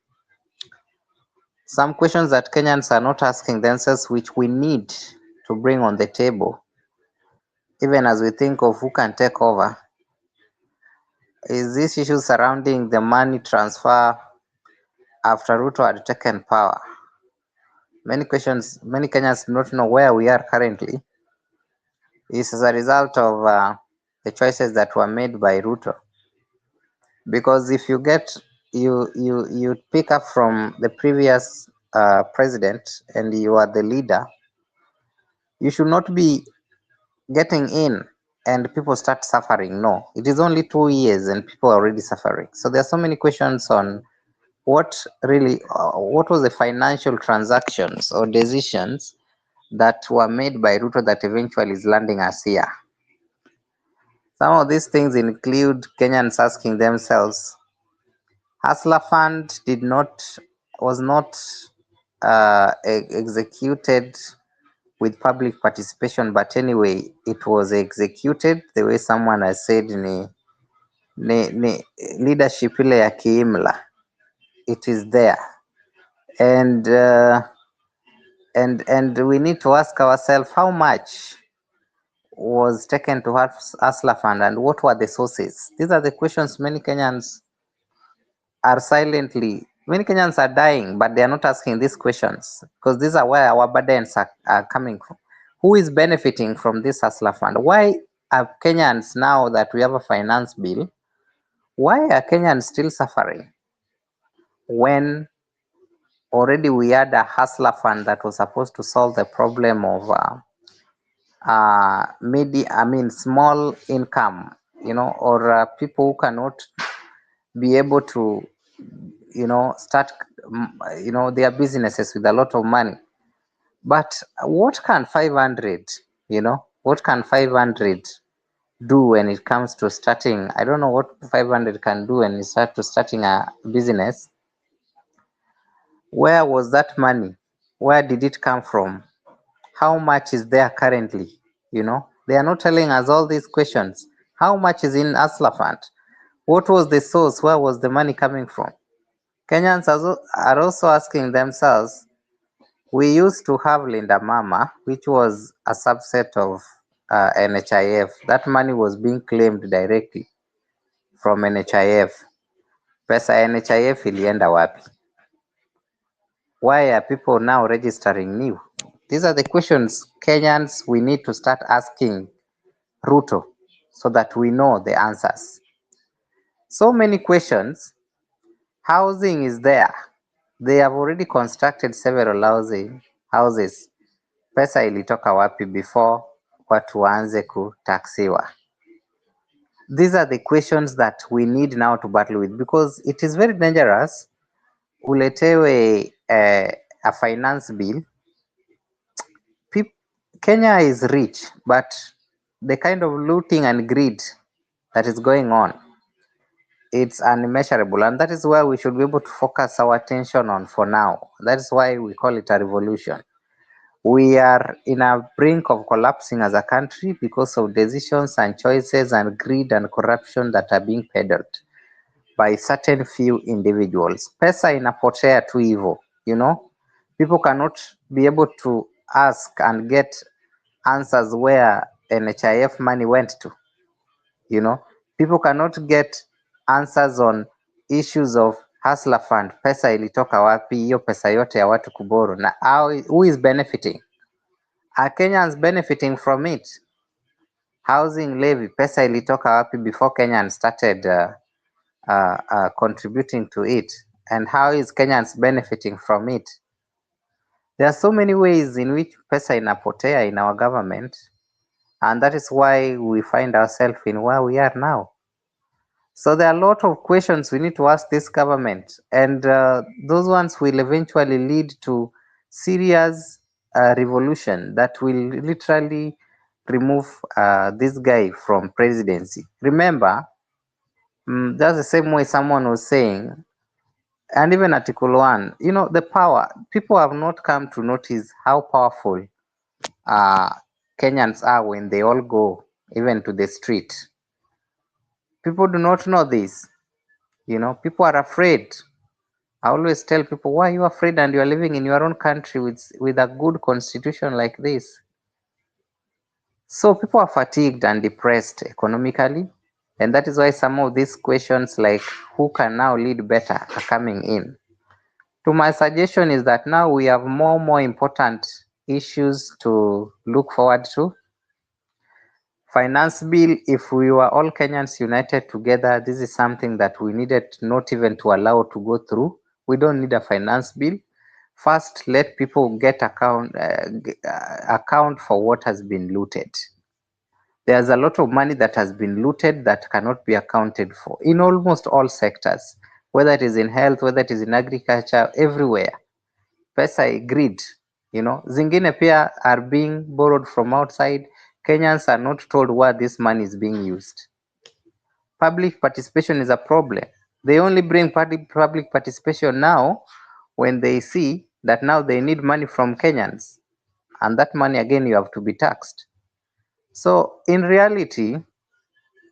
S8: Some questions that Kenyans are not asking themselves, which we need to bring on the table, even as we think of who can take over, is this issue surrounding the money transfer after Ruto had taken power. Many Kenyans do not know where we are currently. It's as a result of the choices that were made by Ruto. Because if you pick up from the previous president and you are the leader, you should not be getting in and people start suffering. No, it is only 2 years and people are already suffering. So there are so many questions on what was the financial transactions or decisions that were made by Ruto that eventually is landing us here. Some of these things include Kenyans asking themselves, Hustler Fund was not executed with public participation, but anyway, it was executed the way someone has said ni leadership ile ya kiimla. It is there, and we need to ask ourselves how much was taken to Hustler Fund and what were the sources. These are the questions many Kenyans are many Kenyans are dying, but they are not asking these questions because these are where our burdens are coming from. Who is benefiting from this Hustler Fund? Why are Kenyans, now that we have a finance bill, why are Kenyans still suffering when already we had a Hustler Fund that was supposed to solve the problem of small income, or people who cannot be able to, start, their businesses with a lot of money. But what can 500, what can 500 do when it comes to starting? I don't know what 500 can do when you start to starting a business. Where was that money? Where did it come from? How much is there currently? They are not telling us all these questions. How much is in Hustler Fund? What was the source? Where was the money coming from? Kenyans are also asking themselves, we used to have Linda Mama, which was a subset of NHIF. That money was being claimed directly from NHIF. Pesa ya NHIF ilienda wapi? Why are people now registering new? These are the questions Kenyans we need to start asking Ruto so that we know the answers. So many questions. Housing is there. They have already constructed several houses. Pesa ilitoka wapi before watu waanze kutaksiwa? These are the questions that we need now to battle with, because it is very dangerous uletewe a finance bill. Kenya is rich, but the kind of looting and greed that is going on, it's unmeasurable, and that is where we should be able to focus our attention on for now. That is why we call it a revolution. We are in a brink of collapsing as a country because of decisions and choices and greed and corruption that are being peddled by certain few individuals. Pesa inapotea tu hivyo, people cannot be able to ask and get answers where NHIF money went to. People cannot get answers on issues of hustler fund. Pesa ilitoka wapi? Hiyo pesa yote ya watu kuboro, na who is benefiting? Are Kenyans benefiting from it? Housing levy, pesa ilitoka wapi before Kenyans started contributing to it? And how is Kenyans benefiting from it? There are so many ways in which pesa inapotea in our government, and that is why we find ourselves in where we are now. So there are a lot of questions we need to ask this government, and those ones will eventually lead to serious revolution that will literally remove this guy from presidency. Remember, that's the same way someone was saying, and even Article 1, the power, people have not come to notice how powerful Kenyans are when they all go even to the street. People do not know this. People are afraid. I always tell people, why are you afraid and you are living in your own country with a good constitution like this? So people are fatigued and depressed economically, and that is why some of these questions like who can now lead better are coming in. To my suggestion is that now we have more important issues to look forward to. Finance bill, if we were all Kenyans united together, this is something that we needed not even to allow to go through. We don't need a finance bill. First, let people get account for what has been looted. There's a lot of money that has been looted that cannot be accounted for in almost all sectors, whether it is in health, whether it is in agriculture, everywhere. Pesa greed, zingine pia are being borrowed from outside. Kenyans are not told where this money is being used. Public participation is a problem. They only bring public participation now when they see that now they need money from Kenyans, and that money again you have to be taxed. So in reality,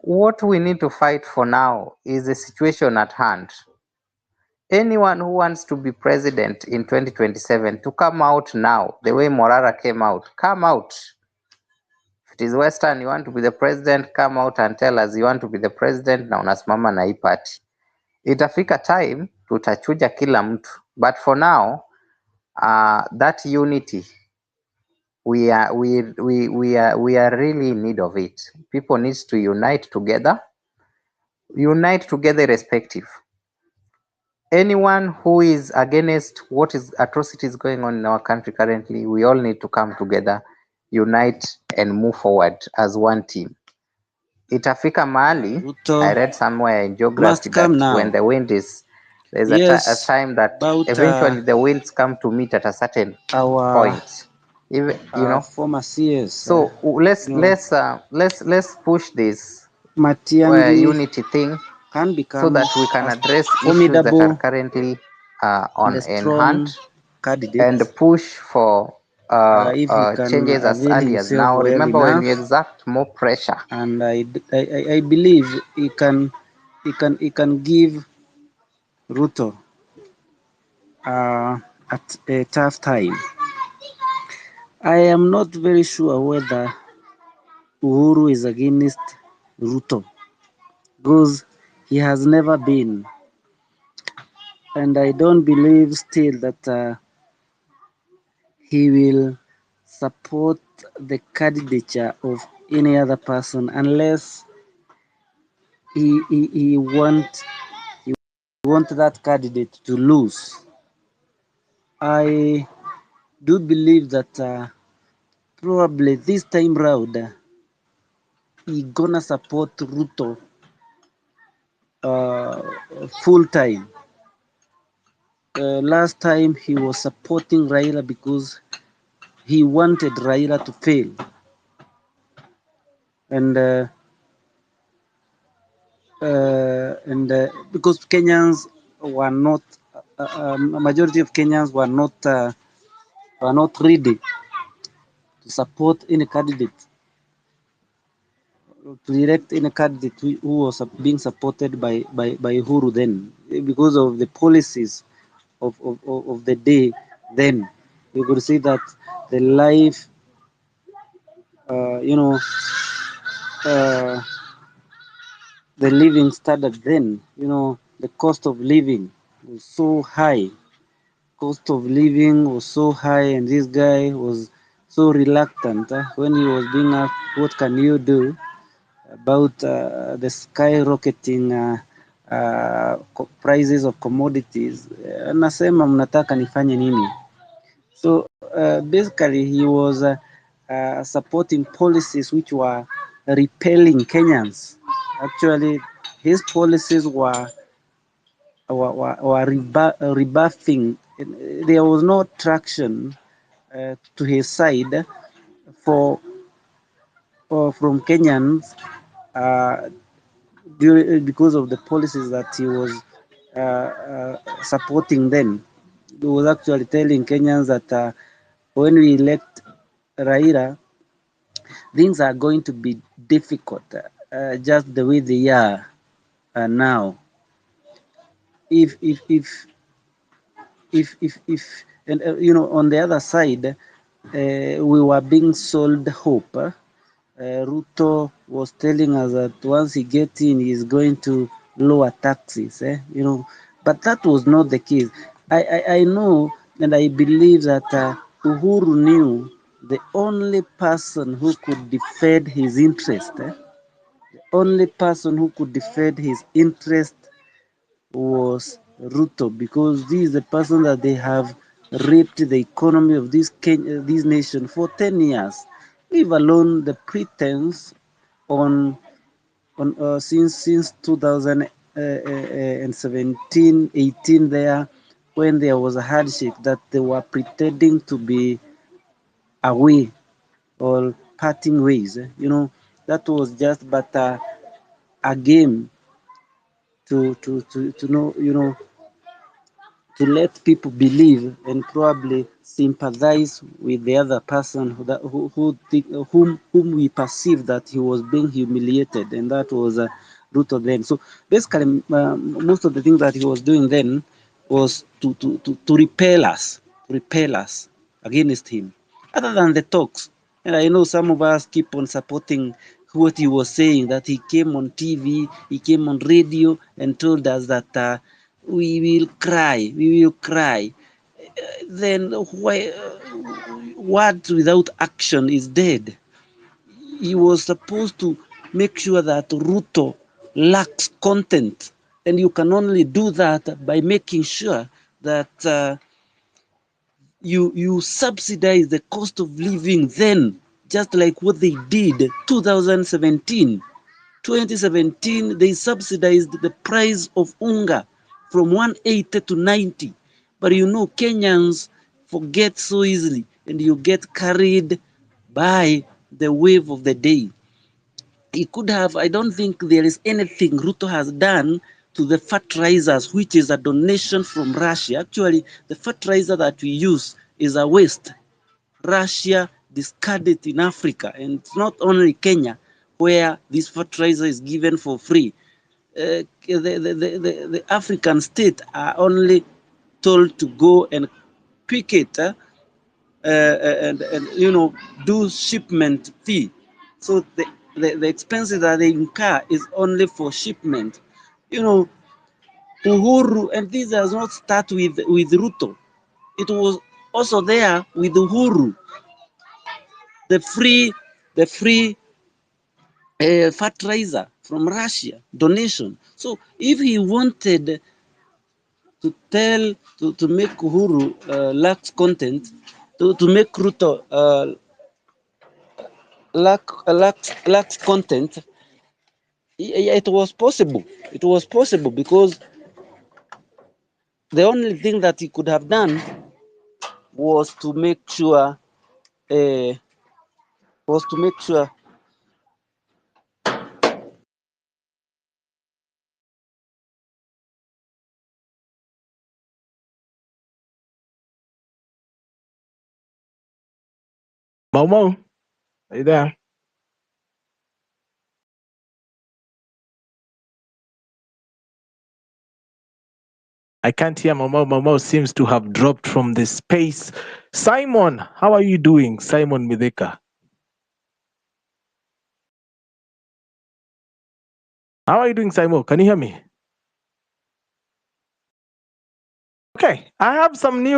S8: what we need to fight for now is the situation at hand. Anyone who wants to be president in 2027 to come out now, the way Morara came out, come out. If it is Western, you want to be the president, come out and tell us you want to be the president na unasimama na hii party. Itafika time tutachuja kila mtu, but for now that unity we are really in need of it. People need to unite together irrespective. Anyone who is against what is atrocities going on in our country currently, we all need to come together, unite and move forward as one team. Itafika mahali, I read somewhere in geography that when the wind is, there's a time that eventually the winds come to meet at a certain point. Even
S6: former CS.
S8: So let's push this unity thing
S6: can
S8: so
S6: become
S8: that we can address issues that
S6: formidable
S8: are currently on in hand
S6: candidate,
S8: and push for
S6: if he can
S8: changes as
S6: avail
S8: early as
S6: himself
S8: now.
S6: well
S8: Remember, when you
S6: enough,
S8: exert more pressure,
S6: and I believe he can give Ruto at a tough time. I am not very sure whether Uhuru is against Ruto, because he has never been, and I don't believe still that he will support the candidature of any other person unless he want that candidate to lose. I do believe that probably this time round he gonna support Ruto full time. Last time he was supporting Raila because he wanted Raila to fail, and because Kenyans were not, a majority of Kenyans were not ready to support any candidate, to elect any candidate who was being supported by Uhuru then, because of the policies of the day then. You could see that the life, uh, you know, uh, the living standard then, the cost of living was so high. Cost of living was so high, and this guy was so reluctant when he was being asked, "What can you do about the skyrocketing prices of commodities?" Anasema mnataka nifanye nini? So basically, he was supporting policies which were repelling Kenyans. Actually, his policies were rebuffing. There was no traction to his side for from Kenyans because of the policies that he was supporting then. He was actually telling Kenyans that when we elect Raila, things are going to be difficult, just the way they are now. If and on the other side, we were being sold hope. Ruto was telling us that once he gets in, he's going to lower taxes. But that was not the case. I know and I believe that Uhuru knew the only person who could defend his interest, only person who could defend his interest was Ruto, because this is the person that they have raped the economy of this nation for 10 years. Leave alone the pretense on since 2017, 18 there, when there was a handshake that they were pretending to be away or parting ways. That was just but a game to know, to let people believe and probably sympathize with the other person whom we perceive that he was being humiliated, and that was Ruto then. So basically, most of the things that he was doing then was to repel us against him. Other than the talks, and I know some of us keep on supporting what he was saying, that he came on TV, he came on radio and told us that we will cry. Then why, word without action is dead. He was supposed to make sure that Ruto lacks content, and you can only do that by making sure that you subsidize the cost of living then, just like what they did 2017. 2017, they subsidized the price of unga from 180 to 90. But Kenyans forget so easily, and you get carried by the wave of the day. He could have, I don't think there is anything Ruto has done to the fertilizers, which is a donation from Russia. Actually, the fertilizer that we use is a waste. Russia discarded in Africa, and it's not only Kenya where this fertilizer is given for free. The African states are only told to go and pick it and do shipment fee. So the expenses that they incur is only for shipment. Uhuru, and this does not start with Ruto. It was also there with Uhuru, the free fertilizer from Russia donation. So if he wanted to make Uhuru lacks content, to make Ruto lacks content, it was possible. It was possible because the only thing that he could have done was to make sure
S2: Momo, are you there? I can't hear Momo. Momo seems to have dropped from the space. Simon, how are you doing? Simon Mideka. How are you doing, Simon? Can you hear me? Okay, I have some news.